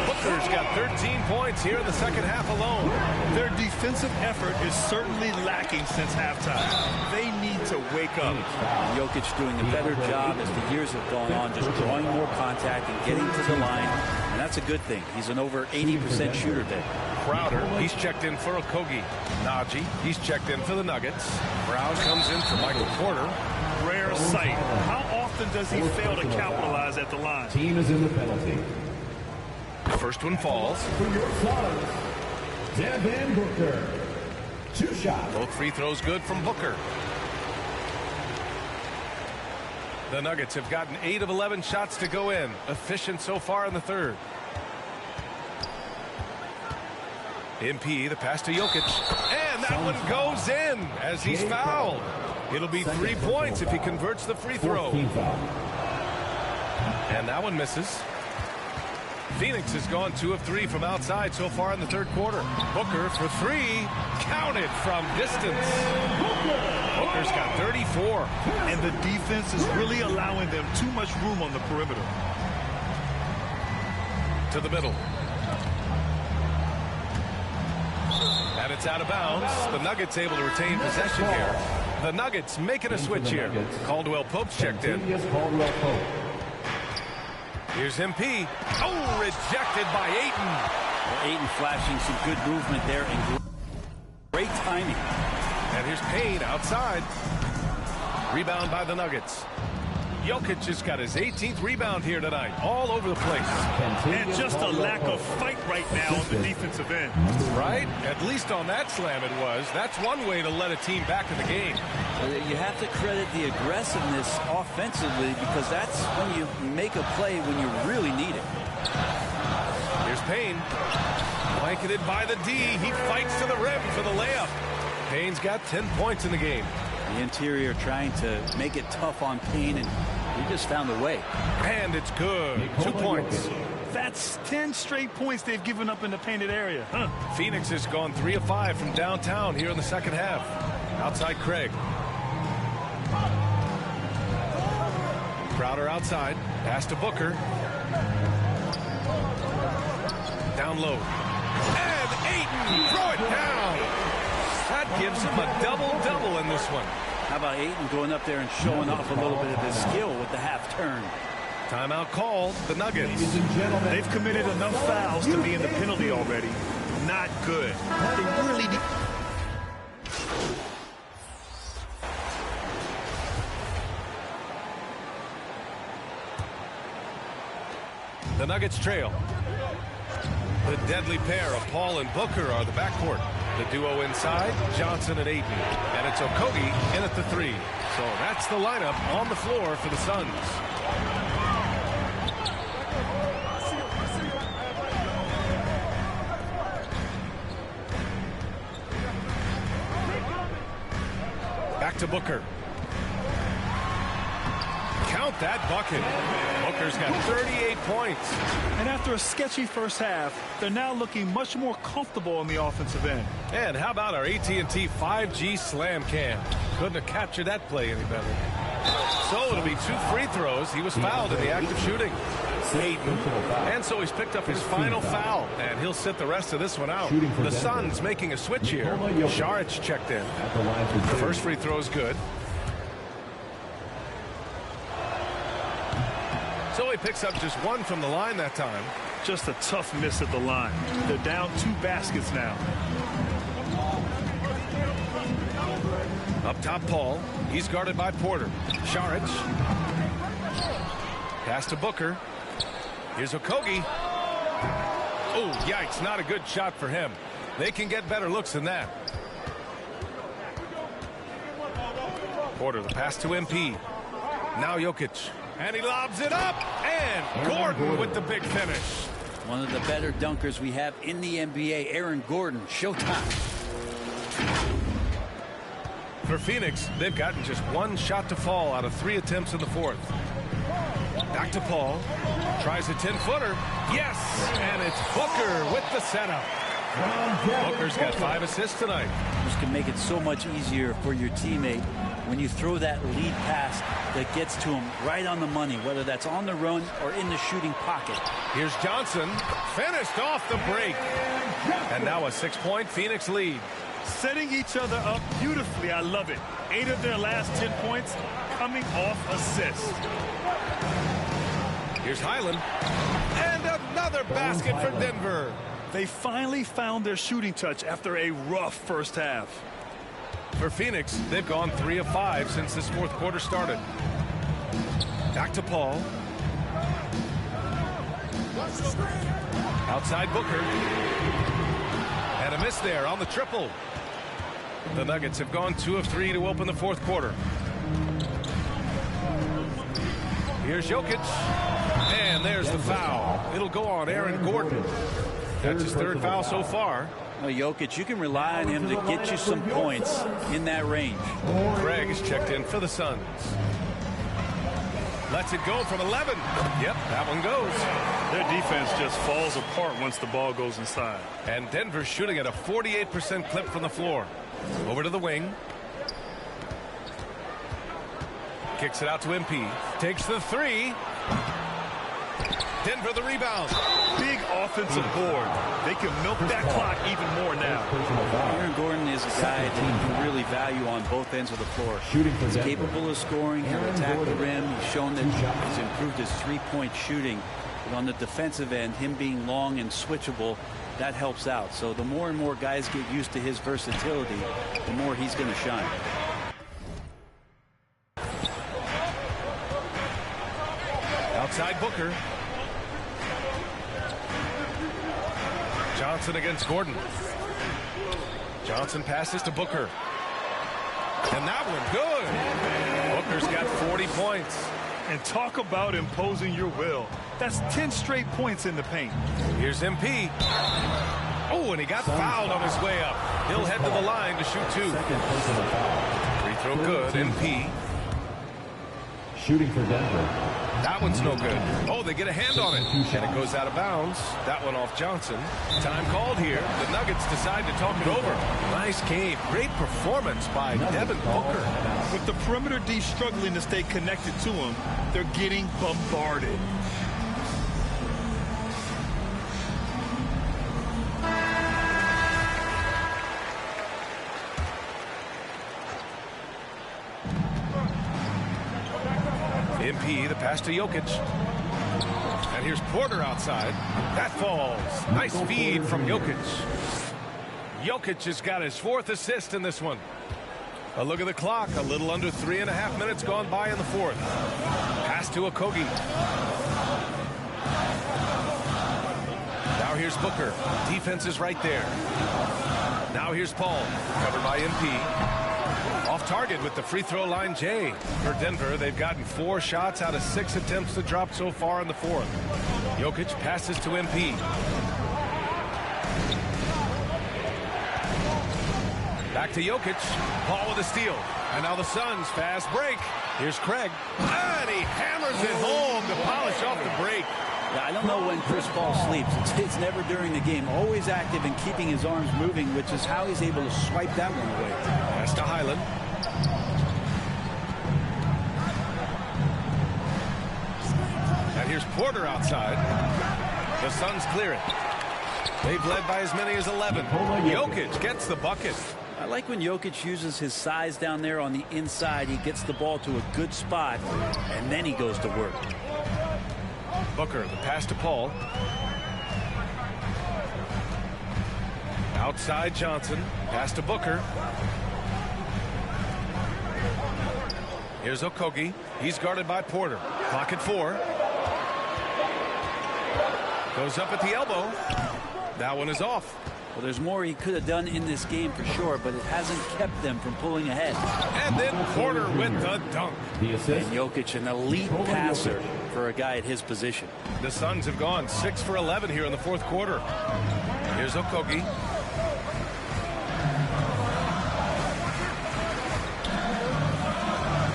Booker's got 13 points here in the second half alone. Their defensive effort is certainly lacking since halftime. They need to wake up. Jokic doing a better job as the years have gone on, just drawing more contact and getting to the line. And that's a good thing. He's an over 80% shooter there. Crowder, he's checked in for Okogie. Najee, he's checked in for the Nuggets. Brown comes in for Michael Porter. Rare sight. How often does he fail to capitalize at the line? Team is in the penalty. First one falls. For your Suns, Devin Booker. 2 shots. Both free throws good from Booker. The Nuggets have gotten 8 of 11 shots to go in. Efficient so far in the third. MP, the pass to Jokic. And that one goes in as he's fouled. It'll be 3 points if he converts the free throw. And that one misses. Phoenix has gone 2 of 3 from outside so far in the third quarter. Booker for 3. Counted from distance. Booker's got 34. And the defense is really allowing them too much room on the perimeter. To the middle. And it's out of bounds. The Nuggets able to retain possession here. The Nuggets making a switch here. Caldwell Pope's checked in. Here's MP. Oh, rejected by Ayton. Well, Ayton flashing some good movement there and great timing. And here's Payne outside. Rebound by the Nuggets. Jokic just got his 18th rebound here tonight. All over the place. And just a lack of fight right now on the defensive end. Right? At least on that slam it was. That's one way to let a team back in the game. You have to credit the aggressiveness offensively because that's when you make a play when you really need it. Here's Payne. Blanketed by the D. He fights to the rim for the layup. Payne's got 10 points in the game. The interior trying to make it tough on Payne, and he just found a way. And it's good. 2 points. That's 10 straight points they've given up in the painted area. Phoenix has gone 3 of 5 from downtown here in the second half. Outside Craig. Crowder outside. Pass to Booker. Down low. And Ayton. Throw it down. That gives him a double-double in this one. How about Ayton going up there and showing off a little bit of his skill with the half turn? Timeout called. The Nuggets. They've committed enough fouls to be in the penalty already. Not good. They really need. The Nuggets trail. The deadly pair of Paul and Booker are the backcourt. The duo inside, Johnson and Ayton. And it's Okogie in at the 3. So that's the lineup on the floor for the Suns. Back to Booker. Count that bucket. Booker's got 38 points. And after a sketchy first half, they're now looking much more comfortable on the offensive end. And how about our AT&T 5G slam cam? Couldn't have captured that play any better. So it'll be 2 free throws. He was fouled in the act of shooting. Ayton. And so he's picked up his final foul, and he'll sit the rest of this one out. The Suns making a switch here. Saric checked in. The first free throw is good. So he picks up just one from the line that time. Just a tough miss at the line. They're down 2 baskets now. Up top, Paul. He's guarded by Porter. Saric. Pass to Booker. Here's Okogie. Oh, yikes. Not a good shot for him. They can get better looks than that. Porter, the pass to MP. Now Jokic. And he lobs it up. And Gordon with the big finish. One of the better dunkers we have in the NBA, Aaron Gordon. Showtime. For Phoenix, they've gotten just 1 shot to fall out of 3 attempts in the fourth. Back to Paul. Tries a 10-footer. Yes! And it's Booker with the setup. Booker's got 5 assists tonight. This can make it so much easier for your teammate when you throw that lead pass that gets to him right on the money, whether that's on the run or in the shooting pocket. Here's Johnson. Finished off the break. And now a 6-point Phoenix lead. Setting each other up beautifully. I love it. 8 of their last 10 points coming off assists. Here's Highland. And another basket for Denver. They finally found their shooting touch after a rough first half. For Phoenix, they've gone 3 of 5 since this fourth quarter started. Back to Paul. Outside Booker. And a miss there on the triple. The Nuggets have gone 2 of 3 to open the fourth quarter. Here's Jokic. And there's the foul. It'll go on Aaron Gordon. That's his 3rd foul so far. Well, Jokic, you can rely on him to get you some points in that range. Craig is checked in for the Suns. Lets it go from 11. Yep, that one goes. Their defense just falls apart once the ball goes inside. And Denver's shooting at a 48% clip from the floor. Over to the wing. Kicks it out to MP. Takes the 3. Denver the rebound. Big offensive board. They can milk that clock even more now. Aaron Gordon is a guy that you can really value on both ends of the floor. He's capable of scoring. He'll attack the rim. He's shown that he's improved his 3-point shooting. But on the defensive end, him being long and switchable, that helps out. So the more and more guys get used to his versatility, the more he's going to shine. Outside Booker. Johnson against Gordon. Johnson passes to Booker. And that one good. Booker's got 40 points. And talk about imposing your will. That's 10 straight points in the paint. Here's MP. Oh, and he got fouled on his way up. He'll head to the line to shoot 2. Free throw good. MP. Shooting for Denver. That one's no good. Oh, they get a hand on it. And it goes out of bounds. That one off Johnson. Time called here. The Nuggets decide to talk it over. Nice game. Great performance by Devin Booker. With the perimeter D struggling to stay connected to him, they're getting bombarded. MP, the pass to Jokic. And here's Porter outside. That falls. Nice feed from Jokic. Jokic has got his 4th assist in this one. A look at the clock. A little under 3.5 minutes gone by in the fourth. Pass to Okogie. Now here's Booker. Defense is right there. Now here's Paul. Covered by MP. Off target with the free throw line, Jay. For Denver, they've gotten 4 shots out of 6 attempts to drop so far in the fourth. Jokic passes to MP. Back to Jokic. Paul with a steal. And now the Suns fast break. Here's Craig. And he hammers it home to polish off the break. Yeah, I don't know when Chris Paul sleeps. It's never during the game. Always active and keeping his arms moving, which is how he's able to swipe that one away. Pass to Highland. And here's Porter outside. The Suns clear it. They've led by as many as 11. Jokic gets the bucket. I like when Jokic uses his size down there on the inside. He gets the ball to a good spot, and then he goes to work. Booker, the pass to Paul. Outside Johnson, pass to Booker. Here's Okogie. He's guarded by Porter. Clock at 4. Goes up at the elbow. That one is off. Well, there's more he could have done in this game for sure, but it hasn't kept them from pulling ahead. And then Porter with the dunk. And Jokic, an elite passer for a guy at his position. The Suns have gone 6 for 11 here in the fourth quarter. Here's Okogie.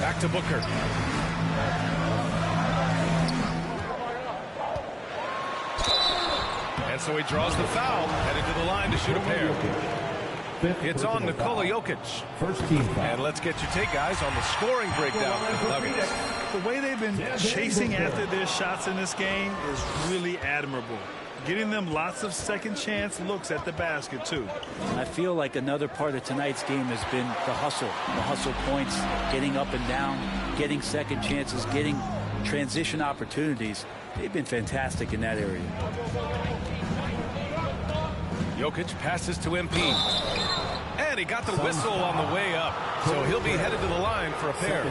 Back to Booker. And so he draws the foul, headed to the line to shoot a pair. It's on Nikola Jokic. First team foul. And let's get your take, guys, on the scoring breakdown for the Nuggets. The way they've been chasing after their shots in this game is really admirable. Getting them lots of second chance looks at the basket, too. I feel like another part of tonight's game has been the hustle points, getting up and down, getting second chances, getting transition opportunities. They've been fantastic in that area. Jokic passes to MP. And he got the whistle on the way up. So he'll be headed to the line for a pair.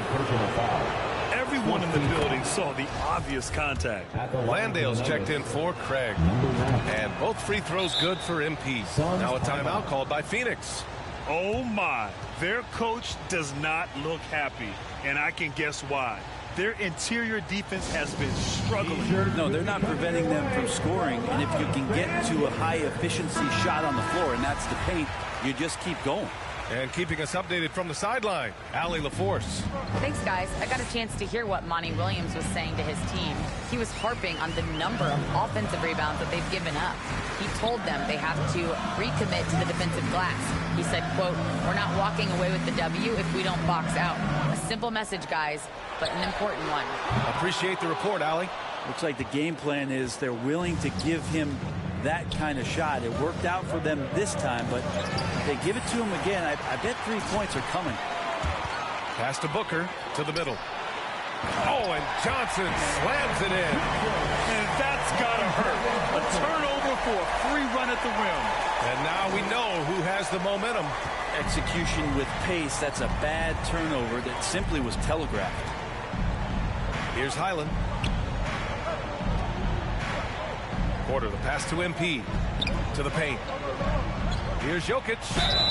Everyone in the building saw the obvious contact. Landale's checked in for Craig. And both free throws good for MP. Now a timeout called by Phoenix. Oh my, their coach does not look happy. And I can guess why. Their interior defense has been struggling. No, they're not preventing them from scoring. And if you can get to a high-efficiency shot on the floor, and that's the paint, you just keep going. And keeping us updated from the sideline, Allie LaForce. Thanks, guys. I got a chance to hear what Monty Williams was saying to his team. He was harping on the number of offensive rebounds that they've given up. He told them they have to recommit to the defensive glass. He said, quote, "We're not walking away with the W if we don't box out." A simple message, guys, but an important one. Appreciate the report, Allie. Looks like the game plan is they're willing to give him that kind of shot. It worked out for them this time, but if they give it to him again, I bet 3 points are coming. Pass to Booker to the middle. Oh, and Johnson slams it in. And that's gotta hurt. A turnover for a free run at the rim. And now we know who has the momentum. Execution with pace, that's a bad turnover that simply was telegraphed. Here's Highland. Porter, the pass to MP. To the paint. Here's Jokic.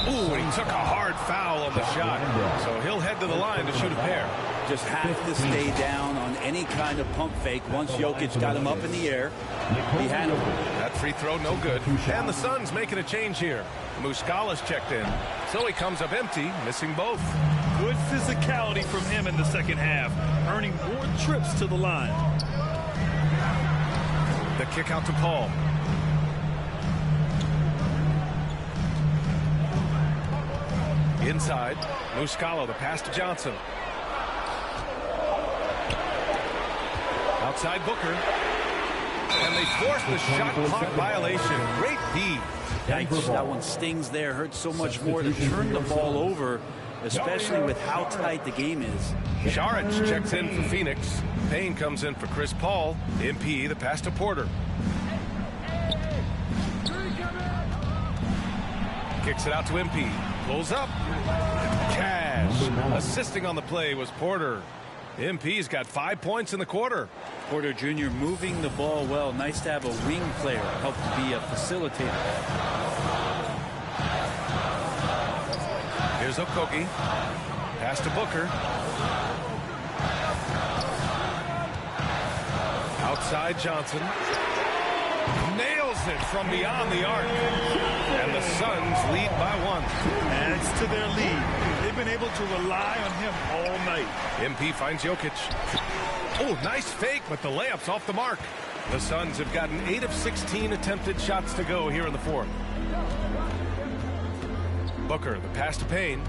Ooh, and he took a hard foul on the shot. So he'll head to the line to shoot a pair. Just have to stay down on any kind of pump fake. Once Jokic got him up in the air, he had him. That free throw no good. And the Suns making a change here. Muscala's checked in. So he comes up empty, missing both. Good physicality from him in the second half, earning more trips to the line. The kick out to Paul. Inside, Muscala, the pass to Johnson. Outside Booker. And they force the shot clock violation. Great D. Yikes, that one stings there. Hurts so much more to turn the ball over, especially with how tight the game is. Šarić checks in for Phoenix. Payne comes in for Chris Paul. MP, the pass to Porter. Kicks it out to MP. Pulls up. Cash. Assisting on the play was Porter. MP's got 5 points in the quarter. Porter Jr. moving the ball well. Nice to have a wing player help to be a facilitator. Here's Okogie. Pass to Booker. Outside Johnson. Nails it from beyond the arc. And the Suns lead by 1. Adds to their lead. They've been able to rely on him all night. MP finds Jokic. Oh, nice fake, but the layup's off the mark. The Suns have gotten 8 of 16 attempted shots to go here in the fourth. Booker, the pass to Payne.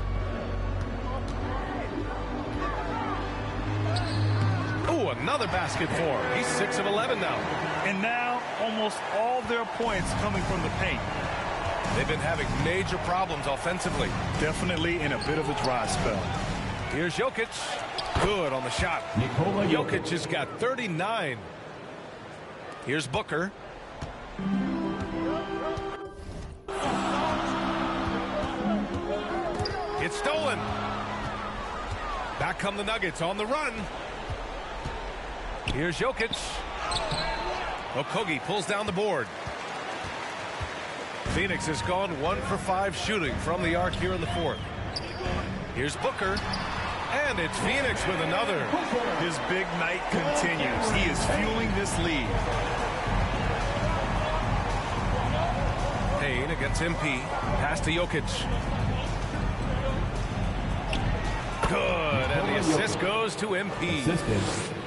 Oh, another basket for him. He's 6 of 11 now. And now almost all their points coming from the paint. They've been having major problems offensively. Definitely in a bit of a dry spell. Here's Jokic. Good on the shot. Jokic has got 39. Here's Booker. It's stolen. Back come the Nuggets on the run. Here's Jokic. Okogie pulls down the board. Phoenix has gone 1 for 5 shooting from the arc here in the fourth. Here's Booker. And it's Phoenix with another. His big night continues. He is fueling this lead. Payne against MP. Pass to Jokic. Good. And the assist goes to MP.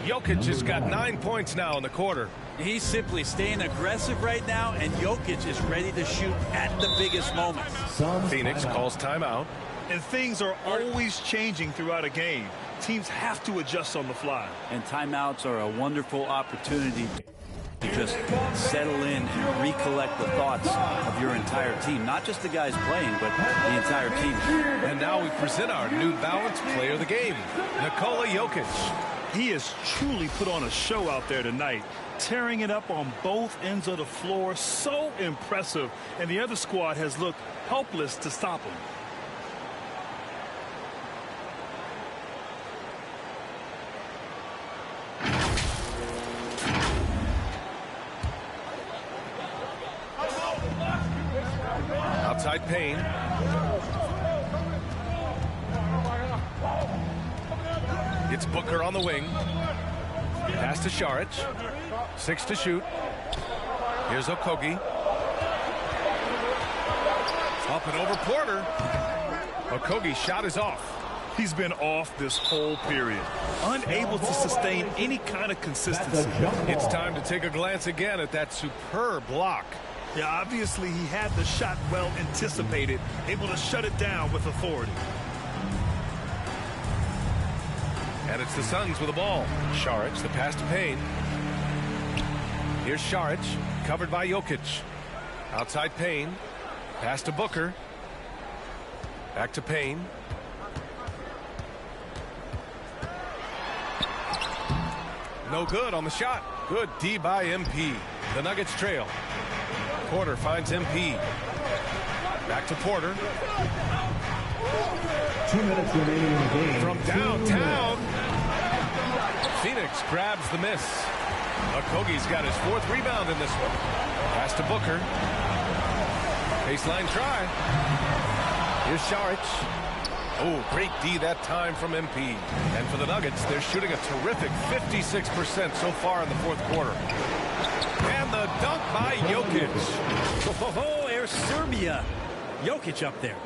Jokic has got 9 points now in the quarter. He's simply staying aggressive right now, and Jokic is ready to shoot at the biggest moments. Phoenix calls timeout. And things are always changing throughout a game. Teams have to adjust on the fly. And timeouts are a wonderful opportunity to just settle in and recollect the thoughts of your entire team. Not just the guys playing, but the entire team. And now we present our New Balance Player of the Game, Nikola Jokic. He has truly put on a show out there tonight, tearing it up on both ends of the floor. So impressive. And the other squad has looked helpless to stop him. Outside Payne. It's Booker on the wing. Pass to Šarić. 6 to shoot. Here's Okogie. Up and over Porter. Okogie's shot is off. He's been off this whole period. Unable to sustain any kind of consistency. It's time to take a glance again at that superb block. Yeah, obviously he had the shot well anticipated, able to shut it down with authority. And it's the Suns with the ball. Šarić, the pass to Payne. Here's Šarić, covered by Jokic. Outside Payne. Pass to Booker. Back to Payne. No good on the shot. Good D by MP. The Nuggets trail. Porter finds MP. Back to Porter. 2 minutes remaining in the game. From downtown. Phoenix grabs the miss. Okogie's got his 4th rebound in this one. Pass to Booker. Baseline try. Here's Šarić. Oh, great D that time from MP. And for the Nuggets, they're shooting a terrific 56% so far in the fourth quarter. And the dunk by Jokic. Oh, there's Serbia. Jokic up there.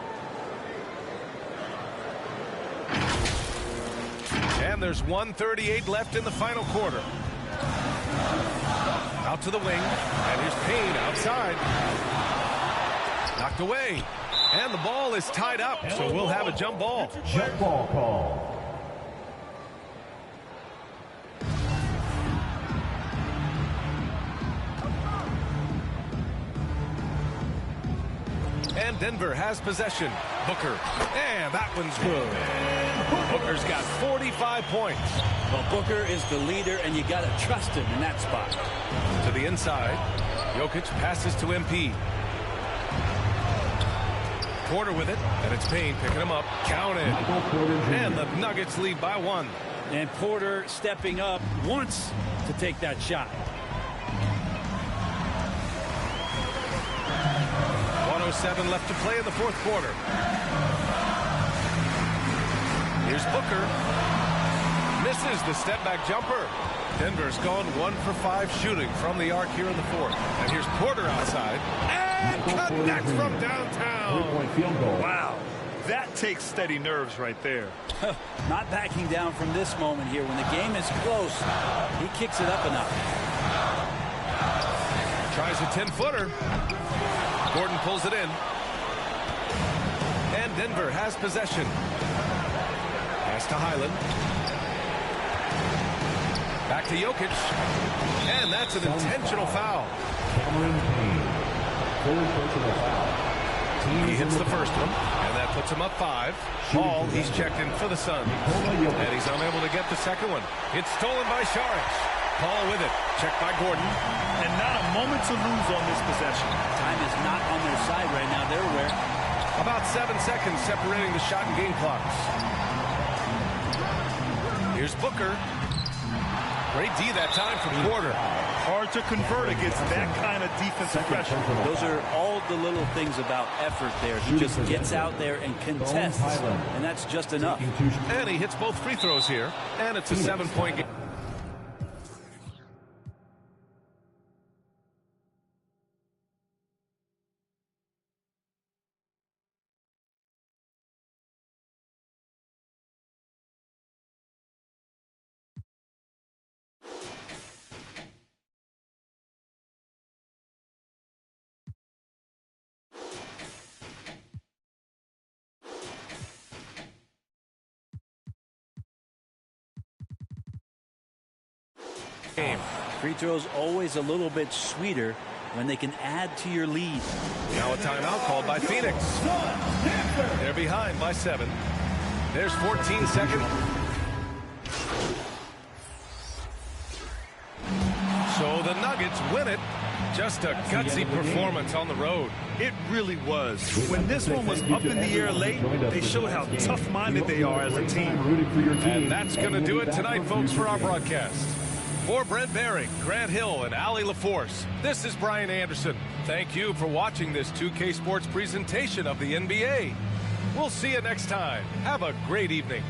And there's 1:38 left in the final quarter. Out to the wing. And here's Payne outside. Knocked away. And the ball is tied up, so we'll have a jump ball. Jump ball call. And Denver has possession. Booker. And that one's good. Booker's got 45 points. Well, Booker is the leader, and you got to trust him in that spot. To the inside. Jokic passes to MP. Porter with it, and it's Payne picking him up. Counted. And the Nuggets lead by 1. And Porter stepping up wants to take that shot. 1:07 left to play in the fourth quarter. Here's Booker. Misses the step-back jumper. Denver's gone 1 for 5 shooting from the arc here in the fourth. And here's Porter outside. And connects from downtown. 3-point field goal. Wow. That takes steady nerves right there. Not backing down from this moment here. When the game is close, he kicks it up enough. Tries a 10-footer. Gordon pulls it in. And Denver has possession. Pass to Highland. Back to Jokic. And that's an intentional foul. Cameron Payne. Full personal foul. He hits the first one, and that puts him up 5. Ball, he's checked in for the Suns. And he's unable to get the second one. It's stolen by Šarić. Paul with it. Checked by Gordon. And not a moment to lose on this possession. Time is not on their side right now. They're aware. About 7 seconds separating the shot and game clocks. Here's Booker. Great D that time from Porter. Hard to convert against that kind of defensive pressure. Those are all the little things about effort there. He just gets out there and contests, and that's just enough. And he hits both free throws here, and it's a 7-point game. Game. Free throws always a little bit sweeter when they can add to your lead. Now a timeout called by Phoenix. They're behind by 7. There's 14 seconds. So the Nuggets win it. Just a gutsy performance on the road. It really was. When this one was up in the air late, they showed how tough-minded they are as a team. And that's going to do it tonight, folks, for our broadcast. For Brent Behring, Grant Hill, and Allie LaForce, this is Brian Anderson. Thank you for watching this 2K Sports presentation of the NBA. We'll see you next time. Have a great evening.